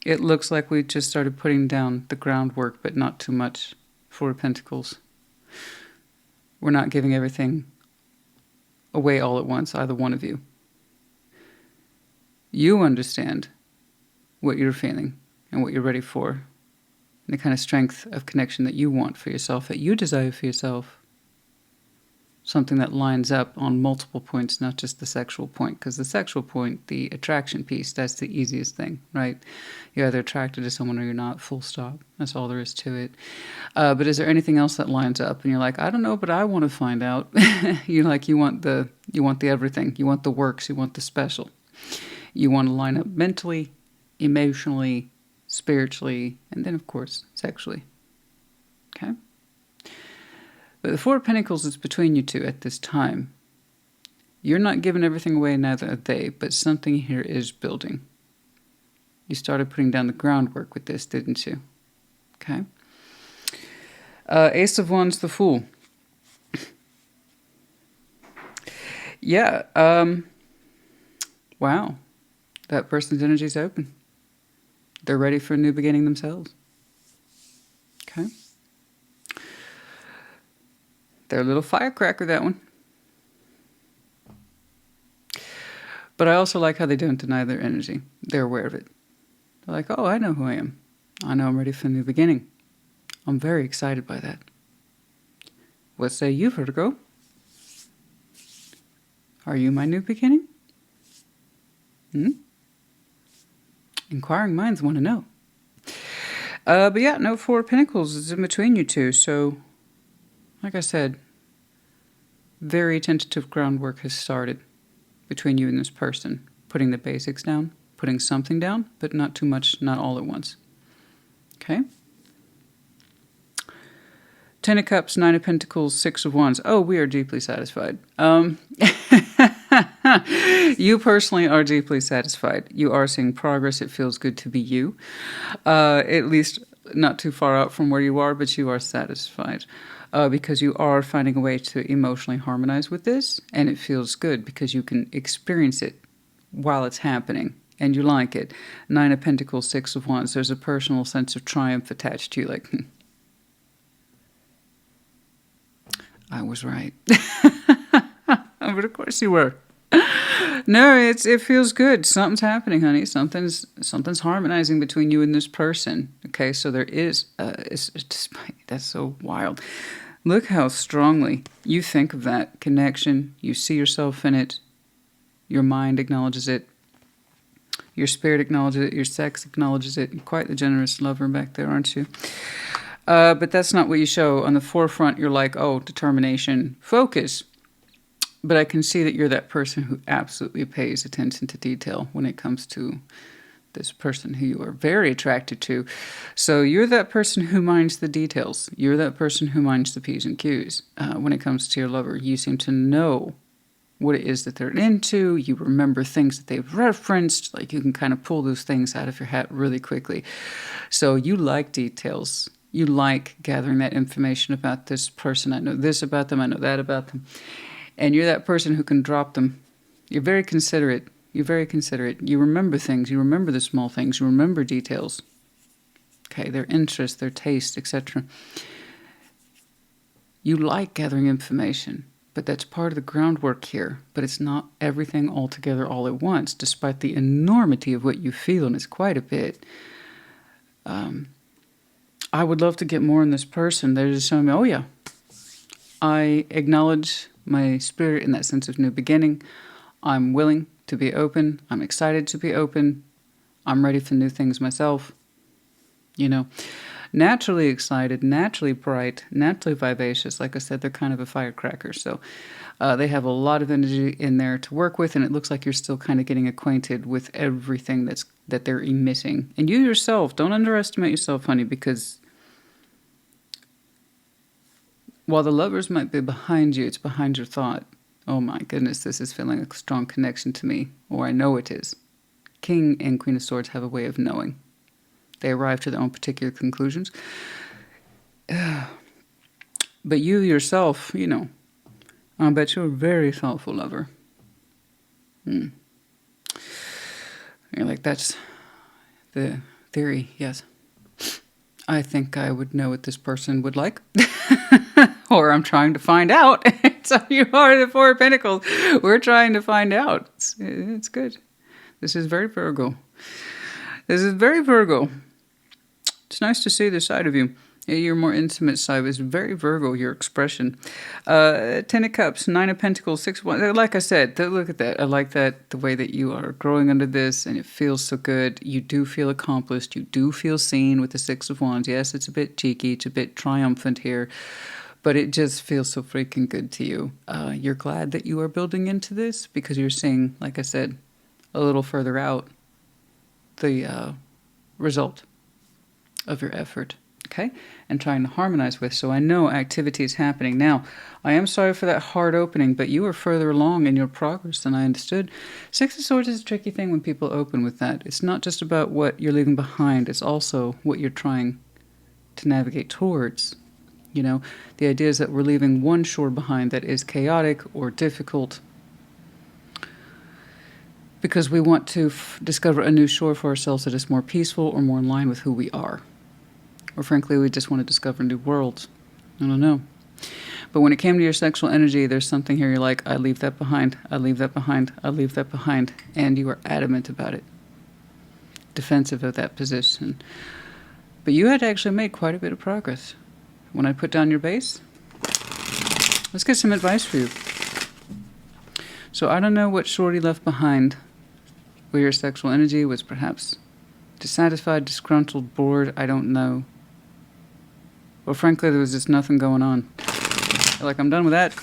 It looks like we just started putting down the groundwork, but not too much. Four of Pentacles. We're not giving everything away all at once, either one of you. You understand what you're feeling and what you're ready for, and the kind of strength of connection that you want for yourself, that you desire for yourself. Something that lines up on multiple points, not just the sexual point. Because the sexual point, the attraction piece, that's the easiest thing, right? You're either attracted to someone or you're not, full stop. That's all there is to it. But is there anything else that lines up? And you're like, I don't know, but I want to find out. You want the everything. You want the works. You want the special. You want to line up mentally, emotionally, spiritually, and then, of course, sexually. Okay? But the Four of Pentacles is between you two at this time. You're not giving everything away, neither are they, but something here is building. You started putting down the groundwork with this, didn't you? Okay. Ace of Wands, the Fool. Yeah. Wow. That person's energy is open. They're ready for a new beginning themselves. Okay. They're a little firecracker, that one. But I also like how they don't deny their energy. They're aware of it. They're like, oh, I know who I am. I know I'm ready for a new beginning. I'm very excited by that. What say you, Virgo? Are you my new beginning? Inquiring minds want to know. But yeah, no, Four of Pentacles is in between you two, so... Like I said, very tentative groundwork has started between you and this person. Putting the basics down, putting something down, but not too much, not all at once. Okay? Ten of Cups, Nine of Pentacles, Six of Wands. Oh, we are deeply satisfied. You personally are deeply satisfied. You are seeing progress. It feels good to be you. At least not too far out from where you are, but you are satisfied. Because you are finding a way to emotionally harmonize with this, and it feels good because you can experience it while it's happening, and you like it. Nine of Pentacles, Six of Wands, there's a personal sense of triumph attached to you, like, I was right. But of course you were. No, it feels good. Something's happening, honey. Something's harmonizing between you and this person. Okay, so there is, that's so wild. Look how strongly you think of that connection. You see yourself in it. Your mind acknowledges it. Your spirit acknowledges it. Your sex acknowledges it. You're quite the generous lover back there, aren't you? But that's not what you show. On the forefront, you're like, oh, determination, focus. But I can see that you're that person who absolutely pays attention to detail when it comes to this person who you are very attracted to. So you're that person who minds the details. You're that person who minds the P's and Q's. When it comes to your lover, you seem to know what it is that they're into. You remember things that they've referenced. Like you can kind of pull those things out of your hat really quickly. So you like details. You like gathering that information about this person. I know this about them. I know that about them. And you're that person who can drop them. You're very considerate. You're very considerate. You remember things. You remember the small things. You remember details. Okay, their interests, their taste, etc. You like gathering information, but that's part of the groundwork here. But it's not everything all together all at once, despite the enormity of what you feel, and it's quite a bit. I would love to get more in this person. They're just showing me, oh yeah, I acknowledge my spirit in that sense of new beginning. I'm willing to be open. I'm excited to be open. I'm ready for new things myself. You know, naturally excited, naturally bright, naturally vivacious. Like I said, they're kind of a firecracker. So they have a lot of energy in there to work with, and it looks like you're still kind of getting acquainted with everything that they're emitting. And you yourself, don't underestimate yourself, honey, because while the lovers might be behind you, it's behind your thought. Oh my goodness, this is feeling a strong connection to me, or I know it is. King and Queen of Swords have a way of knowing. They arrive to their own particular conclusions. But you yourself, you know, I bet you're a very thoughtful lover. You're like, that's the theory, yes. I think I would know what this person would like. Or I'm trying to find out. So you are the Four of Pentacles. We're trying to find out. It's good. This is very Virgo. This is very Virgo. It's nice to see this side of you. Your more intimate side is very Virgo, your expression. Ten of Cups, Nine of Pentacles, Six of Wands. Like I said, look at that. I like that, the way that you are growing under this, and it feels so good. You do feel accomplished. You do feel seen with the Six of Wands. Yes, it's a bit cheeky. It's a bit triumphant here. But it just feels so freaking good to you. You're glad that you are building into this because you're seeing, like I said, a little further out the result of your effort. Okay, and trying to harmonize with. So I know activity is happening. Now, I am sorry for that hard opening, but you are further along in your progress than I understood. Six of Swords is a tricky thing when people open with that. It's not just about what you're leaving behind. It's also what you're trying to navigate towards. You know, the idea is that we're leaving one shore behind that is chaotic or difficult because we want to discover a new shore for ourselves that is more peaceful or more in line with who we are. Or frankly, we just want to discover new worlds. I don't know. But when it came to your sexual energy, there's something here you're like, I leave that behind, I leave that behind, I leave that behind. And you are adamant about it. Defensive of that position. But you had actually made quite a bit of progress. When I put down your base, let's get some advice for you. So I don't know what shorty left behind where your sexual energy was perhaps dissatisfied, disgruntled, bored, I don't know. Well, frankly, there was just nothing going on. Like, I'm done with that.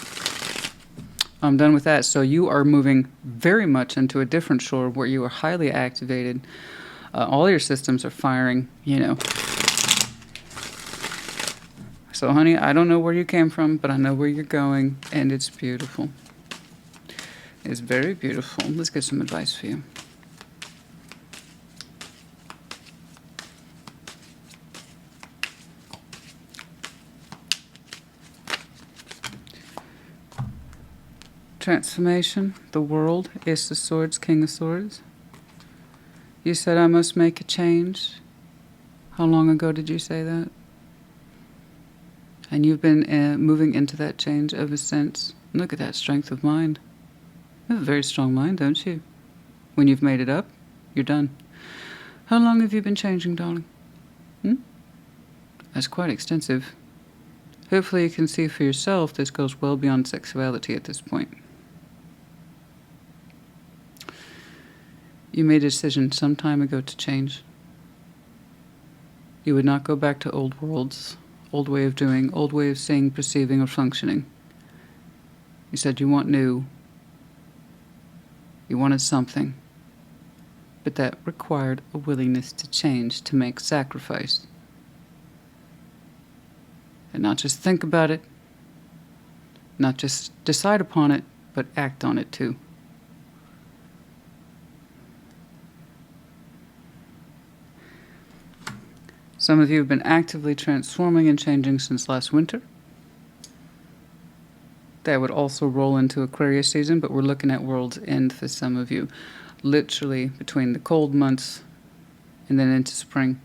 I'm done with that. So you are moving very much into a different shore where you are highly activated. All your systems are firing, you know. So, honey, I don't know where you came from, but I know where you're going, and it's beautiful. It's very beautiful. Let's get some advice for you. Transformation, the world, Ace of Swords, King of Swords. You said I must make a change. How long ago did you say that? And you've been moving into that change ever since. Look at that strength of mind. You have a very strong mind, don't you? When you've made it up, you're done. How long have you been changing, darling? That's quite extensive. Hopefully you can see for yourself this goes well beyond sexuality at this point. You made a decision some time ago to change. You would not go back to old worlds, old way of doing, old way of seeing, perceiving, or functioning. You said you want new. You wanted something. But that required a willingness to change, to make sacrifice. And not just think about it, not just decide upon it, but act on it too. Some of you have been actively transforming and changing since last winter. That would also roll into Aquarius season, but we're looking at world's end for some of you. Literally between the cold months and then into spring.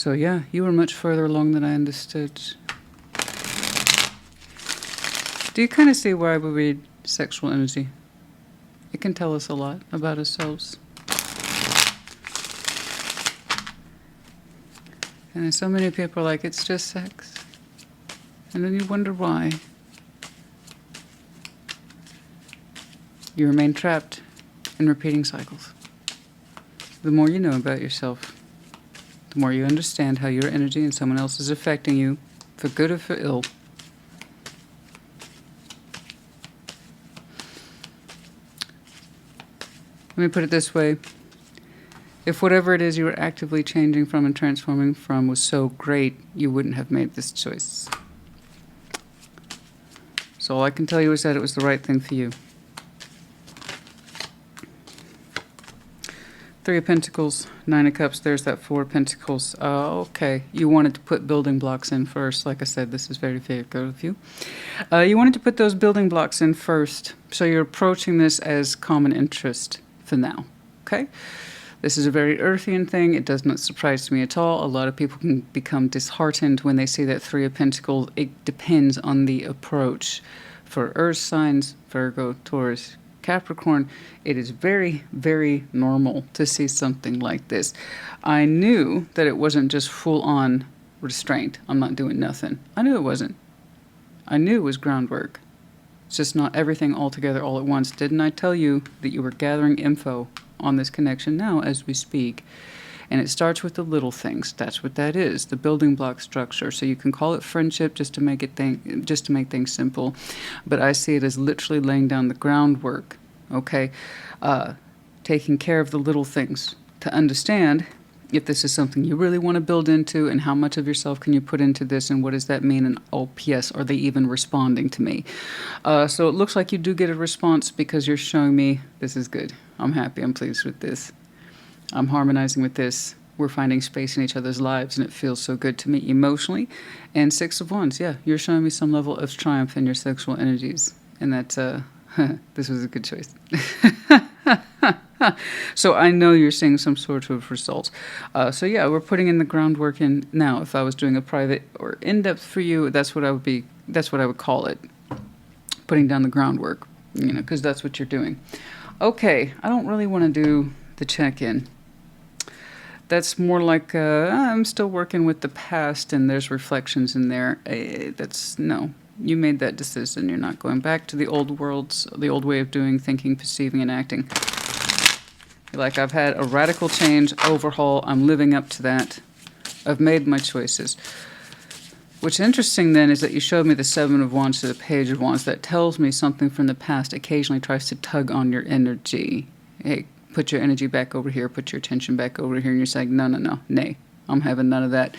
So yeah, you were much further along than I understood. Do you kind of see why we read sexual energy? It can tell us a lot about ourselves. And so many people are like, it's just sex. And then you wonder why. You remain trapped in repeating cycles. The more you know about yourself, the more you understand how your energy and someone else is affecting you, for good or for ill. Let me put it this way. If whatever it is you were actively changing from and transforming from was so great, you wouldn't have made this choice. So all I can tell you is that it was the right thing for you. 3 of Pentacles, 9 of Cups, there's that 4 of Pentacles. Okay, you wanted to put building blocks in first. Like I said, this is very favorable of you. You wanted to put those building blocks in first, so you're approaching this as common interest for now, okay? This is a very earthian thing. It does not surprise me at all. A lot of people can become disheartened when they see that 3 of Pentacles. It depends on the approach. For earth signs, Virgo, Taurus, Capricorn, it is very, very normal to see something like this. I knew that it wasn't just full-on restraint. I'm not doing nothing. I knew it wasn't. I knew it was groundwork. It's just not everything all together all at once. Didn't I tell you that you were gathering info on this connection now as we speak? And it starts with the little things. That's what that is, the building block structure. So you can call it friendship just to make things simple. But I see it as literally laying down the groundwork, okay? Taking care of the little things to understand if this is something you really want to build into, and how much of yourself can you put into this, and what does that mean, and oh, P.S., are they even responding to me? So it looks like you do get a response, because you're showing me this is good. I'm happy. I'm pleased with this. I'm harmonizing with this. We're finding space in each other's lives, and it feels so good to me emotionally. And 6 of Wands, yeah, you're showing me some level of triumph in your sexual energies, and that this was a good choice. So I know you're seeing some sort of results. So yeah, we're putting in the groundwork in now. If I was doing a private or in-depth for you, that's what I would call it. Putting down the groundwork, you know, because that's what you're doing. Okay, I don't really want to do the check-in. That's more like I'm still working with the past, and there's reflections in there. No. You made that decision. You're not going back to the old worlds, the old way of doing, thinking, perceiving, and acting. You're like, I've had a radical change, overhaul. I'm living up to that. I've made my choices. What's interesting then is that you showed me the 7 of Wands to the Page of Wands. That tells me something from the past occasionally tries to tug on your energy. Hey, put your energy back over here. Put your attention back over here. And you're saying, no, no, no, nay. I'm having none of that.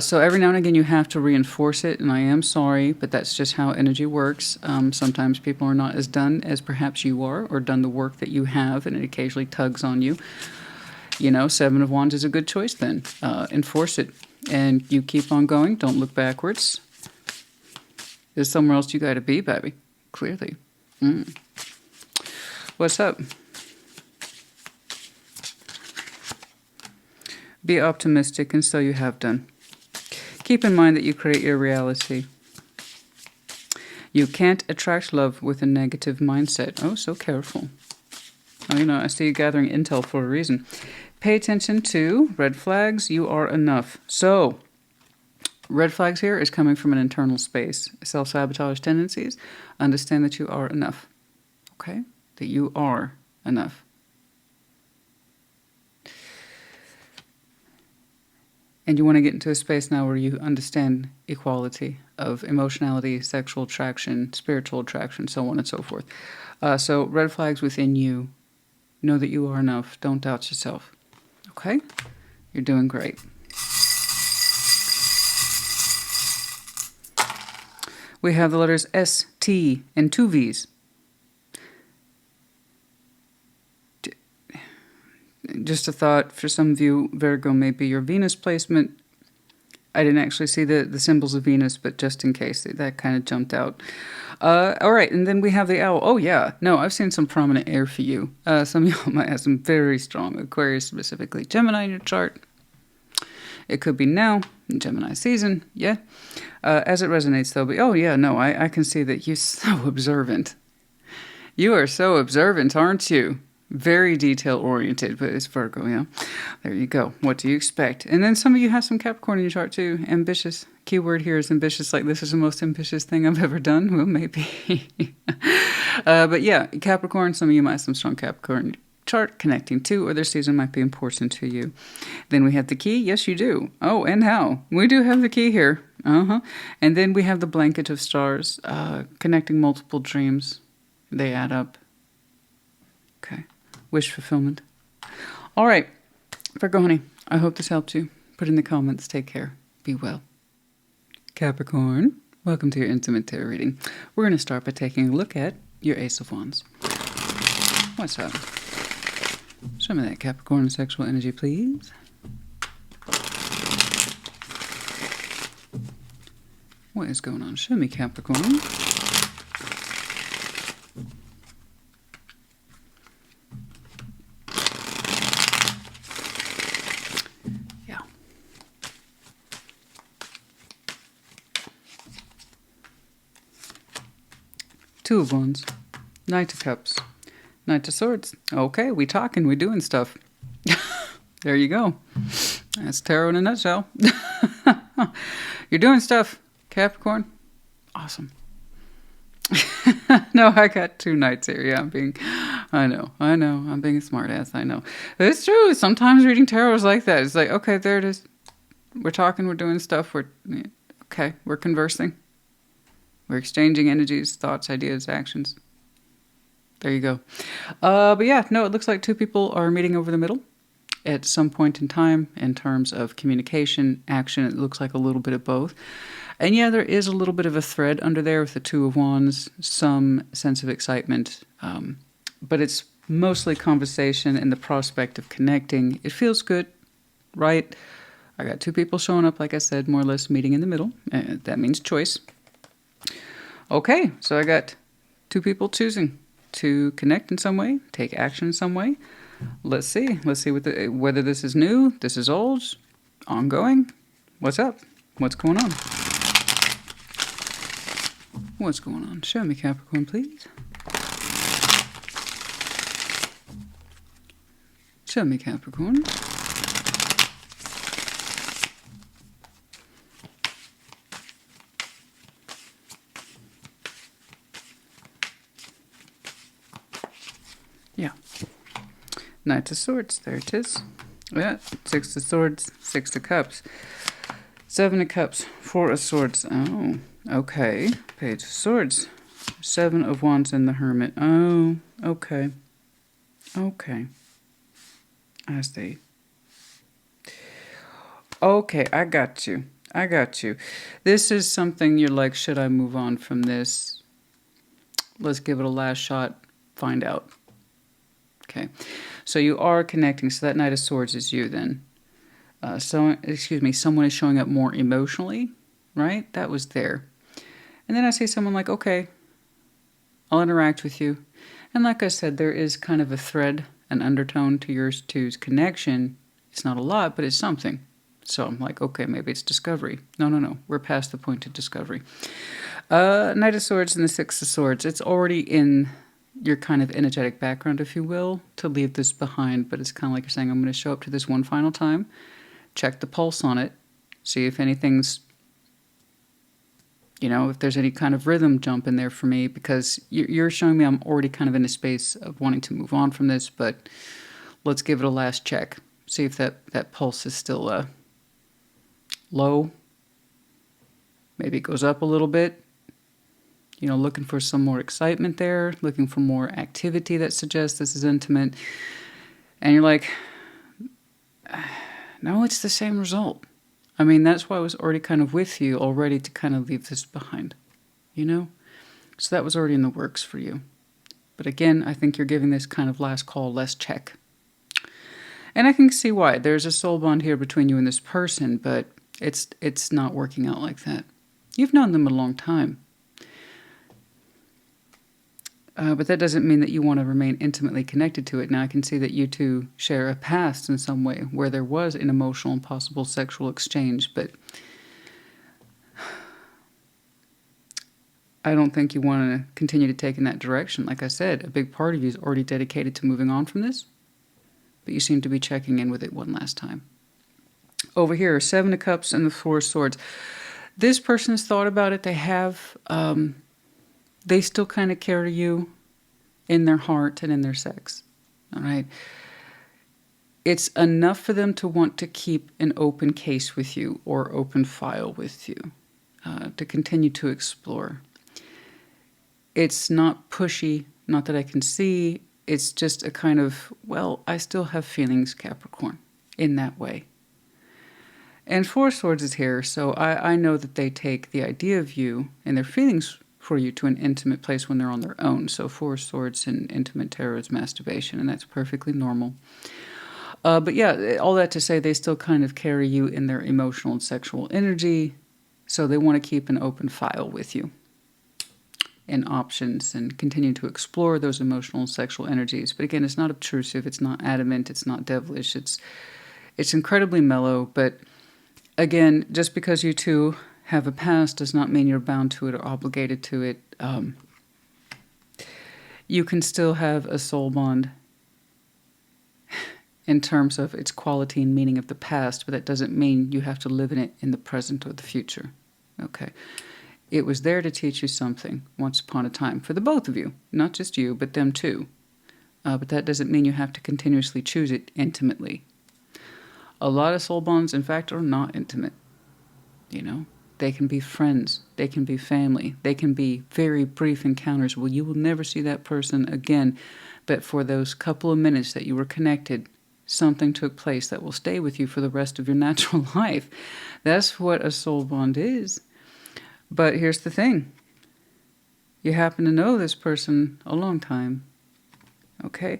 So every now and again you have to reinforce it, and I am sorry, but that's just how energy works. Sometimes people are not as done as perhaps you are, or done the work that you have, and it occasionally tugs on you. You know, 7 of Wands is a good choice then. Enforce it, and you keep on going. Don't look backwards. There's somewhere else you got to be, baby. Clearly. What's up? Be optimistic, and so you have done. Keep in mind that you create your reality. You can't attract love with a negative mindset. Oh, so careful. Oh, you know, I see you gathering intel for a reason. Pay attention to red flags. You are enough. So, red flags here is coming from an internal space. Self-sabotage tendencies. Understand that you are enough. Okay? That you are enough. And you want to get into a space now where you understand equality of emotionality, sexual attraction, spiritual attraction, so on and so forth. So red flags within you. Know that you are enough. Don't doubt yourself. Okay? You're doing great. We have the letters S, T, and 2 V's. Just a thought, for some of you, Virgo may be your Venus placement. I didn't actually see the symbols of Venus, but just in case, that kind of jumped out. All right, and then we have the owl. Oh, yeah. No, I've seen some prominent air for you. Some of y'all might have some very strong Aquarius, specifically Gemini in your chart. It could be now, in Gemini season, yeah. As it resonates, though, but oh, yeah, no, I can see that you're so observant. You are so observant, aren't you? Very detail-oriented, but it's Virgo, yeah. There you go. What do you expect? And then some of you have some Capricorn in your chart, too. Ambitious. Keyword here is ambitious, like this is the most ambitious thing I've ever done. Well, maybe. But yeah, Capricorn, some of you might have some strong Capricorn chart connecting to, or their season might be important to you. Then we have the key. Yes, you do. Oh, and how? We do have the key here. And then we have the blanket of stars, connecting multiple dreams. They add up. Okay. Wish fulfillment. All right. Virgo, honey, I hope this helped you. Put in the comments. Take care. Be well. Capricorn, welcome to your intimate tarot reading. We're going to start by taking a look at your Ace of Wands. What's up? Show me that Capricorn sexual energy, please. What is going on? Show me Capricorn. Yeah. Two of Wands. Knight of Cups. Knight of Swords. Okay, we talking, we doing stuff. There you go. That's tarot in a nutshell. You're doing stuff, Capricorn. Awesome. No, I got two knights here. Yeah, I know. I'm being a smart ass. I know. It's true. Sometimes reading tarot is like that. It's like, okay, there it is. We're talking, we're doing stuff. Okay, we're conversing. We're exchanging energies, thoughts, ideas, actions. There you go. But yeah, no, it looks like two people are meeting over the middle at some point in time in terms of communication, action. It looks like a little bit of both. And yeah, there is a little bit of a thread under there with the Two of Wands, some sense of excitement. But it's mostly conversation and the prospect of connecting. It feels good, right? I got two people showing up, like I said, more or less meeting in the middle. That means choice. Okay, so I got two people choosing to connect in some way, take action in some way. Let's see whether this is new, this is old, ongoing. What's up? What's going on? What's going on? Show me, Capricorn, please. Show me, Capricorn. Yeah. Knight of Swords. There it is. Yeah. Six of Swords. Six of Cups. Seven of Cups. Four of Swords. Oh. Okay. Page of Swords. Seven of Wands and the Hermit. Oh. Okay. Okay. I see. Okay. I got you. I got you. This is something you're like, should I move on from this? Let's give it a last shot. Find out. Okay, so you are connecting. So that Knight of Swords is you then. Someone is showing up more emotionally, right? That was there. And then I see someone like, okay, I'll interact with you. And like I said, there is kind of a thread, an undertone to yours two's connection. It's not a lot, but it's something. So I'm like, okay, maybe it's discovery. No. We're past the point of discovery. Knight of Swords and the Six of Swords. It's already in your kind of energetic background, if you will, to leave this behind. But it's kind of like you're saying, I'm going to show up to this one final time, check the pulse on it, see if anything's, if there's any kind of rhythm jump in there for me, because you're showing me I'm already kind of in a space of wanting to move on from this, but let's give it a last check. See if that pulse is still low. Maybe it goes up a little bit. Looking for some more excitement there, looking for more activity that suggests this is intimate. And you're like, no, it's the same result. I mean, that's why I was already kind of with you already to kind of leave this behind, So that was already in the works for you. But again, I think you're giving this kind of last call, less check. And I can see why. There's a soul bond here between you and this person, but it's not working out like that. You've known them a long time. But that doesn't mean that you want to remain intimately connected to it. Now, I can see that you two share a past in some way where there was an emotional and possible sexual exchange, but I don't think you want to continue to take in that direction. Like I said, a big part of you is already dedicated to moving on from this, but you seem to be checking in with it one last time. Over here, 7 of Cups and the 4 of Swords. This person has thought about it. They have, they still kind of carry you in their heart and in their sex. All right. It's enough for them to want to keep an open case with you or open file with you, to continue to explore. It's not pushy, not that I can see. It's just a kind of, well, I still have feelings, Capricorn, in that way. And 4 of Swords is here, so I know that they take the idea of you and their feelings for you to an intimate place when they're on their own. So 4 of Swords in intimate tarot is masturbation, and that's perfectly normal. But yeah, all that to say, they still kind of carry you in their emotional and sexual energy, so they want to keep an open file with you and options and continue to explore those emotional and sexual energies. But again, it's not obtrusive, it's not adamant, it's not devilish, it's incredibly mellow. But again, just because you two have a past does not mean you're bound to it or obligated to it. You can still have a soul bond in terms of its quality and meaning of the past, but that doesn't mean you have to live in it in the present or the future. Okay. It was there to teach you something once upon a time for the both of you, not just you, but them too. But that doesn't mean you have to continuously choose it intimately. A lot of soul bonds, in fact, are not intimate. You know, they can be friends, they can be family, they can be very brief encounters. Well, you will never see that person again, but for those couple of minutes that you were connected, something took place that will stay with you for the rest of your natural life. That's what a soul bond is. But here's the thing. You happen to know this person a long time, okay?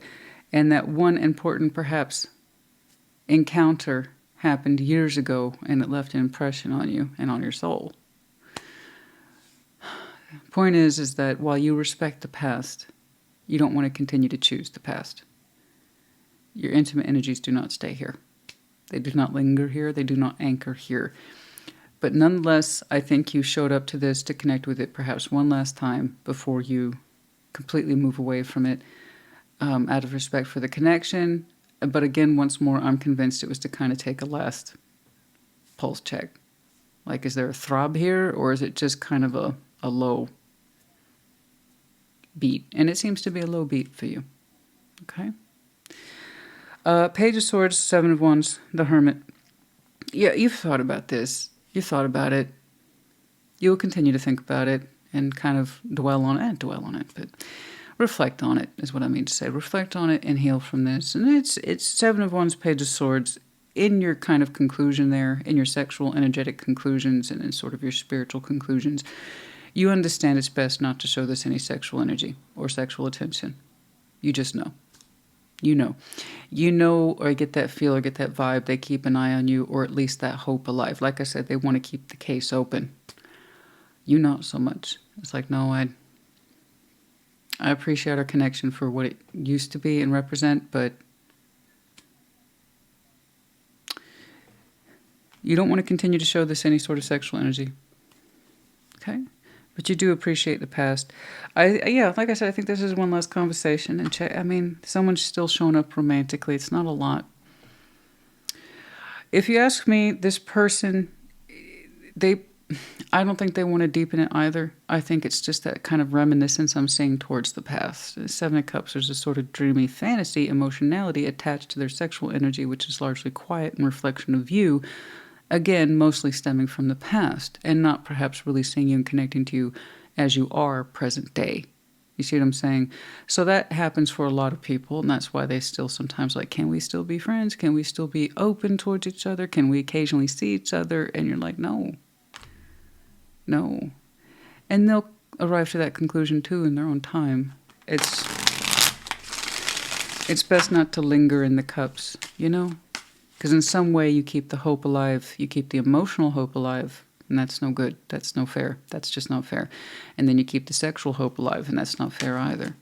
And that one important, perhaps, encounter happened years ago, and it left an impression on you and on your soul. Point is that while you respect the past, you don't want to continue to choose the past. Your intimate energies do not stay here. They do not linger here. They do not anchor here. But nonetheless, I think you showed up to this to connect with it perhaps one last time before you completely move away from it, out of respect for the connection. But again, once more, I'm convinced it was to kind of take a last pulse check. Like, is there a throb here, or is it just kind of a low beat? And it seems to be a low beat for you. Okay? Page of Swords, 7 of Wands, the Hermit. Yeah, you've thought about this. You thought about it. You'll continue to think about it and kind of dwell on it, but reflect on it is what I mean to say. Reflect on it and heal from this. And it's 7 of Wands, Page of Swords. In your kind of conclusion there, in your sexual energetic conclusions and in sort of your spiritual conclusions, you understand it's best not to show this any sexual energy or sexual attention. You just know. You know, or get that feel or get that vibe. They keep an eye on you, or at least that hope alive. Like I said, they want to keep the case open. You not so much. It's like, no, I appreciate our connection for what it used to be and represent, but you don't want to continue to show this any sort of sexual energy. Okay? But you do appreciate the past. Yeah, like I said, I think this is one last conversation. And I mean, someone's still showing up romantically. It's not a lot. If you ask me, this person, I don't think they want to deepen it either. I think it's just that kind of reminiscence I'm seeing towards the past. The 7 of Cups, there's a sort of dreamy fantasy, emotionality attached to their sexual energy, which is largely quiet and reflection of you. Again, mostly stemming from the past and not perhaps really seeing you and connecting to you as you are present day. You see what I'm saying? So that happens for a lot of people, and that's why they still sometimes like, can we still be friends? Can we still be open towards each other? Can we occasionally see each other? And you're like, no. And they'll arrive to that conclusion too in their own time. It's best not to linger in the cups, you know? Because in some way you keep the hope alive, you keep the emotional hope alive, and that's no good. That's no fair. That's just not fair. And then you keep the sexual hope alive, and that's not fair either.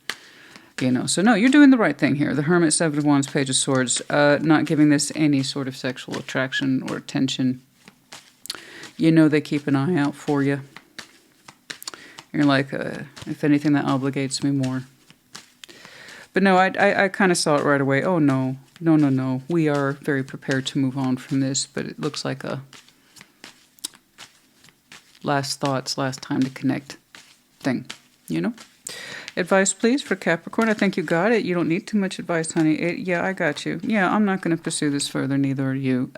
You know, so no, you're doing the right thing here. The Hermit, Seven of Wands, Page of Swords, not giving this any sort of sexual attraction or attention. You know they keep an eye out for you. You're like, if anything, that obligates me more. But no, I kind of saw it right away. Oh, no. No, no, no. We are very prepared to move on from this, but it looks like a last thoughts, last time to connect thing, you know? Advice, please, for Capricorn. I think you got it. You don't need too much advice, honey. Yeah, I got you. Yeah, I'm not going to pursue this further. Neither are you.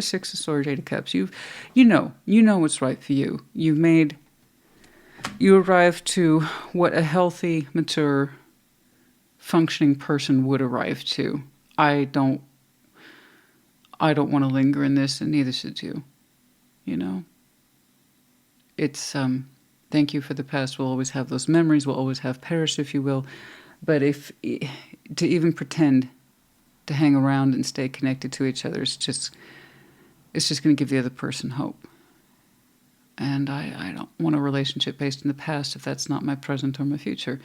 Six of Swords, Eight of Cups. You know what's right for you. You arrived to what a healthy, mature, functioning person would arrive to. I don't want to linger in this, and neither should you. You know? It's, thank you for the past. We'll always have those memories. We'll always have perish, if you will. But to even pretend to hang around and stay connected to each other, it's just going to give the other person hope. And I don't want a relationship based in the past if that's not my present or my future.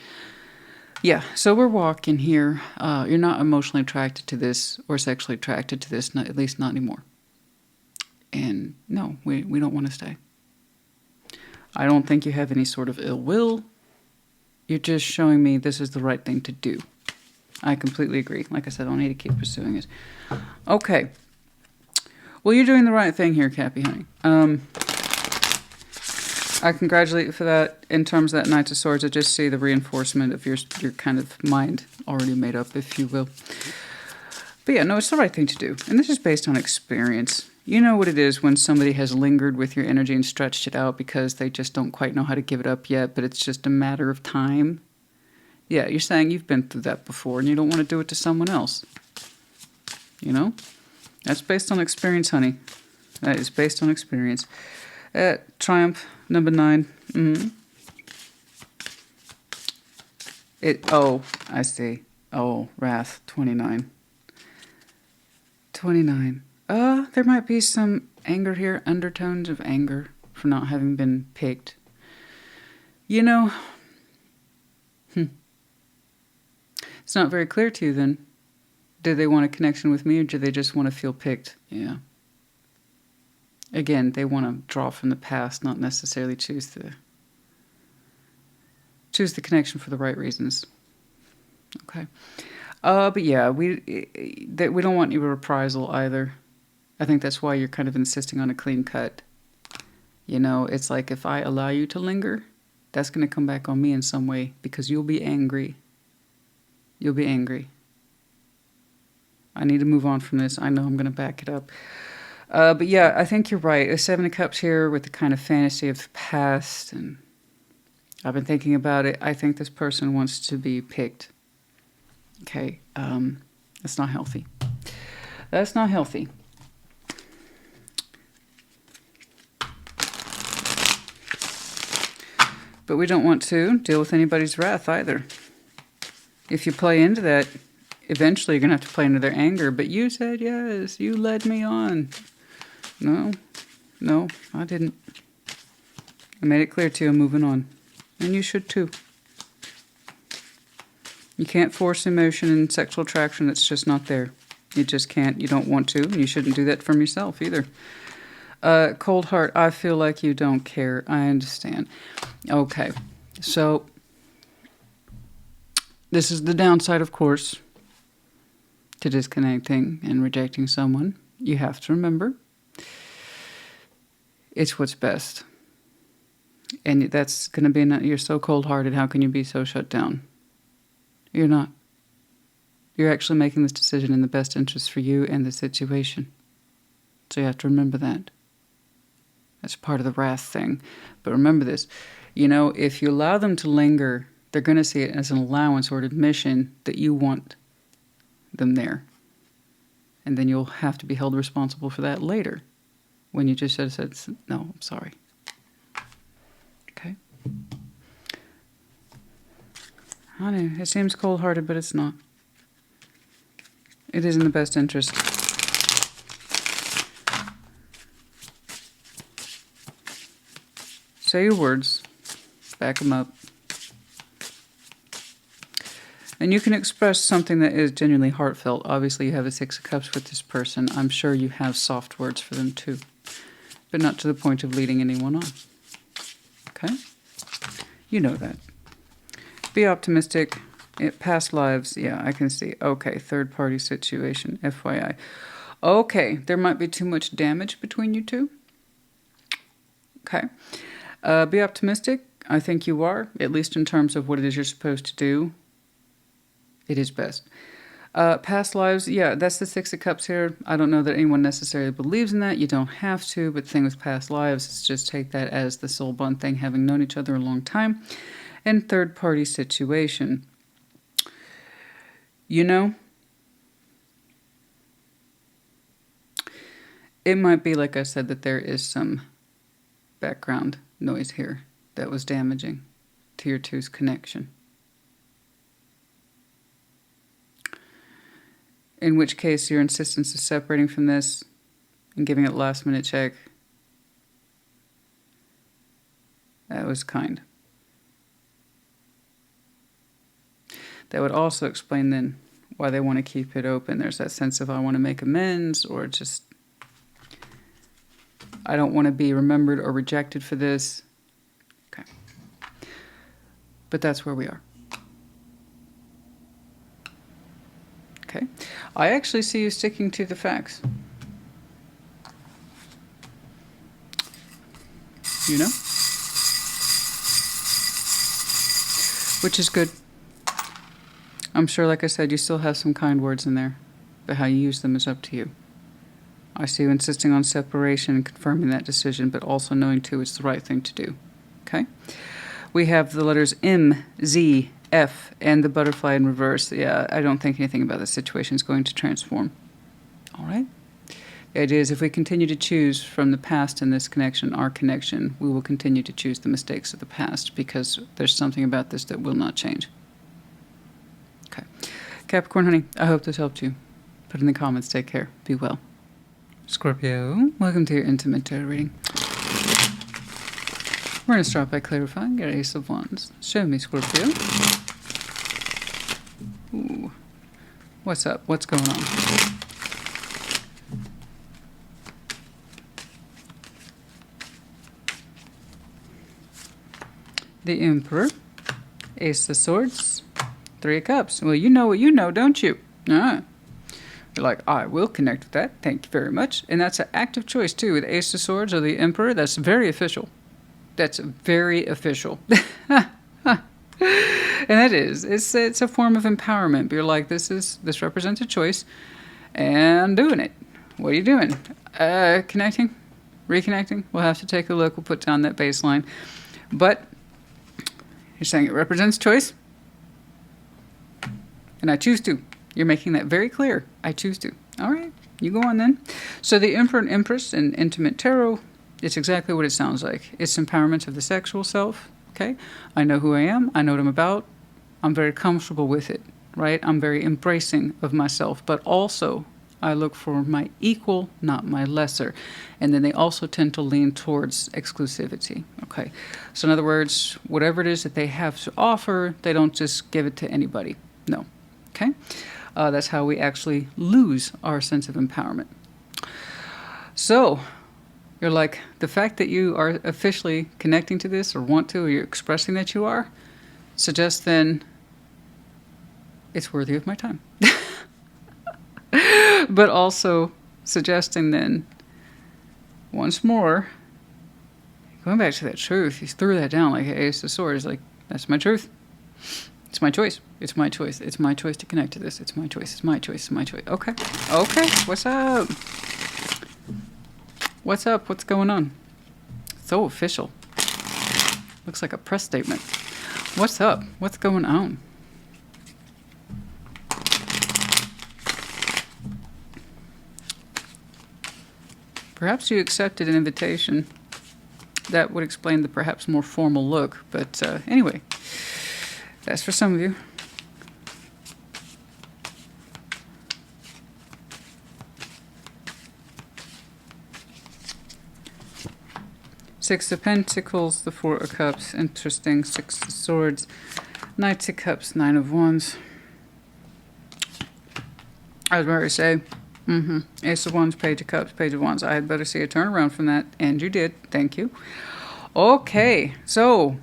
Yeah, so we're walking here. You're not emotionally attracted to this or sexually attracted to this, at least not anymore. And no, we don't want to stay. I don't think you have any sort of ill will. You're just showing me this is the right thing to do. I completely agree. Like I said, I don't need to keep pursuing it. Okay. Well, you're doing the right thing here, Cappy, honey. I congratulate you for that. In terms of that Knight of Swords, I just see the reinforcement of your kind of mind already made up, if you will. But yeah, no, it's the right thing to do. And this is based on experience. You know what it is when somebody has lingered with your energy and stretched it out because they just don't quite know how to give it up yet, but it's just a matter of time. Yeah, you're saying you've been through that before and you don't want to do it to someone else. You know? That's based on experience, honey. That is based on experience. Triumph, number 9. Oh, I see. Oh, Wrath, 29. 29. There might be some anger here, undertones of anger for not having been picked. You know, it's not very clear to you then. Do they want a connection with me or do they just want to feel picked? Yeah. Again, they want to draw from the past, not necessarily choose the connection for the right reasons. Okay. But yeah, we don't want any reprisal either. I think that's why you're kind of insisting on a clean cut. You know, it's like if I allow you to linger, that's going to come back on me in some way because you'll be angry. You'll be angry. I need to move on from this. I know I'm going to back it up. But yeah, I think you're right. A 7 of Cups here with the kind of fantasy of the past. And I've been thinking about it. I think this person wants to be picked. Okay. That's not healthy. That's not healthy. But we don't want to deal with anybody's wrath either. If you play into that, eventually you're going to have to play into their anger. But you said yes. You led me on. No, I didn't. I made it clear to you I'm moving on. And you should too. You can't force emotion and sexual attraction that's just not there. You just can't. You don't want to. And you shouldn't do that from yourself either. Cold heart, I feel like you don't care. I understand. Okay, so this is the downside, of course, to disconnecting and rejecting someone. You have to remember, it's what's best. And that's going to be, you're so cold-hearted, how can you be so shut down? You're not. You're actually making this decision in the best interest for you and the situation. So you have to remember that. That's part of the wrath thing. But remember this, you know, if you allow them to linger, they're going to see it as an allowance or an admission that you want them there. And then you'll have to be held responsible for that later when you just should have said, no, I'm sorry. Okay? Honey, it seems cold-hearted, but it's not. It is in the best interest. Say your words. Back them up. And you can express something that is genuinely heartfelt. Obviously, you have a Six of Cups with this person. I'm sure you have soft words for them too, but not to the point of leading anyone on. Okay? You know that. Be optimistic. Past lives, yeah, I can see. Okay, third-party situation, FYI. Okay, there might be too much damage between you two. Okay. Be optimistic. I think you are, at least in terms of what it is you're supposed to do. It is best. Past lives, yeah, that's the Six of Cups here. I don't know that anyone necessarily believes in that. You don't have to, but the thing with past lives is just take that as the soul bond thing, having known each other a long time. And third-party situation. You know, it might be, like I said, that there is some background noise here that was damaging to your two's connection. In which case, your insistence of separating from this and giving it a last-minute check, that was kind. That would also explain then why they want to keep it open. There's that sense of I want to make amends, or just I don't want to be remembered or rejected for this. Okay. But that's where we are. Okay. I actually see you sticking to the facts. You know? Which is good. I'm sure, like I said, you still have some kind words in there, but how you use them is up to you. I see you insisting on separation and confirming that decision, but also knowing, too, it's the right thing to do. Okay? We have the letters M, Z, F, and the butterfly in reverse. Yeah, I don't think anything about this situation is going to transform. All right? The idea is if we continue to choose from the past in this connection, our connection, we will continue to choose the mistakes of the past because there's something about this that will not change. Okay. Capricorn, honey, I hope this helped you. Put in the comments. Take care. Be well. Scorpio, welcome to your intimate tarot reading. We're going to start by clarifying your Ace of Wands. Show me, Scorpio. Ooh. What's up? What's going on? The Emperor, Ace of Swords, Three of Cups. Well, you know what you know, don't you? You're like, I will connect with that. Thank you very much. And that's an active choice, too, with Ace of Swords or the Emperor. That's very official. That's very official. And that is. It's a form of empowerment. But you're like, this represents a choice. And doing it. What are you doing? Connecting? Reconnecting? We'll have to take a look. We'll put down that baseline. But you're saying it represents choice. And I choose to. You're making that very clear. I choose to. All right. You go on then. So the Emperor and Empress in Intimate Tarot, it's exactly what it sounds like. It's empowerment of the sexual self. Okay. I know who I am. I know what I'm about. I'm very comfortable with it. Right. I'm very embracing of myself. But also, I look for my equal, not my lesser. And then they also tend to lean towards exclusivity. Okay. So in other words, whatever it is that they have to offer, they don't just give it to anybody. No. Okay. That's how we actually lose our sense of empowerment. So, you're like, the fact that you are officially connecting to this or want to, or you're expressing that you are, suggests then it's worthy of my time. But also suggesting then, once more, going back to that truth, you threw that down like Ace of Swords, like, that's my truth. It's my choice. It's my choice. It's my choice to connect to this. It's my choice. It's my choice. It's my choice. Okay. Okay. What's up? What's up? What's going on? So official. Looks like a press statement. What's up? What's going on? Perhaps you accepted an invitation. That would explain the perhaps more formal look. But anyway. That's for some of you. Six of Pentacles, the Four of Cups. Interesting. Six of Swords. Knights of Cups, Nine of Wands. I was about to say, Ace of Wands, Page of Cups, Page of Wands. I had better see a turnaround from that, and you did. Thank you. Okay, so,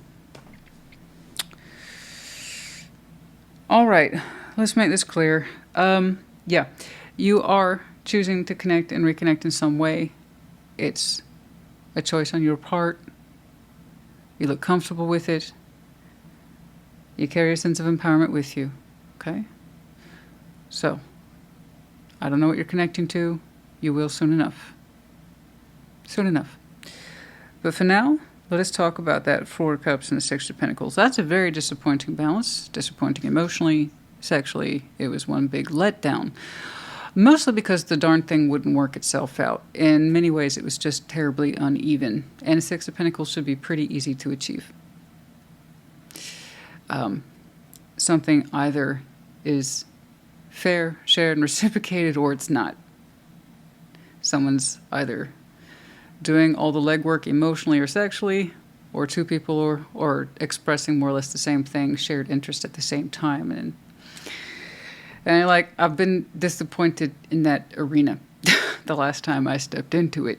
all right, let's make this clear. Yeah, you are choosing to connect and reconnect in some way. It's a choice on your part. You look comfortable with it. You carry a sense of empowerment with you, okay? So, I don't know what you're connecting to. You will soon enough. Soon enough. But for now, let us talk about that Four of Cups and the Six of Pentacles. That's a very disappointing balance. Disappointing emotionally, sexually. It was one big letdown. Mostly because the darn thing wouldn't work itself out. In many ways, it was just terribly uneven. And a Six of Pentacles should be pretty easy to achieve. Something either is fair, shared, and reciprocated, or it's not. Someone's either doing all the legwork emotionally or sexually, or two people are expressing more or less the same thing, shared interest at the same time. And like, I've been disappointed in that arena the last time I stepped into it.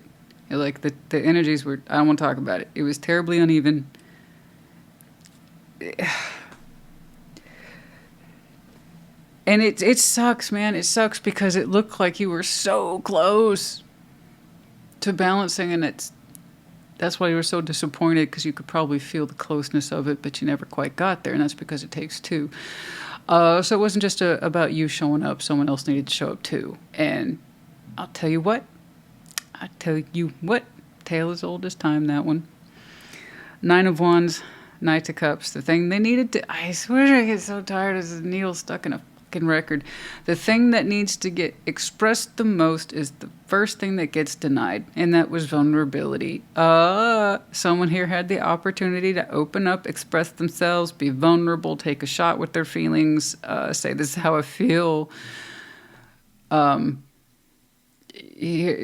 Like, the energies were, I don't want to talk about it. It was terribly uneven. And it sucks, man. It sucks because it looked like you were so close to balancing, and that's why you were so disappointed, because you could probably feel the closeness of it, but you never quite got there, and that's because it takes two. So it wasn't just about you showing up. Someone else needed to show up too. And I'll tell you what. Tale as old as time, that one. Nine of Wands, Knight of Cups. The thing they needed to... I swear I get so tired as a needle stuck in a fucking record. The thing that needs to get expressed the most is the first thing that gets denied, and that was vulnerability. Someone here had the opportunity to open up, express themselves, be vulnerable, take a shot with their feelings, say, this is how I feel.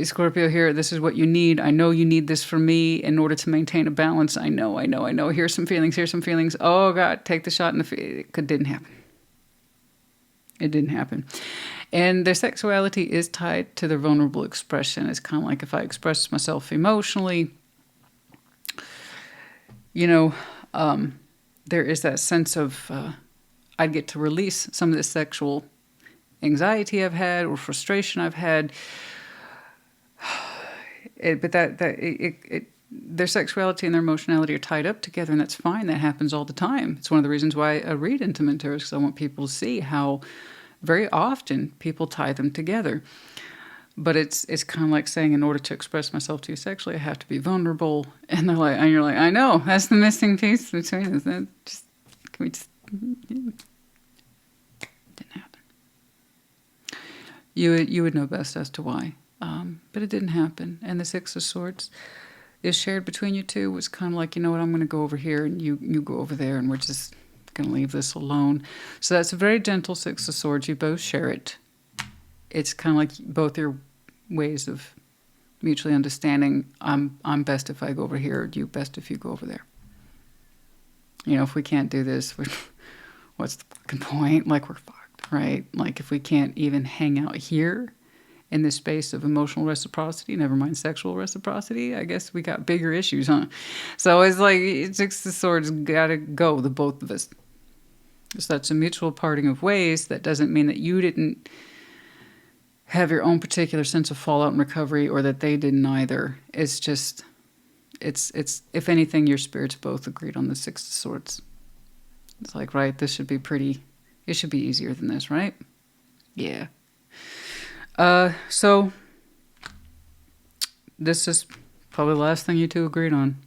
Scorpio here, this is what you need. I know you need this from me in order to maintain a balance. I know. Here's some feelings. Oh, God, take the shot in the... It didn't happen. It didn't happen. And their sexuality is tied to their vulnerable expression. It's kind of like, if I express myself emotionally, there is that sense of I'd get to release some of the sexual anxiety I've had or frustration I've had. Their sexuality and their emotionality are tied up together, and that's fine. That happens all the time. It's one of the reasons why I read intimate tarot, because I want people to see how very often people tie them together. But it's kind of like saying, in order to express myself to you sexually, I have to be vulnerable. And you're like, I know, that's the missing piece between us. Didn't happen. You would know best as to why. But it didn't happen. And the Six of Swords is shared between you two. Was kind of like, you know what, I'm going to go over here and you go over there, and we're just going to leave this alone. So that's a very gentle Six of Swords. You both share it. It's kind of like both your ways of mutually understanding. I'm best if I go over here. You best if you go over there. If we can't do this, what's the fucking point? Like, we're fucked, right? Like, if we can't even hang out here in this space of emotional reciprocity, never mind sexual reciprocity, I guess we got bigger issues, huh? So it's like, Six of Swords gotta go, the both of us. So that's a mutual parting of ways. That doesn't mean that you didn't have your own particular sense of fallout and recovery, or that they didn't either. It's just, it's if anything, your spirits both agreed on the Six of Swords. It's like, right, this should be it should be easier than this, right? Yeah. So this is probably the last thing you two agreed on.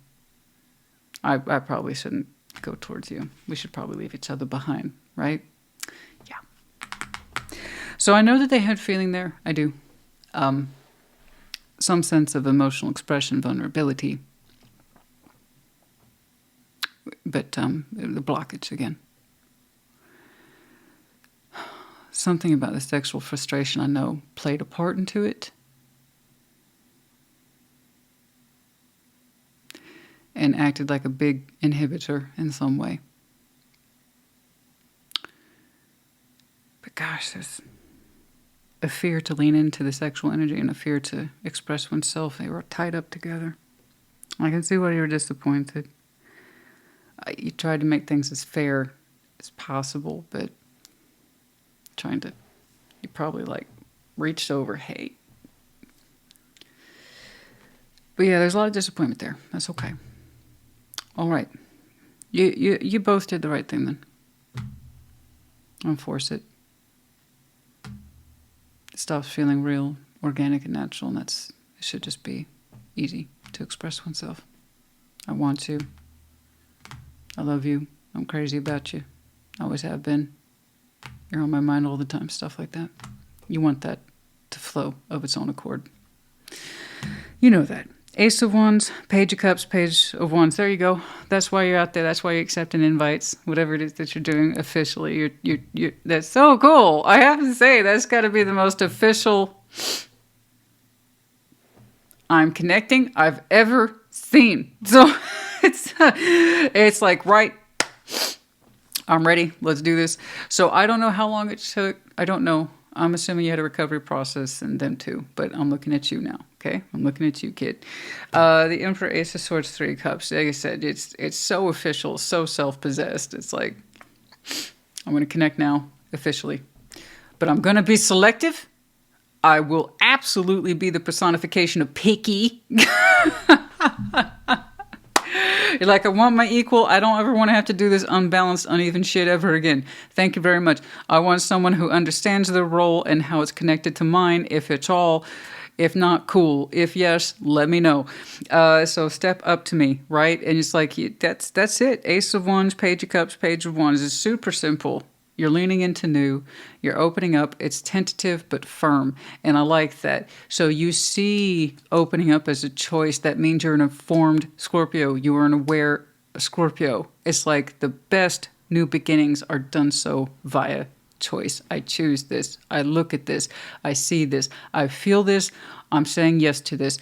I probably shouldn't go towards you. We should probably leave each other behind, right? Yeah. So I know that they had feeling there. I do. Some sense of emotional expression, vulnerability. But the blockage again. Something about the sexual frustration, I know, played a part into it. And acted like a big inhibitor in some way. But gosh, a fear to lean into the sexual energy and a fear to express oneself. They were tied up together. I can see why you were disappointed. You tried to make things as fair as possible, but you probably like reached over hate. But yeah, there's a lot of disappointment there. That's okay. All right. You both did the right thing then. Don't force it. It stops feeling real, organic, and natural, and it should just be easy to express oneself. I want to. I love you. I'm crazy about you. I always have been. You're on my mind all the time, stuff like that. You want that to flow of its own accord. You know that. Ace of Wands, Page of Cups, Page of Wands. There you go. That's why you're out there. That's why you're accepting invites. Whatever it is that you're doing officially. That's so cool. I have to say, that's got to be the most official I'm connecting I've ever seen. So it's like, right, I'm ready. Let's do this. So I don't know how long it took. I don't know. I'm assuming you had a recovery process and them too, but I'm looking at you now, okay? I'm looking at you, kid. The Emperor, Ace of Swords, Three of Cups. Like I said, it's so official, so self-possessed. It's like, I'm going to connect now, officially. But I'm going to be selective. I will absolutely be the personification of picky. You're like, I want my equal. I don't ever want to have to do this unbalanced, uneven shit ever again. Thank you very much. I want someone who understands their role and how it's connected to mine, if it's all. If not, cool. If yes, let me know. So step up to me, right? And it's like, that's it. Ace of Wands, Page of Cups, Page of Wands. It's super simple. You're leaning into new. You're opening up. It's tentative but firm. And I like that. So you see opening up as a choice. That means you're an informed Scorpio. You are an aware Scorpio. It's like the best new beginnings are done so via choice. I choose this. I look at this. I see this. I feel this. I'm saying yes to this.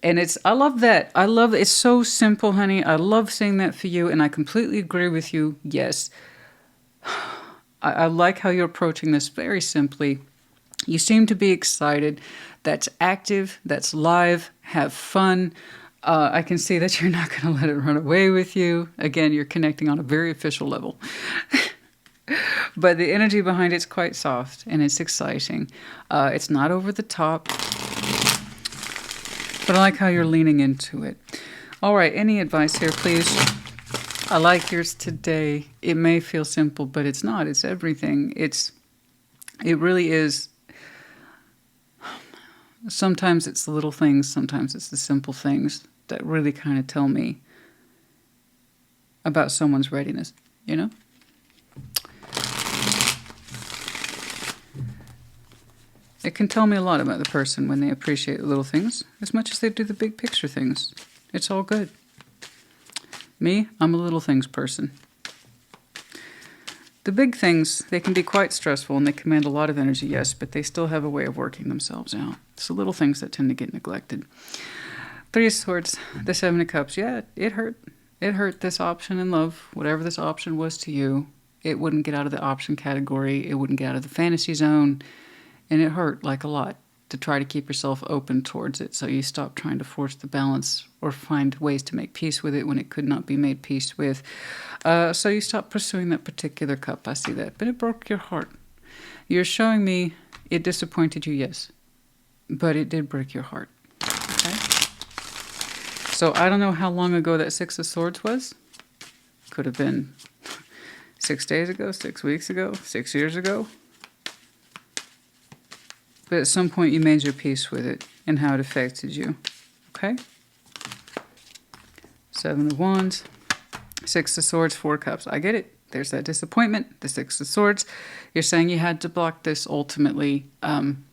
And I love that. It's so simple, honey. I love seeing that for you. And I completely agree with you. Yes. I like how you're approaching this very simply. You seem to be excited. That's active. That's live. Have fun. I can see that you're not going to let it run away with you. Again, you're connecting on a very official level. But the energy behind it's quite soft and it's exciting. It's not over the top. But I like how you're leaning into it. All right, any advice here, please? I like yours today. It may feel simple, but it's not. It's everything. It really is. Sometimes it's the little things. Sometimes it's the simple things that really kind of tell me about someone's readiness, you know? It can tell me a lot about the person when they appreciate the little things as much as they do the big picture things. It's all good. Me, I'm a little things person. The big things, they can be quite stressful and they command a lot of energy, yes, but they still have a way of working themselves out. It's the little things that tend to get neglected. Three of Swords, the Seven of Cups. Yeah, it hurt. It hurt, this option in love, whatever this option was to you. It wouldn't get out of the option category. It wouldn't get out of the fantasy zone. And it hurt like a lot to try to keep yourself open towards it. So you stop trying to force the balance or find ways to make peace with it when it could not be made peace with. So you stop pursuing that particular cup. I see that. But it broke your heart. You're showing me it disappointed you, yes. But it did break your heart. Okay? So I don't know how long ago that Six of Swords was. Could have been 6 days ago, 6 weeks ago, 6 years ago. But at some point you made your peace with it and how it affected you. Okay? Seven of Wands, Six of Swords, Four of Cups. I get it. There's that disappointment, the Six of Swords. You're saying you had to block this ultimately.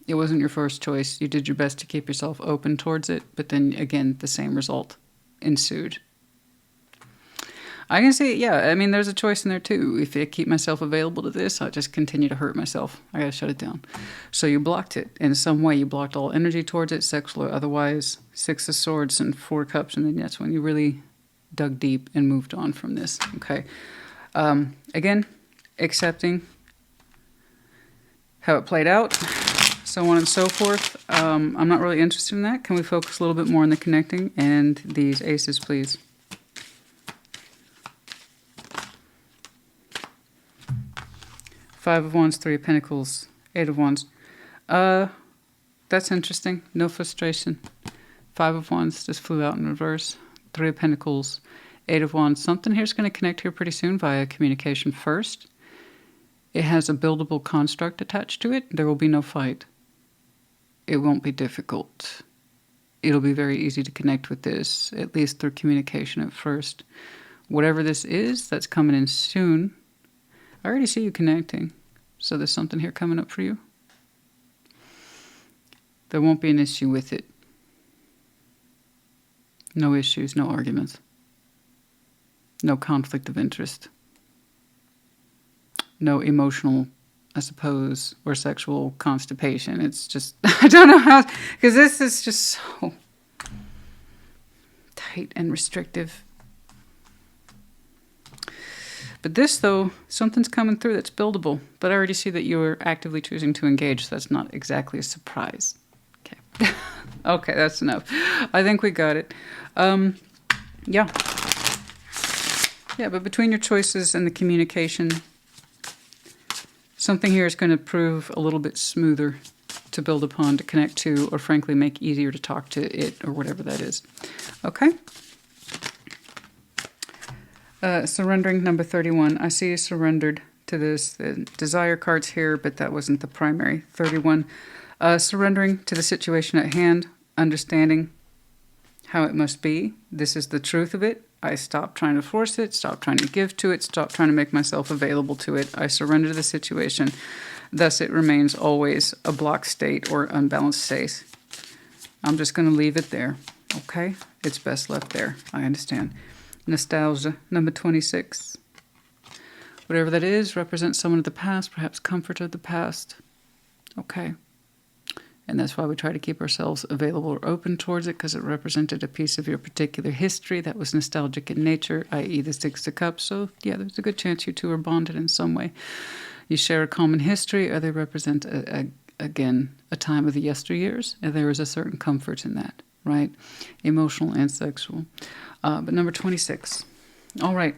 It wasn't your first choice. You did your best to keep yourself open towards it. But then, again, the same result ensued. I can see, yeah, I mean, there's a choice in there too. If I keep myself available to this, I'll just continue to hurt myself. I gotta shut it down. So you blocked it. In some way, you blocked all energy towards it, sexual or otherwise. Six of Swords and Four of Cups, and then that's when you really dug deep and moved on from this, okay? Again, accepting how it played out. so on and so forth. I'm not really interested in that. Can we focus a little bit more on the connecting? And these aces, please. Five of Wands, Three of Pentacles, Eight of Wands. That's interesting. No frustration. Five of Wands just flew out in reverse. Three of Pentacles, Eight of Wands. Something here is going to connect here pretty soon via communication first. It has a buildable construct attached to it. There will be no fight. It won't be difficult. It'll be very easy to connect with this, at least through communication at first. Whatever this is that's coming in soon, I already see you connecting. So there's something here coming up for you. There won't be an issue with it. No issues, no arguments. No conflict of interest. No emotional, I suppose, or sexual constipation. It's just, I don't know how, because this is just so tight and restrictive. But this, though, something's coming through that's buildable. But I already see that you're actively choosing to engage, so that's not exactly a surprise. Okay. Okay, that's enough. I think we got it. Yeah. Yeah, but between your choices and the communication, something here is going to prove a little bit smoother to build upon, to connect to, or frankly make easier to talk to it, or whatever that is. Okay? Surrendering, number 31. I see you surrendered to this. The desire card's here, but that wasn't the primary. 31. Surrendering to the situation at hand, understanding how it must be. This is the truth of it. I stop trying to force it, stop trying to give to it, stop trying to make myself available to it. I surrender to the situation. Thus, it remains always a blocked state or unbalanced state. I'm just going to leave it there. Okay? It's best left there. I understand. Nostalgia, number 26. Whatever that is, represents someone of the past, perhaps comfort of the past. Okay. And that's why we try to keep ourselves available or open towards it, because it represented a piece of your particular history that was nostalgic in nature, i.e. the Six of Cups. So, yeah, there's a good chance you two are bonded in some way. You share a common history, or they represent, again, a time of the yesteryears, and there is a certain comfort in that, right? Emotional and sexual. But number 26. All right.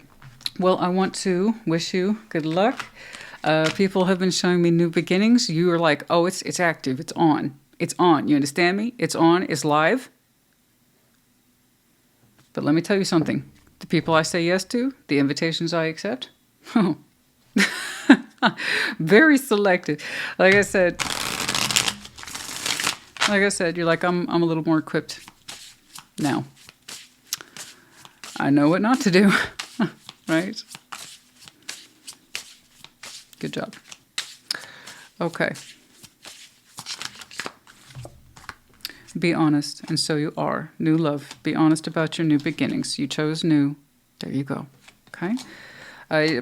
Well, I want to wish you good luck. People have been showing me new beginnings. You are like, oh, it's active. It's on. It's on. You understand me? It's on. It's live. But let me tell you something. The people I say yes to, the invitations I accept, oh, very selective. Like I said, you're like, I'm a little more equipped now. I know what not to do, right? Good job. Okay. Be honest, and so you are. New love. Be honest about your new beginnings. You chose new. There you go. Okay?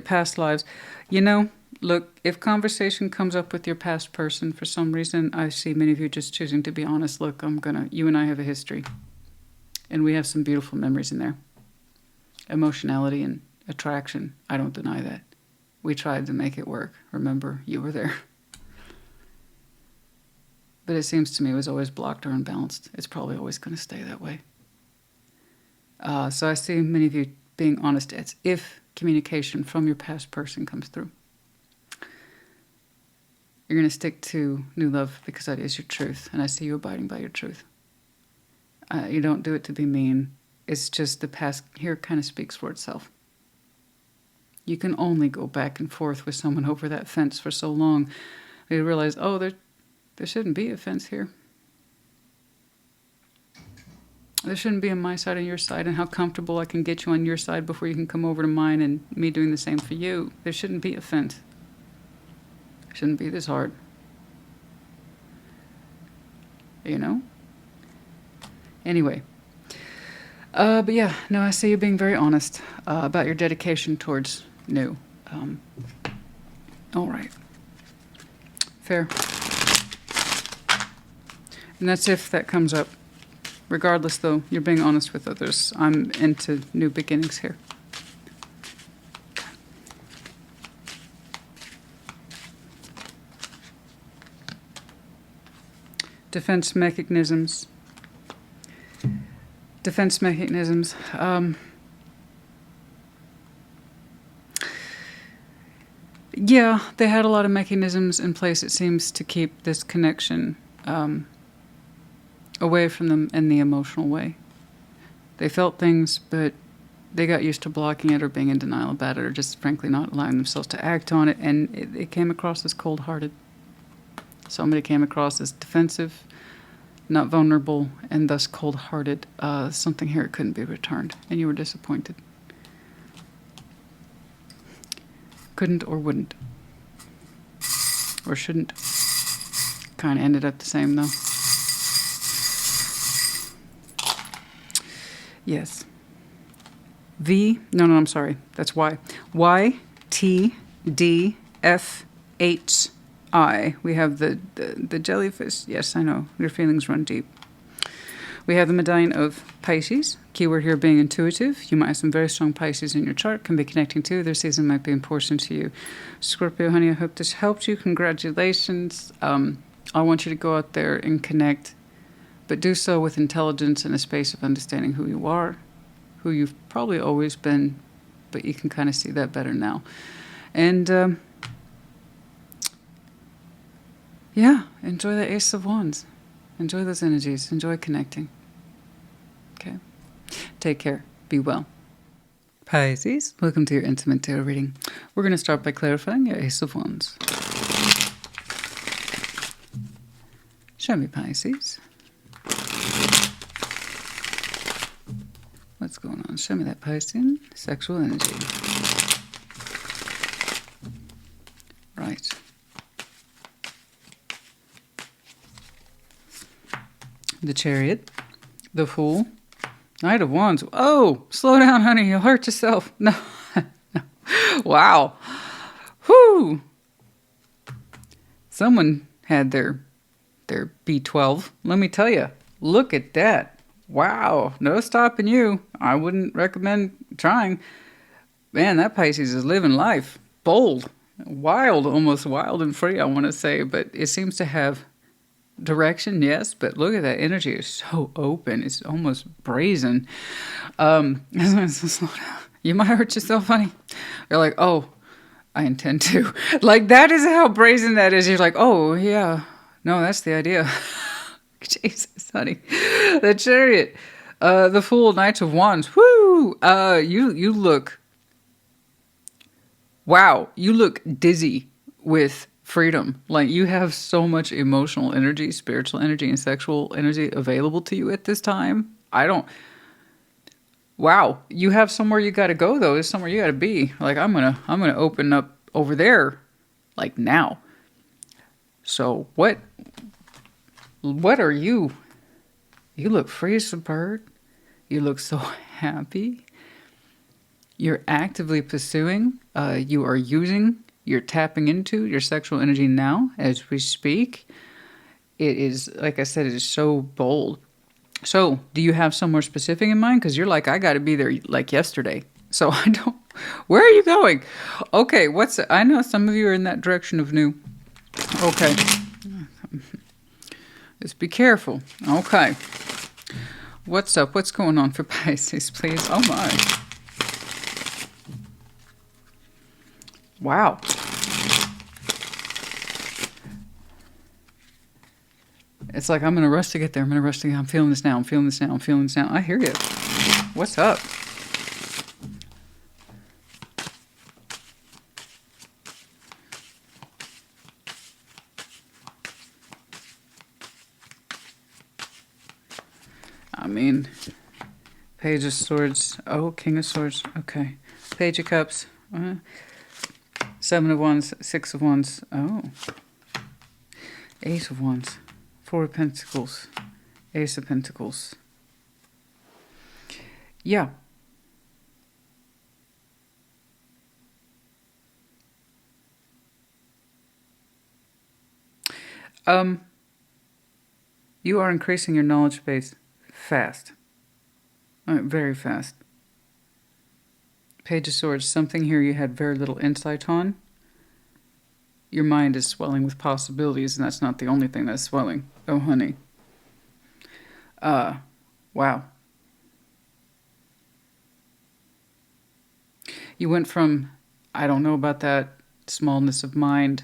Past lives. You know, look, if conversation comes up with your past person for some reason, I see many of you just choosing to be honest. Look, you and I have a history. And we have some beautiful memories in there. Emotionality and attraction. I don't deny that. We tried to make it work. Remember, you were there. But it seems to me it was always blocked or unbalanced. It's probably always going to stay that way. So I see many of you being honest as if communication from your past person comes through. You're going to stick to new love because that is your truth. And I see you abiding by your truth. You don't do it to be mean. It's just the past here kind of speaks for itself. You can only go back and forth with someone over that fence for so long. You realize, oh, there shouldn't be a fence here. There shouldn't be on my side and your side, and how comfortable I can get you on your side before you can come over to mine, and me doing the same for you. There shouldn't be a fence. It shouldn't be this hard. You know? Anyway. But yeah, no, I see you being very honest about your dedication towards new. All right. Fair. And that's if that comes up. Regardless, though, you're being honest with others. I'm into new beginnings here. Defense mechanisms. Defense mechanisms. Yeah, they had a lot of mechanisms in place, it seems, to keep this connection away from them in the emotional way. They felt things, but they got used to blocking it or being in denial about it or just frankly not allowing themselves to act on it, and it came across as cold-hearted. Somebody came across as defensive, not vulnerable, and thus cold-hearted. Something here couldn't be returned, and you were disappointed. Couldn't or wouldn't. Or shouldn't. Kind of ended up the same, though. Yes. No, I'm sorry. That's Y. Y, T, D, F, H, I. We have the jellyfish. Yes, I know. Your feelings run deep. We have the medallion of Pisces. Keyword here being intuitive. You might have some very strong Pisces in your chart. Can be connecting to. Their season might be important to you. Scorpio, honey, I hope this helped you. Congratulations. I want you to go out there and connect, but do so with intelligence and a space of understanding who you are, who you've probably always been, but you can kind of see that better now. And yeah, enjoy the Ace of Wands. Enjoy those energies. Enjoy connecting. Okay. Take care. Be well. Pisces, welcome to your intimate tarot reading. We're going to start by clarifying your Ace of Wands. Show me, Pisces. What's going on? Show me that Piscean sexual energy. Right. The Chariot, the Fool, Knight of Wands. Oh, slow down, honey. You'll hurt yourself. No. No. Wow. Whew. Someone had their B12. Let me tell you. Look at that. Wow. No stopping you. I wouldn't recommend trying. Man, that Pisces is living life. Bold. Wild. Almost wild and free, I want to say. But it seems to have direction, yes, but look at that energy. It's so open. It's almost brazen. Slow down. You might hurt yourself, honey. You're like, oh, I intend to. Like, that is how brazen that is. You're like, oh, yeah. No, that's the idea. Jesus, honey. The Chariot. The Fool, Knight of Wands. Woo! You look... Wow. You look dizzy with freedom. Like, you have so much emotional energy, spiritual energy, and sexual energy available to you at this time. Wow. You have somewhere you got to go, though. There's somewhere you got to be. Like, I'm gonna open up over there, like, now. So what are you? You look free as a bird. You look so happy. You're actively pursuing. You are using. You're tapping into your sexual energy now as we speak. It is, like I said, it is so bold. So, do you have somewhere specific in mind? Because you're like, I got to be there like yesterday. So I don't... Where are you going? Okay, I know some of you are in that direction of new. Okay. Just be careful. Okay. What's up? What's going on for Pisces, please? Oh, my. Wow. It's like, I'm going to rush to get there. I'm going to rush to get... I'm feeling this now. I'm feeling this now. I'm feeling this now. I hear you. What's up? I mean, Page of Swords. Oh, King of Swords. Okay. Page of Cups. Seven of Wands. Six of Wands. Oh. Ace of Wands. Four of Pentacles. Ace of Pentacles. Yeah. You are increasing your knowledge base fast. Very fast. Page of Swords. Something here you had very little insight on. your mind is swelling with possibilities, and that's not the only thing that's swelling. Oh, honey. Wow. You went from, I don't know about that smallness of mind,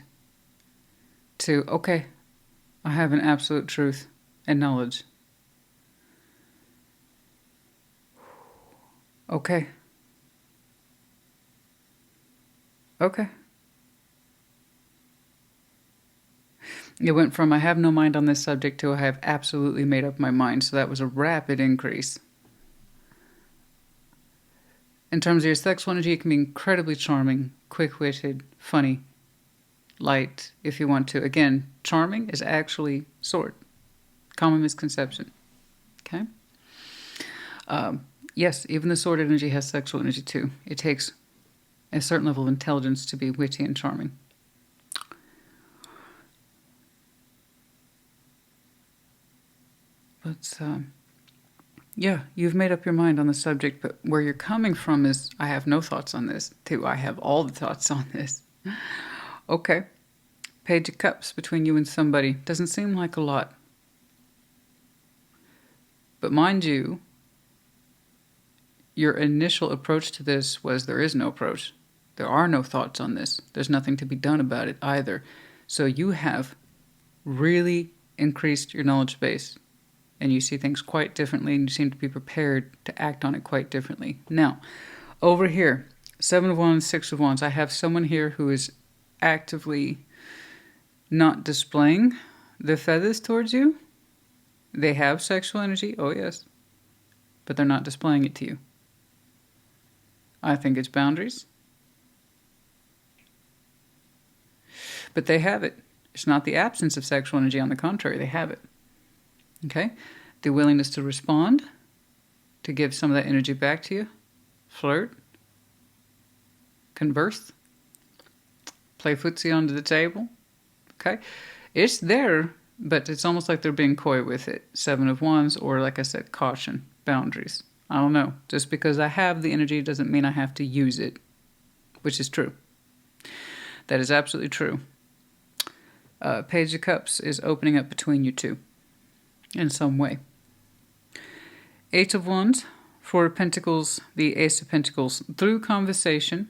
to, okay, I have an absolute truth and knowledge. Okay. Okay. It went from I have no mind on this subject to I have absolutely made up my mind. So that was a rapid increase. In terms of your sexual energy, it can be incredibly charming, quick-witted, funny, light, if you want to. Again, charming is actually sword. Common misconception. Okay? Yes, even the sword energy has sexual energy too. It takes a certain level of intelligence to be witty and charming. But, yeah, you've made up your mind on the subject, but where you're coming from is, I have no thoughts on this, to I have all the thoughts on this. Okay. Page of Cups between you and somebody. Doesn't seem like a lot. But mind you, your initial approach to this was there is no approach. There are no thoughts on this. There's nothing to be done about it either. So you have really increased your knowledge base. And you see things quite differently, and you seem to be prepared to act on it quite differently. Now, over here, 7 of Wands, 6 of Wands, I have someone here who is actively not displaying the feathers towards you. They have sexual energy, oh yes, but they're not displaying it to you. I think it's boundaries. But they have it. It's not the absence of sexual energy, on the contrary, they have it. Okay? The willingness to respond, to give some of that energy back to you, flirt, converse, play footsie under the table. Okay? It's there, but it's almost like they're being coy with it. 7 of Wands, or like I said, caution, boundaries. I don't know. Just because I have the energy doesn't mean I have to use it, which is true. That is absolutely true. Page of Cups is opening up between you two in some way. 8 of Wands, 4 of Pentacles, the Ace of Pentacles. Through conversation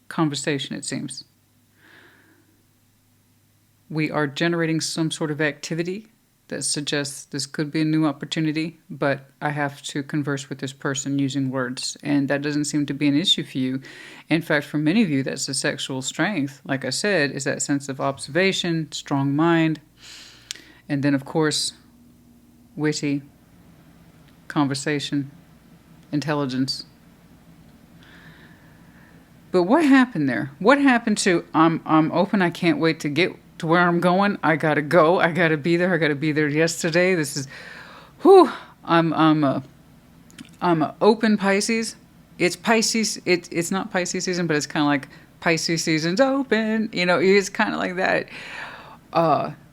it seems, we are generating some sort of activity that suggests this could be a new opportunity, but I have to converse with this person using words, and that doesn't seem to be an issue for you. In fact, for many of you, that's the sexual strength, like I said, is that sense of observation, strong mind, and then, of course, witty conversation, intelligence. But what happened there? What happened to I'm open, I can't wait to get to where I'm going. I gotta go. I gotta be there. I gotta be there yesterday. This is I'm a open Pisces. It's Pisces, it's not Pisces season, but it's kinda like Pisces season's open. You know, it's kinda like that.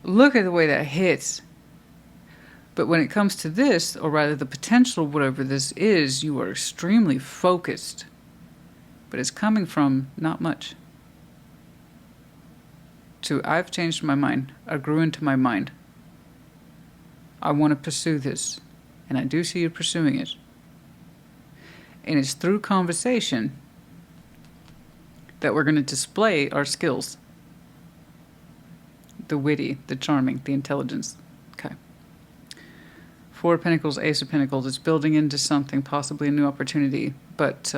Look at the way that hits. But when it comes to this, or rather the potential, whatever this is, you are extremely focused. But it's coming from not much. To I've changed my mind. I grew into my mind. I want to pursue this. And I do see you pursuing it. And it's through conversation that we're going to display our skills. The witty, the charming, the intelligence. Okay. 4 of Pentacles, Ace of Pentacles. It's building into something, possibly a new opportunity, but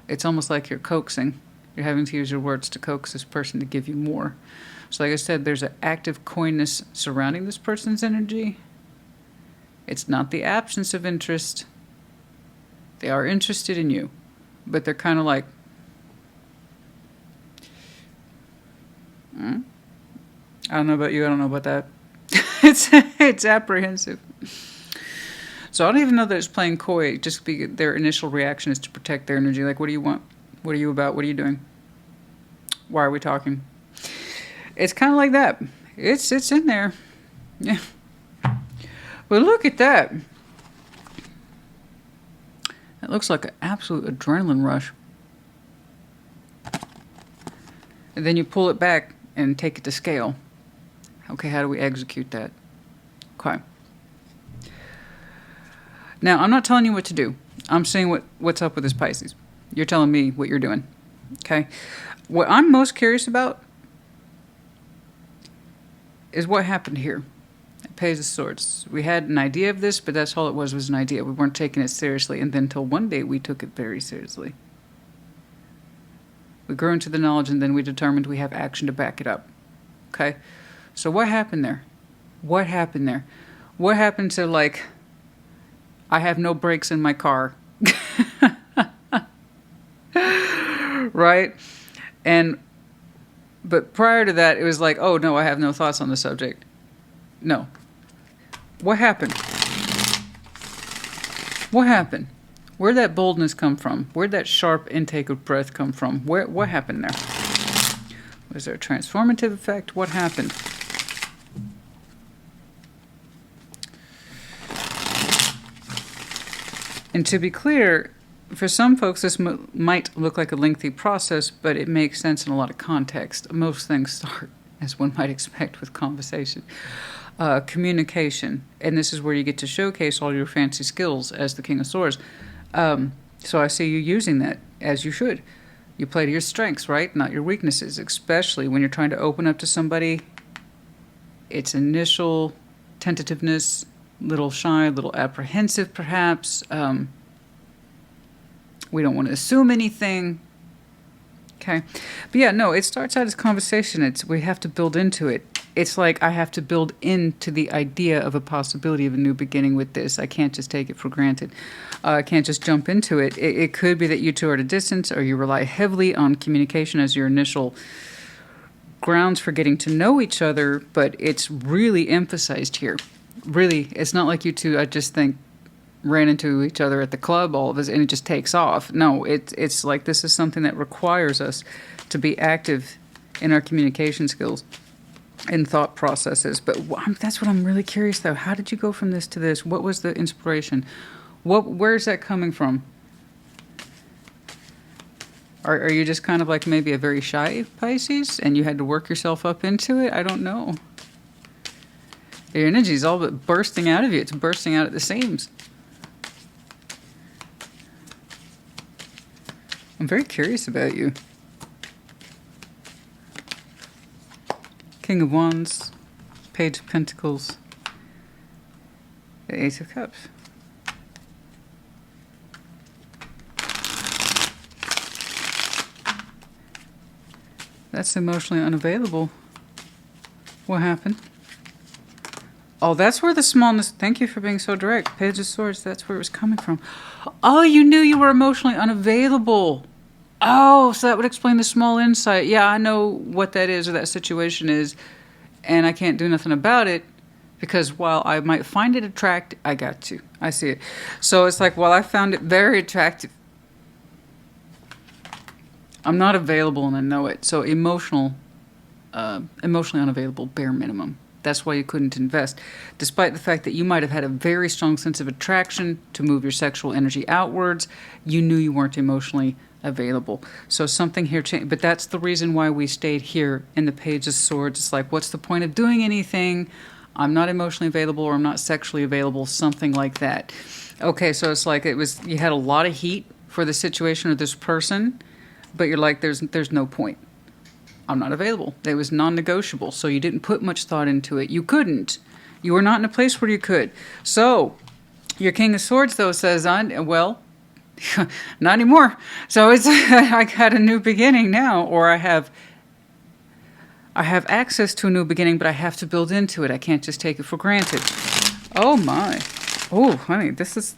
it's almost like you're coaxing. You're having to use your words to coax this person to give you more. So like I said, there's an active coyness surrounding this person's energy. It's not the absence of interest. They are interested in you, but they're kind of like, I don't know about you, I don't know about that. It's apprehensive. So I don't even know that it's playing coy. Just their initial reaction is to protect their energy. Like, what do you want? What are you about? What are you doing? Why are we talking? It's kind of like that. It's in there. Yeah. Well, look at that. It looks like an absolute adrenaline rush. And then you pull it back, and take it to scale. Okay, how do we execute that? Okay. Now, I'm not telling you what to do. I'm saying what's up with this Pisces. You're telling me what you're doing. Okay? What I'm most curious about is what happened here. Page of Swords. We had an idea of this, but that's all it was an idea. We weren't taking it seriously, and then until one day we took it very seriously. We grew into the knowledge, and then we determined we have action to back it up. Okay? So what happened there? What happened there? What happened to, like, I have no brakes in my car? Right? But prior to that, it was like, oh, no, I have no thoughts on the subject. No. What happened? What happened? Where'd that boldness come from? Where'd that sharp intake of breath come from? What happened there? Was there a transformative effect? What happened? And to be clear, for some folks, this might look like a lengthy process, but it makes sense in a lot of context. Most things start, as one might expect, with conversation. Communication. And this is where you get to showcase all your fancy skills as the King of Swords. So I see you using that, as you should. You play to your strengths, right? Not your weaknesses, especially when you're trying to open up to somebody. It's initial tentativeness, little shy, little apprehensive, perhaps. We don't want to assume anything. Okay. But yeah, no, it starts out as conversation. We have to build into it. It's like I have to build into the idea of a possibility of a new beginning with this. I can't just take it for granted. I can't just jump into it. It could be that you two are at a distance, or you rely heavily on communication as your initial grounds for getting to know each other, but it's really emphasized here. Really, it's not like you two, I just think, ran into each other at the club, all of us, and it just takes off. No, it's like this is something that requires us to be active in our communication skills and thought processes. But that's what I'm really curious, though. How did you go from this to this? What was the inspiration? Where's that coming from? Are you just kind of like maybe a very shy Pisces, and you had to work yourself up into it? I don't know. Your energy is all but bursting out of you. It's bursting out at the seams. I'm very curious about you. King of Wands, Page of Pentacles, the Ace of Cups. That's emotionally unavailable. What happened? Oh, that's where the smallness... Thank you for being so direct. Page of Swords, that's where it was coming from. Oh, you knew you were emotionally unavailable. Oh, so that would explain the small insight. Yeah, I know what that is or that situation is, and I can't do nothing about it because while I might find it attractive... I got you. I see it. So it's like, while I found it very attractive, I'm not available and I know it. So emotionally unavailable, bare minimum. That's why you couldn't invest. Despite the fact that you might have had a very strong sense of attraction to move your sexual energy outwards, you knew you weren't emotionally available. So something here changed. But that's the reason why we stayed here in the Page of Swords. It's like, what's the point of doing anything? I'm not emotionally available, or I'm not sexually available, something like that. Okay, so it's like you had a lot of heat for the situation or this person, but you're like, there's no point. I'm not available. It was non-negotiable, so you didn't put much thought into it. You couldn't. You were not in a place where you could. So your King of Swords, though, says, well, not anymore. So it's I got a new beginning now, or I have access to a new beginning, but I have to build into it. I can't just take it for granted. Oh, my. Oh, honey, this is...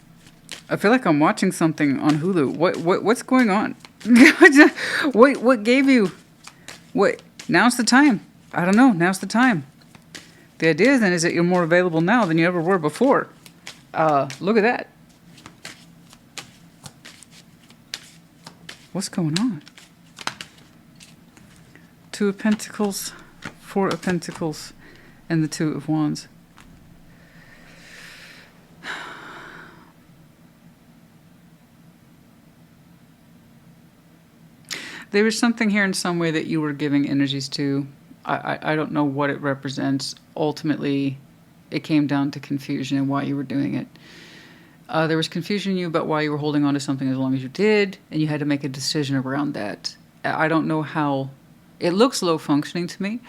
I feel like I'm watching something on Hulu. What's going on? What gave you... What? Now's the time. I don't know. Now's the time. The idea then is that you're more available now than you ever were before. Look at that. What's going on? Two of Pentacles, Four of Pentacles, and the Two of Wands. There was something here in some way that you were giving energies to, I don't know what it represents. Ultimately, it came down to confusion and why you were doing it. There was confusion in you about why you were holding on to something as long as you did, and you had to make a decision around that. I don't know how. It looks low functioning to me,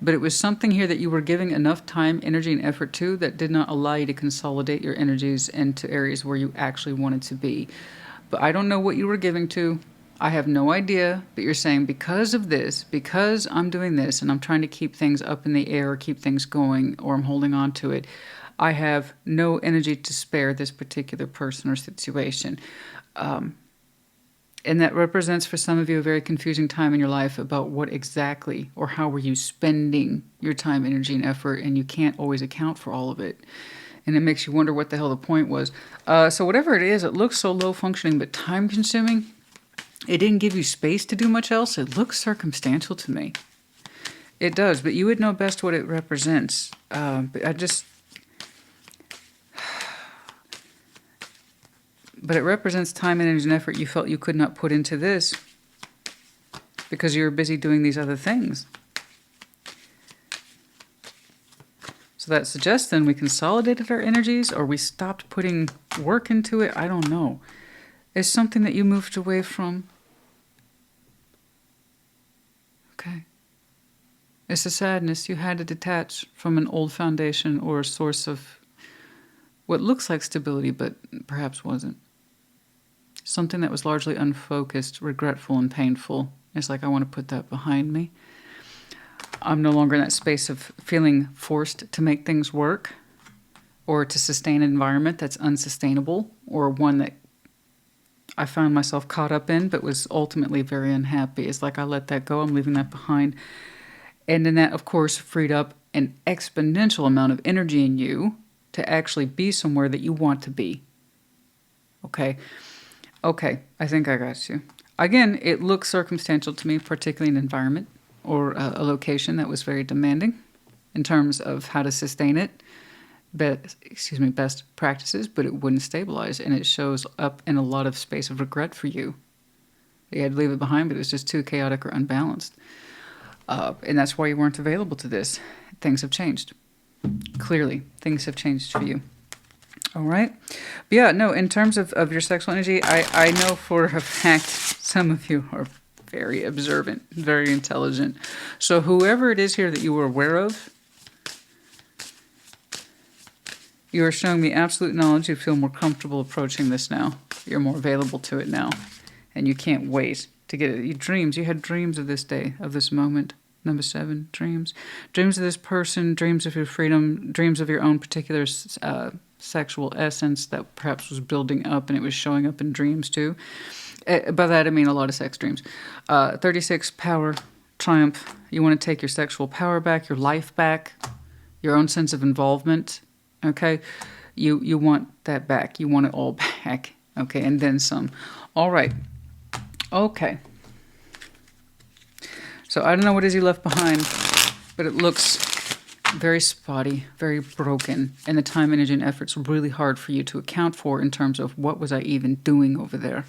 but it was something here that you were giving enough time, energy, and effort to that did not allow you to consolidate your energies into areas where you actually wanted to be. But I don't know what you were giving to. I have no idea, but you're saying because of this, because I'm doing this and I'm trying to keep things up in the air or keep things going or I'm holding on to it, I have no energy to spare this particular person or situation. And that represents for some of you a very confusing time in your life about what exactly or how were you spending your time, energy, and effort, and you can't always account for all of it. And it makes you wonder what the hell the point was. So whatever it is, it looks so low functioning but time consuming. It didn't give you space to do much else. It looks circumstantial to me. It does, but you would know best what it represents. But it represents time, energy, and effort you felt you could not put into this because you were busy doing these other things. So that suggests then we consolidated our energies or we stopped putting work into it. I don't know. It's something that you moved away from. Okay. It's a sadness. You had to detach from an old foundation or a source of what looks like stability, but perhaps wasn't. Something that was largely unfocused, regretful, and painful. It's like, I want to put that behind me. I'm no longer in that space of feeling forced to make things work or to sustain an environment that's unsustainable or one that I found myself caught up in but was ultimately very unhappy. It's like I let that go. I'm leaving that behind. And then that, of course, freed up an exponential amount of energy in you to actually be somewhere that you want to be. Okay? Okay, I think I got you. Again, it looks circumstantial to me, particularly an environment or a location that was very demanding in terms of how to sustain it. Best practices, but it wouldn't stabilize, and it shows up in a lot of space of regret for you. You had to leave it behind, but it was just too chaotic or unbalanced. And that's why you weren't available to this. Things have changed. Clearly, things have changed for you. All right. But yeah, no, in terms of your sexual energy, I know for a fact some of you are very observant, very intelligent. So whoever it is here that you were aware of, you are showing me absolute knowledge. You feel more comfortable approaching this now. You're more available to it now. And you can't wait to get it. You had dreams of this day, of this moment. Number 7, dreams. Dreams of this person, dreams of your freedom, dreams of your own particular sexual essence that perhaps was building up and it was showing up in dreams too. By that I mean a lot of sex dreams. 36, power, triumph. You want to take your sexual power back, your life back, your own sense of involvement. Okay? You want that back. You want it all back. Okay, and then some. All right. Okay. So I don't know what is he left behind, but it looks very spotty, very broken, and the time, energy, and effort's really hard for you to account for in terms of what was I even doing over there,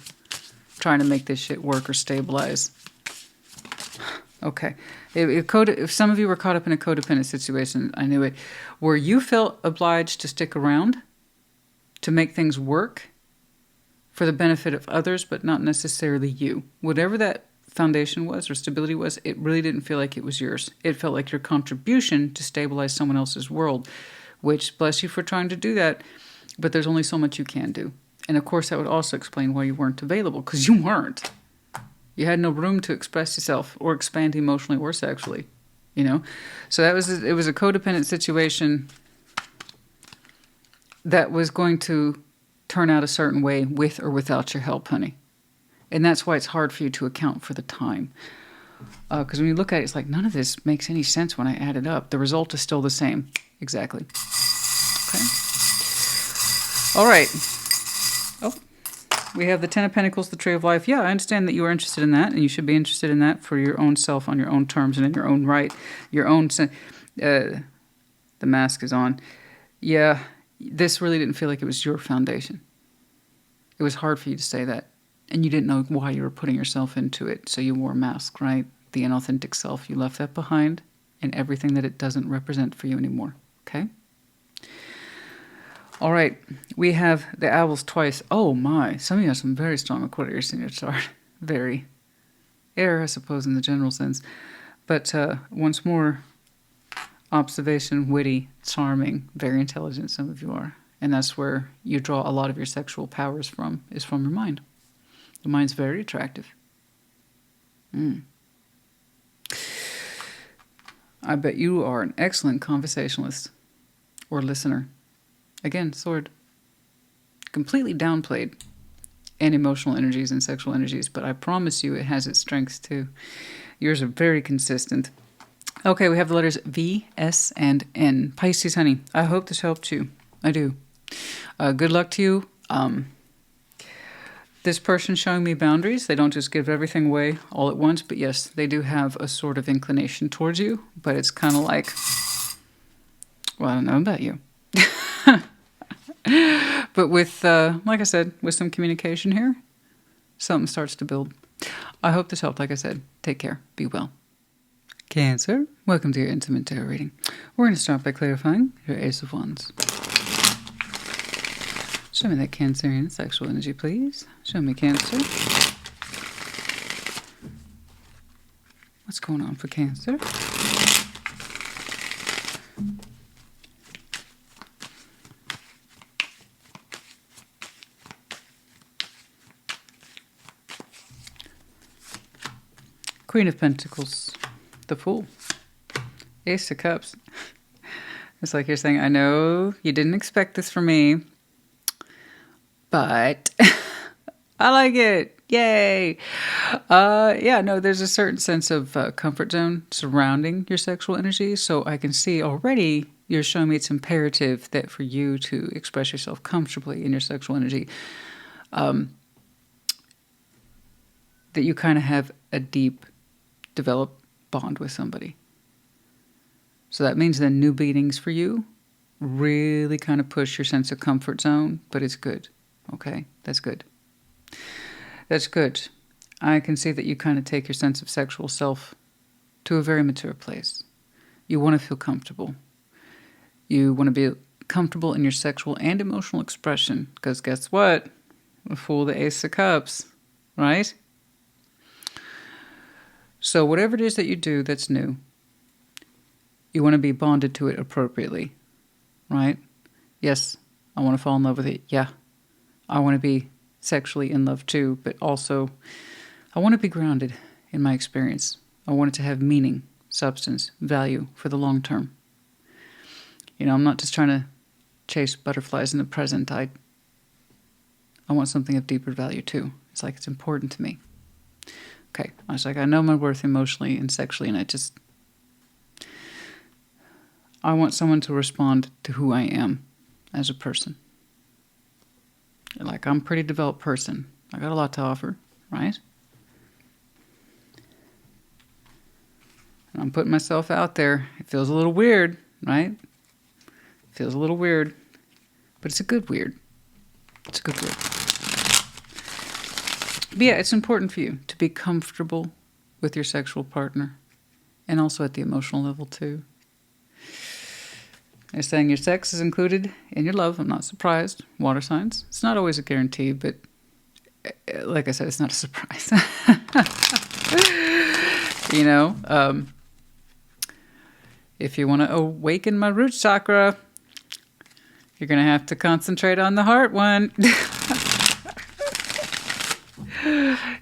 trying to make this shit work or stabilize. Okay. If some of you were caught up in a codependent situation, I knew it, where you felt obliged to stick around to make things work for the benefit of others, but not necessarily you. Whatever that foundation was or stability was, it really didn't feel like it was yours. It felt like your contribution to stabilize someone else's world, which, bless you for trying to do that, but there's only so much you can do. And of course, that would also explain why you weren't available, because you weren't. You had no room to express yourself or expand emotionally or sexually, you know? So it was a codependent situation that was going to turn out a certain way with or without your help, honey. And that's why it's hard for you to account for the time. Because when you look at it, it's like, none of this makes any sense when I add it up. The result is still the same. Exactly. Okay. All right. Oh, we have the Ten of Pentacles, the Tree of Life. Yeah, I understand that you are interested in that, and you should be interested in that for your own self, on your own terms, and in your own right. Your own... the mask is on. Yeah, this really didn't feel like it was your foundation. It was hard for you to say that. And you didn't know why you were putting yourself into it, so you wore a mask, right? The inauthentic self, you left that behind. and everything that it doesn't represent for you anymore. Okay? All right. We have the owls twice. Oh my. Some of you have some very strong Aquarius in your chart. Very. Air, I suppose, in the general sense. But once more, observation, witty, charming, very intelligent, some of you are. And that's where you draw a lot of your sexual powers from, is from your mind. The mind's very attractive. I bet you are an excellent conversationalist or listener. Again, sword. Completely downplayed and emotional energies and sexual energies, but I promise you it has its strengths too. Yours are very consistent. Okay, we have the letters V, S, and N. Pisces, honey, I hope this helped you. I do. Good luck to you. This person's showing me boundaries. They don't just give everything away all at once, but yes, they do have a sort of inclination towards you, but it's kind of like, well, I don't know about you. But with, like I said, with some communication here, something starts to build. I hope this helped. Like I said, take care. Be well. Cancer, welcome to your intimate tarot reading. We're going to start by clarifying your Ace of Wands. Show me that Cancerian sexual energy, please. Show me Cancer. What's going on for Cancer? Queen of Pentacles, the Fool, Ace of Cups. It's like you're saying, I know you didn't expect this from me, but I like it. Yay. Yeah, no, there's a certain sense of comfort zone surrounding your sexual energy. So I can see already you're showing me it's imperative that for you to express yourself comfortably in your sexual energy, that you kind of have a deep, developed bond with somebody. So that means the new beginnings for you really kind of push your sense of comfort zone, but it's good. Okay, that's good. That's good. I can see that you kind of take your sense of sexual self to a very mature place. You want to feel comfortable. You want to be comfortable in your sexual and emotional expression, because guess what? The Fool, the Ace of Cups, right? So whatever it is that you do that's new, you want to be bonded to it appropriately, right? Yes, I want to fall in love with it. Yeah, I want to be sexually in love too, but also I want to be grounded in my experience. I want it to have meaning, substance, value for the long term. You know, I'm not just trying to chase butterflies in the present. I want something of deeper value too. It's like it's important to me. Okay, I was like, I know my worth emotionally and sexually, and I want someone to respond to who I am as a person. Like, I'm a pretty developed person. I got a lot to offer, right? And I'm putting myself out there. It feels a little weird, right? It feels a little weird, but it's a good weird. It's a good weird. But yeah, it's important for you to be comfortable with your sexual partner and also at the emotional level too. They're saying your sex is included in your love. I'm not surprised. Water signs. It's not always a guarantee, but like I said, it's not a surprise. You know, if you want to awaken my root chakra, you're going to have to concentrate on the heart one.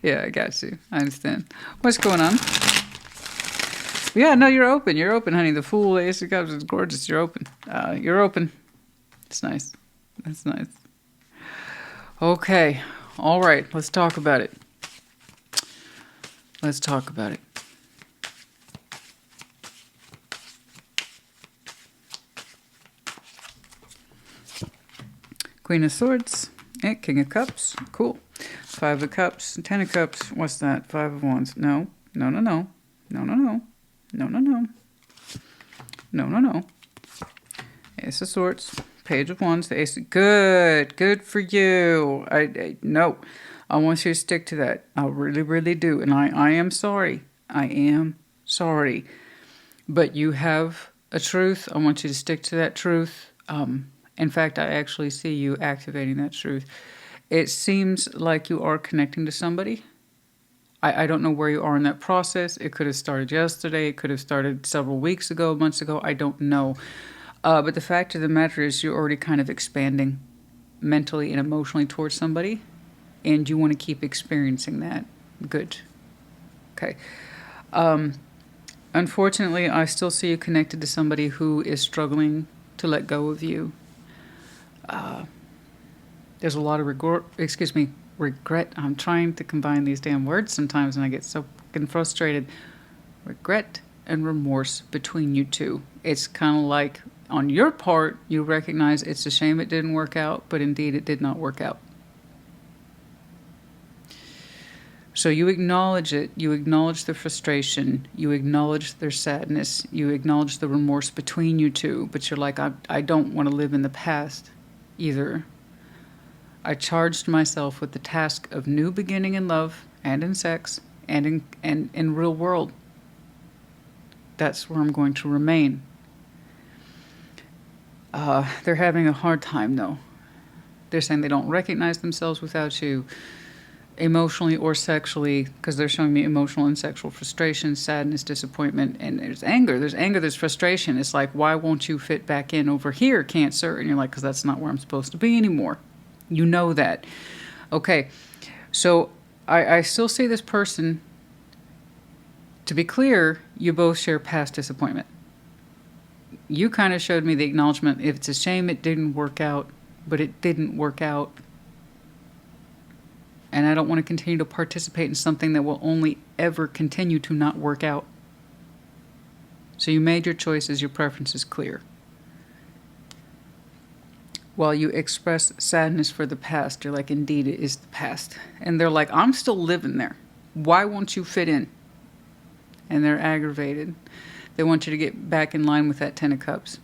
Yeah, I got you. I understand. What's going on? Yeah, no, you're open. You're open, honey. The Fool, Ace of Cups is gorgeous. You're open. You're open. It's nice. That's nice. Okay. All right. Let's talk about it. Let's talk about it. Queen of Swords. King of Cups. Cool. 5 of Cups. 10 of Cups. What's that? 5 of Wands. No. No, no, no. No, no, no. No, no, no. No, no, no. Ace of Swords. Page of Wands. The Ace. Good. Good for you. No. I want you to stick to that. I really, really do. And I am sorry. I am sorry. But you have a truth. I want you to stick to that truth. In fact, I actually see you activating that truth. It seems like you are connecting to somebody. I don't know where you are in that process. It could have started yesterday. It could have started several weeks ago, months ago. I don't know. But the fact of the matter is you're already kind of expanding mentally and emotionally towards somebody. And you want to keep experiencing that. Good. Okay. Unfortunately, I still see you connected to somebody who is struggling to let go of you. There's a lot of regret. I'm trying to combine these damn words sometimes and I get so fucking frustrated. Regret and remorse between you two. It's kind of like on your part, you recognize it's a shame it didn't work out, but indeed it did not work out. So you acknowledge it, you acknowledge the frustration, you acknowledge their sadness, you acknowledge the remorse between you two, but you're like, I don't want to live in the past either. I charged myself with the task of new beginning in love and in sex and in real world. That's where I'm going to remain. They're having a hard time though. They're saying they don't recognize themselves without you. Emotionally or sexually, because they're showing me emotional and sexual frustration, sadness, disappointment, and there's anger. There's frustration. It's like, why won't you fit back in over here, Cancer? And you're like, because that's not where I'm supposed to be anymore. You know that. Okay, so I still see this person. To be clear, you both share past disappointment. You kind of showed me the acknowledgement. If it's a shame it didn't work out, but it didn't work out. And I don't want to continue to participate in something that will only ever continue to not work out. So you made your choices, your preference is clear. While you express sadness for the past, you're like, indeed, it is the past. And they're like, I'm still living there. Why won't you fit in? And they're aggravated. They want you to get back in line with that 10 of Cups.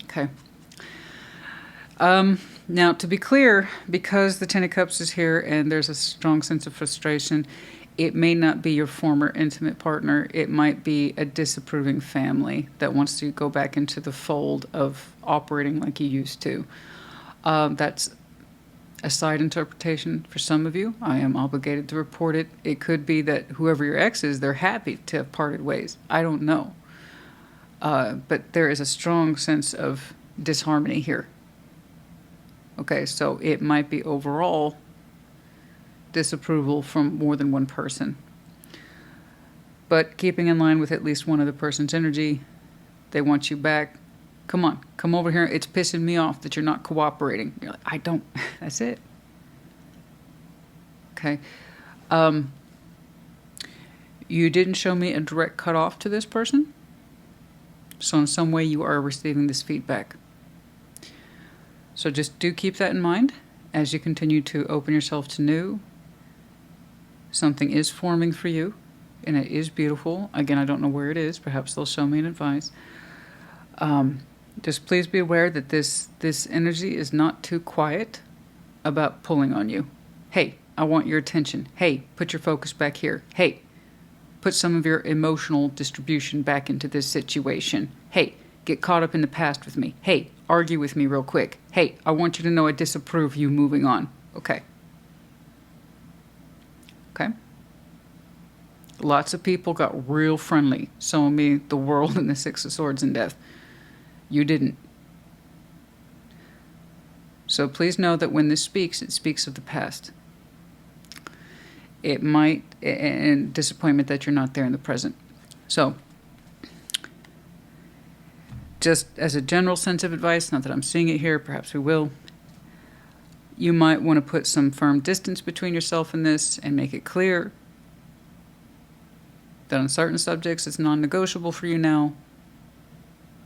Okay. Now, to be clear, because the 10 of Cups is here and there's a strong sense of frustration, it may not be your former intimate partner. It might be a disapproving family that wants to go back into the fold of operating like you used to. That's a side interpretation for some of you. I am obligated to report it. It could be that whoever your ex is, they're happy to have parted ways. I don't know. But there is a strong sense of disharmony here. Okay, so it might be overall disapproval from more than one person. But keeping in line with at least one other person's energy, they want you back. Come on, come over here. It's pissing me off that you're not cooperating. You're like, I don't. That's it. Okay. You didn't show me a direct cutoff to this person. So in some way you are receiving this feedback. So just do keep that in mind as you continue to open yourself to new. Something is forming for you, and it is beautiful. Again, I don't know where it is. Perhaps they'll show me an advice. Just please be aware that this energy is not too quiet about pulling on you. Hey, I want your attention. Hey, put your focus back here. Hey, put some of your emotional distribution back into this situation. Hey, get caught up in the past with me. Hey, argue with me real quick. Hey, I want you to know I disapprove you moving on. Okay. Okay. Lots of people got real friendly, showing me the world and the Six of Swords and death. You didn't. So please know that when this speaks, it speaks of the past. It might, and disappointment that you're not there in the present. So, just as a general sense of advice, not that I'm seeing it here, perhaps we will, you might want to put some firm distance between yourself and this and make it clear that on certain subjects it's non-negotiable for you now.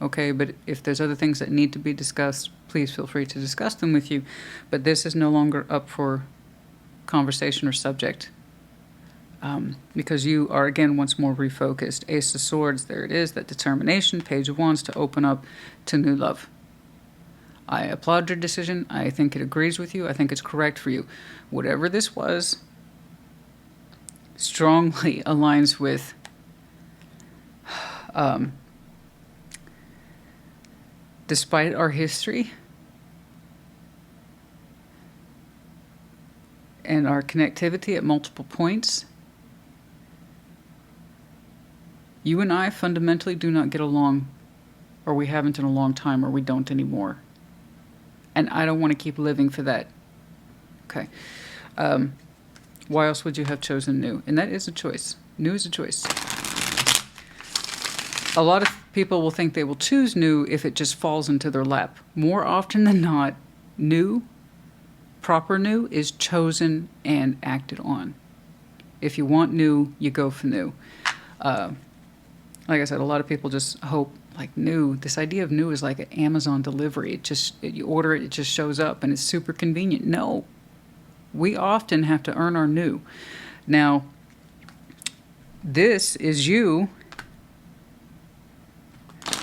Okay, but if there's other things that need to be discussed, please feel free to discuss them with you. But this is no longer up for conversation or subject. Because you are, again, once more refocused. Ace of Swords, there it is, that determination. Page of Wands, to open up to new love. I applaud your decision. I think it agrees with you. I think it's correct for you. Whatever this was strongly aligns with despite our history and our connectivity at multiple points, you and I fundamentally do not get along, or we haven't in a long time, or we don't anymore. And I don't want to keep living for that. Okay. Why else would you have chosen new? And that is a choice. New is a choice. A lot of people will think they will choose new if it just falls into their lap. More often than not, new, proper new, is chosen and acted on. If you want new, you go for new. Like I said, a lot of people just hope, like, new. This idea of new is like an Amazon delivery. You order it, it just shows up, and it's super convenient. No. We often have to earn our new. Now, this is you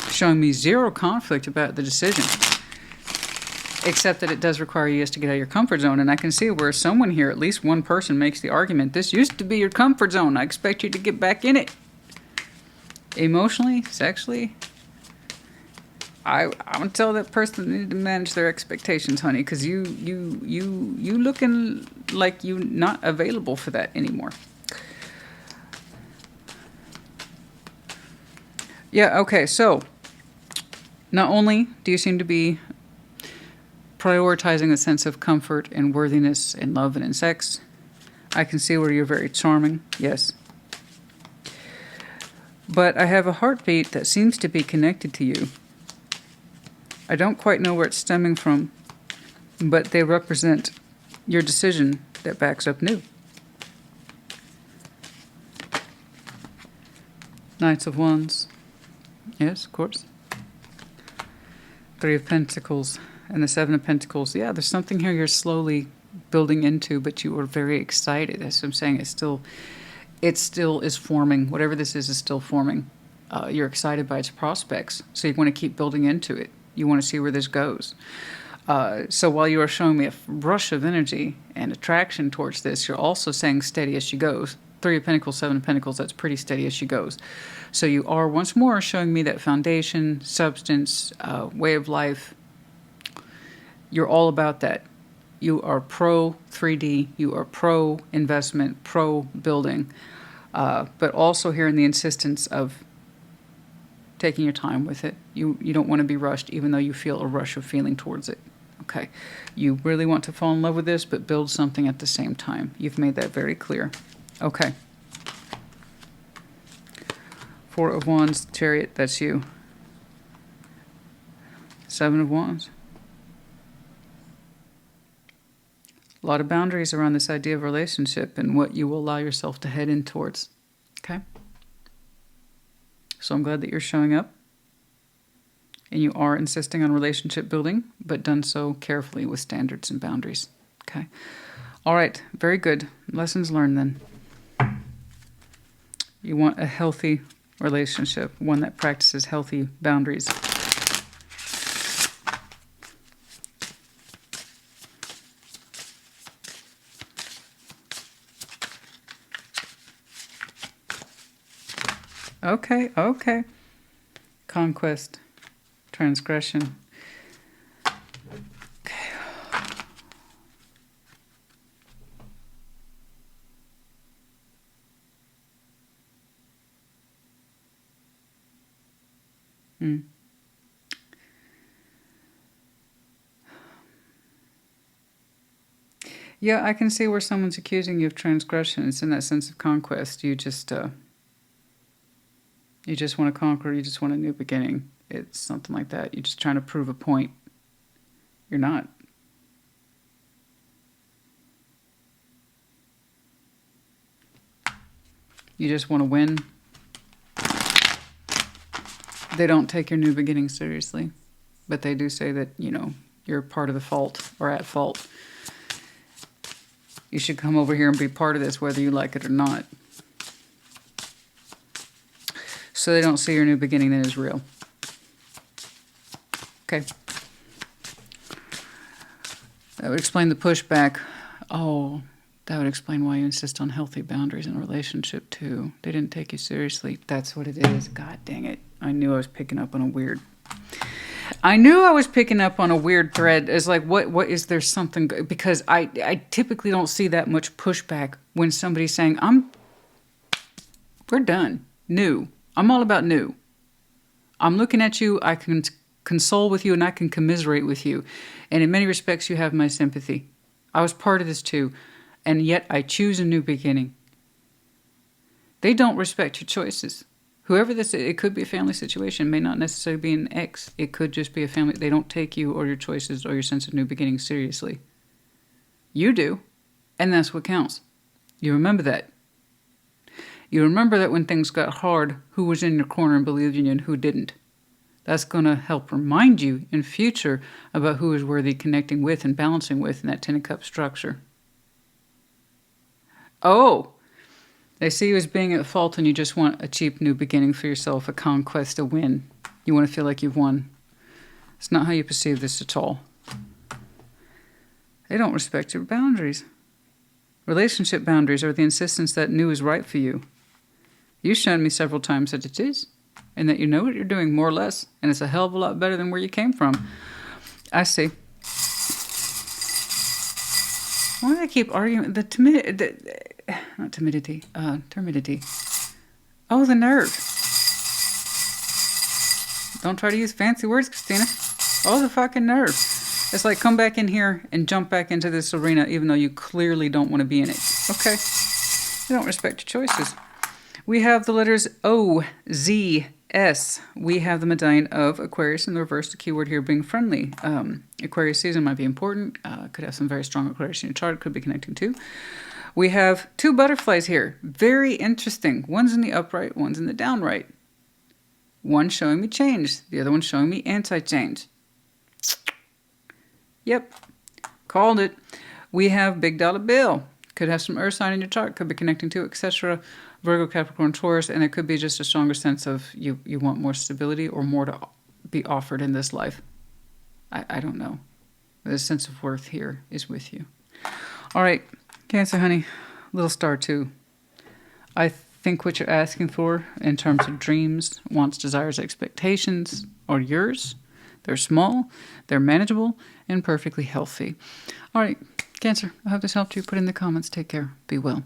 showing me zero conflict about the decision, except that it does require you to get out of your comfort zone. And I can see where someone here, at least one person, makes the argument, this used to be your comfort zone. I expect you to get back in it. Emotionally, sexually, I would tell that person they need to manage their expectations, honey, because you looking like you not available for that anymore. Yeah, okay, so not only do you seem to be prioritizing a sense of comfort and worthiness in love and in sex, I can see where you're very charming, yes. But I have a heartbeat that seems to be connected to you. I don't quite know where it's stemming from, but they represent your decision that backs up new. Knights of Wands. Yes, of course. Three of Pentacles and the Seven of Pentacles. Yeah, there's something here you're slowly building into, but you are very excited. That's what I'm saying. It still is forming. Whatever this is still forming. You're excited by its prospects, so you want to keep building into it. You want to see where this goes. So while you are showing me a rush of energy and attraction towards this, you're also saying steady as she goes. Three of Pentacles, Seven of Pentacles, that's pretty steady as she goes. So you are once more showing me that foundation, substance, way of life. You're all about that. You are pro 3D. You are pro investment, pro building. But also here in the insistence of taking your time with it. You don't want to be rushed, even though you feel a rush of feeling towards it. Okay. You really want to fall in love with this, but build something at the same time. You've made that very clear. Okay. Four of Wands, Chariot, that's you. Seven of Wands. A lot of boundaries around this idea of relationship and what you will allow yourself to head in towards. Okay? So I'm glad that you're showing up. And you are insisting on relationship building, but done so carefully with standards and boundaries. Okay? All right. Very good. Lessons learned then. You want a healthy relationship, one that practices healthy boundaries. Okay, okay. Conquest, transgression. Okay. Yeah, I can see where someone's accusing you of transgression. It's in that sense of conquest. You just want to conquer. You just want a new beginning. It's something like that. You're just trying to prove a point. You're not. You just want to win. They don't take your new beginning seriously, but they do say that, you know, you're part of the fault or at fault. You should come over here and be part of this, whether you like it or not. So they don't see your new beginning that is real. Okay. That would explain the pushback. Oh, that would explain why you insist on healthy boundaries in a relationship, too. They didn't take you seriously. That's what it is. God dang it. I knew I was picking up on a weird. I knew I was picking up on a weird thread. It's like, what is there something? Because I typically don't see that much pushback when somebody's saying, we're done. New. I'm all about new. I'm looking at you. I can console with you and I can commiserate with you. And in many respects, you have my sympathy. I was part of this too. And yet I choose a new beginning. They don't respect your choices. Whoever this is, it could be a family situation. It may not necessarily be an ex. It could just be a family. They don't take you or your choices or your sense of new beginning seriously. You do. And that's what counts. You remember that. You remember that when things got hard, who was in your corner and believed in you and who didn't. That's going to help remind you in future about who is worthy connecting with and balancing with in that Ten of Cups structure. Oh, they see you as being at fault and you just want a cheap new beginning for yourself, a conquest, a win. You want to feel like you've won. It's not how you perceive this at all. They don't respect your boundaries. Relationship boundaries are the insistence that new is right for you. You've shown me several times that it is, and that you know what you're doing, more or less, and it's a hell of a lot better than where you came from. I see. Why do I keep arguing? Not timidity, timidity. Oh, the nerve. Don't try to use fancy words, Christina. Oh, the fucking nerve. It's like, come back in here and jump back into this arena even though you clearly don't want to be in it. Okay. You don't respect your choices. We have the letters O, Z, S. We have the medallion of Aquarius in the reverse, the keyword here being friendly. Aquarius season might be important. Could have some very strong Aquarius in your chart. Could be connecting to. We have two butterflies here. Very interesting. One's in the upright, one's in the downright. One showing me change. The other one showing me anti-change. Yep. Called it. We have big dollar bill. Could have some earth sign in your chart. Could be connecting to, etc. Virgo, Capricorn, Taurus. And it could be just a stronger sense of you want more stability or more to be offered in this life. I don't know. The sense of worth here is with you. All right. Cancer, honey. Little star 2. I think what you're asking for in terms of dreams, wants, desires, expectations are yours. They're small, they're manageable, and perfectly healthy. All right, Cancer, I hope this helped you. Put in the comments. Take care. Be well.